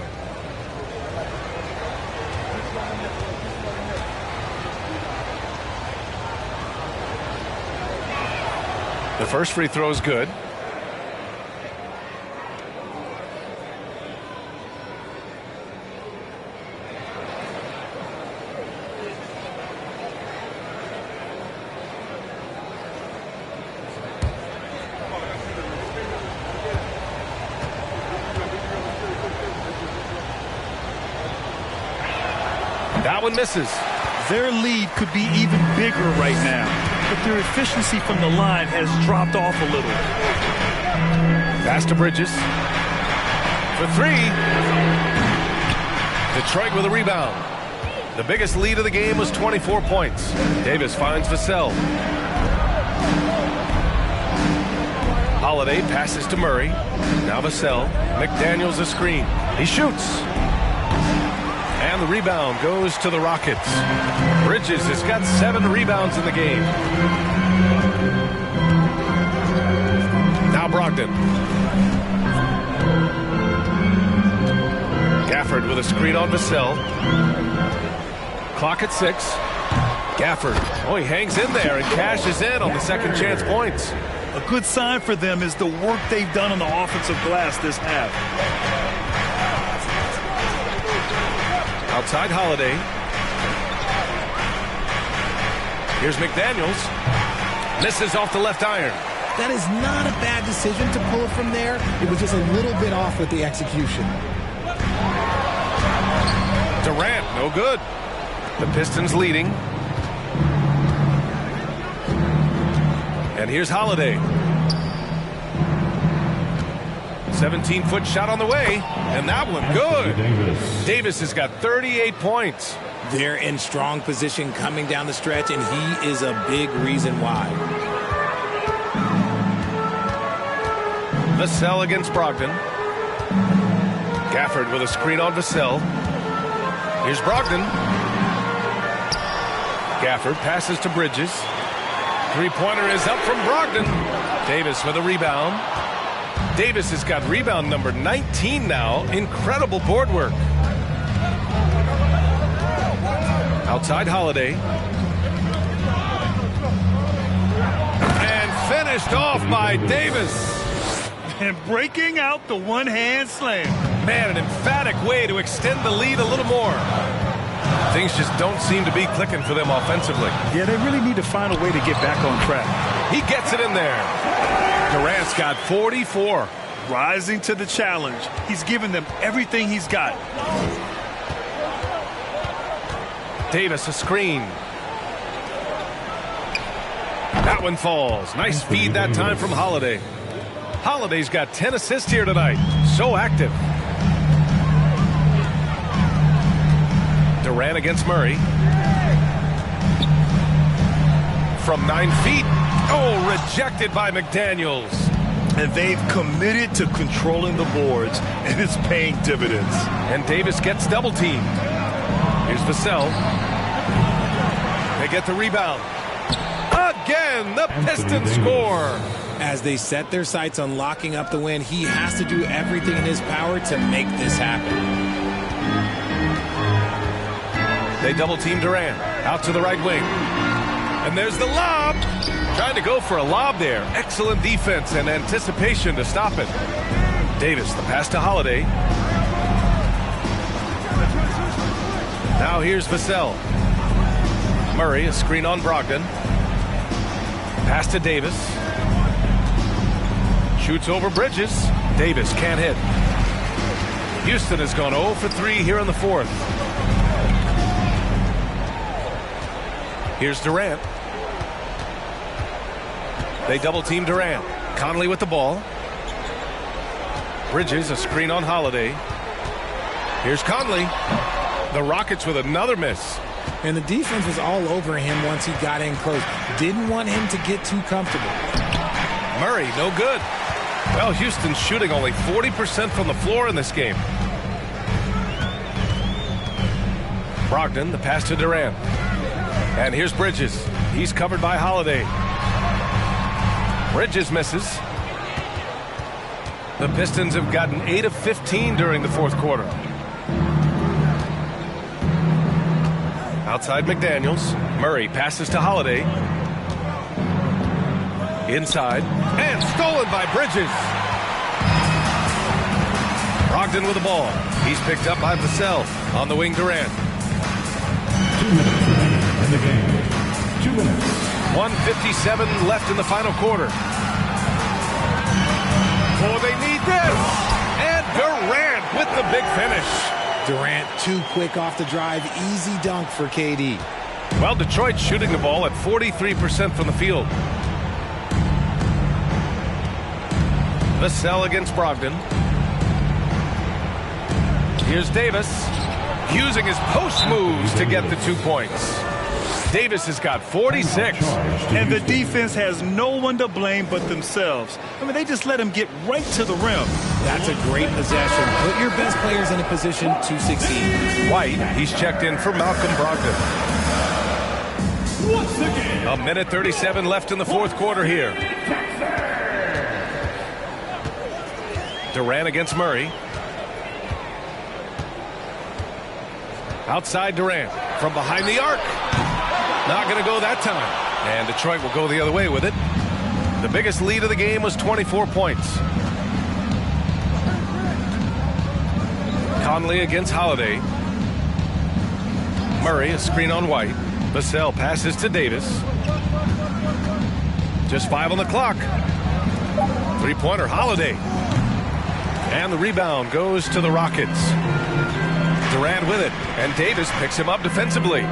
The first free throw is good. That one misses. Their lead could be even bigger right now, but their efficiency from the line has dropped off a little. Pass to Bridges. For 3. Detroit with a rebound. The biggest lead of the game was 24 points. Davis finds Vassell. Holiday passes to Murray. Now Vassell. McDaniels a screen. He shoots. And the rebound goes to the Rockets. Bridges has got 7 rebounds in the game. Now Brogdon. Gafford with a screen on Vassell. Clock at 6. Gafford. Oh, he hangs in there and cashes in on the second chance points. A good sign for them is the work they've done on the offensive glass this half. Outside Holiday. Here's McDaniels. Misses off the left iron. That is not a bad decision to pull it from there. It was just a little bit off with the execution. Durant, no good. The Pistons leading. And here's Holiday. 17-foot shot on the way, and that one good. Davis has got 38 points. They're in strong position coming down the stretch, and he is a big reason why. Vassell against Brogdon. Gafford with a screen on Vassell. Here's Brogdon. Gafford passes to Bridges. Three-pointer is up from Brogdon. Davis with a rebound. Davis has got rebound number 19 now. Incredible board work. Outside Holiday. And finished off by Davis. And breaking out the one-hand slam. Man, an emphatic way to extend the lead a little more. Things just don't seem to be clicking for them offensively. Yeah, they really need to find a way to get back on track. He gets it in there. Durant's got 44. Rising to the challenge. He's given them everything he's got. Davis, a screen. That one falls. Nice feed that time from Holiday. Holiday's got 10 assists here tonight. So active. Durant against Murray. From 9 feet. Oh, rejected by McDaniels. And they've committed to controlling the boards, and it's paying dividends. And Davis gets double teamed. Here's Vassell. They get the rebound. Again, the Pistons score. As they set their sights on locking up the win, he has to do everything in his power to make this happen. They double team Durant. Out to the right wing. And there's the lob. Trying to go for a lob there. Excellent defense and anticipation to stop it. Davis, the pass to Holiday. Now here's Vassell. Murray, a screen on Brogdon. Pass to Davis. Shoots over Bridges. Davis can't hit. Houston has gone 0 for 3 here in the fourth. Here's Durant. They double team Durant. Conley with the ball. Bridges, a screen on Holiday. Here's Conley. The Rockets with another miss. And the defense was all over him once he got in close. Didn't want him to get too comfortable. Murray, no good. Well, Houston's shooting only 40% from the floor in this game. Brogdon, the pass to Durant. And here's Bridges. He's covered by Holiday. Bridges misses. The Pistons have gotten 8 of 15 during the fourth quarter. Outside McDaniels. Murray passes to Holiday. Inside. And stolen by Bridges. Brogdon with the ball. He's picked up by Vassell. On the wing, Durant. 2 minutes remaining in the game. 2 minutes. 1:57 left in the final quarter. Oh, they need this. And Durant with the big finish. Durant too quick off the drive. Easy dunk for KD. Well, Detroit's shooting the ball at 43% from the field. Vassell against Brogdon. Here's Davis. Using his post moves to get the 2 points. Davis has got 46. And the defense has no one to blame but themselves. I mean, they just let him get right to the rim. That's a great possession. Put your best players in a position to succeed. White, he's checked in for Malcolm Brogdon. Once again. 1:37 left in the fourth quarter here. Durant against Murray. Outside Durant. From behind the arc. Not going to go that time. And Detroit will go the other way with it. The biggest lead of the game was 24 points. Conley against Holiday. Murray, a screen on White. Vassell passes to Davis. Just 5 on the clock. Three-pointer, Holiday. And the rebound goes to the Rockets. Durant with it. And Davis picks him up defensively.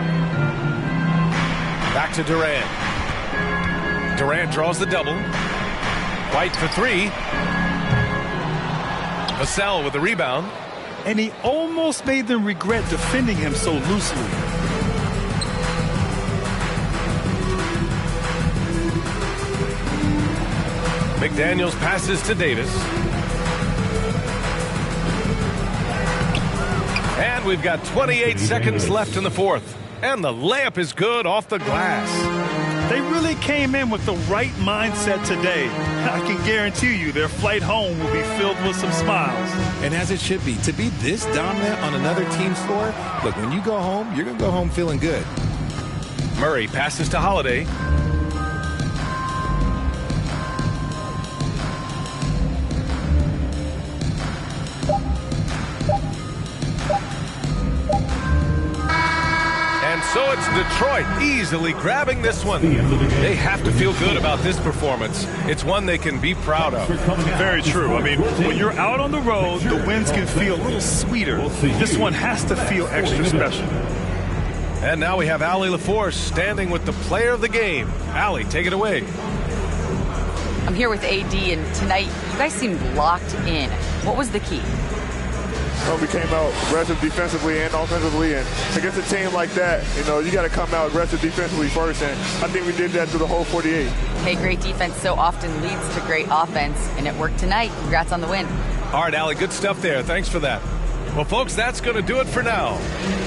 Back to Durant. Durant draws the double. White for 3. Vassell with the rebound. And he almost made them regret defending him so loosely. McDaniels passes to Davis. And we've got 28 seconds left in the fourth. And the layup is good off the glass. They really came in with the right mindset today. I can guarantee you their flight home will be filled with some smiles. And as it should be, to be this dominant on another team's floor, look, when you go home, you're going to go home feeling good. Murray passes to Holiday. And so it's Detroit easily grabbing this one. They have to feel good about this performance. It's one they can be proud of. Very true. I mean, when you're out on the road, the wins can feel a little sweeter. This one has to feel extra special. And now we have Allie LaForce standing with the player of the game. Allie, take it away. I'm here with AD, and tonight you guys seemed locked in. What was the key? We came out aggressive defensively and offensively, and against a team like that, you got to come out aggressive defensively first, and I think we did that through the whole 48. Hey, great defense so often leads to great offense, and it worked tonight. Congrats on the win. All right, Allie, good stuff there. Thanks for that. Well, folks, that's going to do it for now.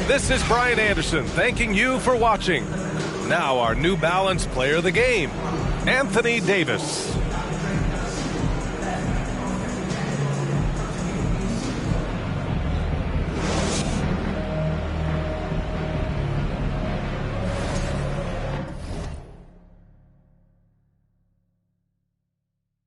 This is Brian Anderson thanking you for watching. Now our New Balance player of the game, Anthony Davis.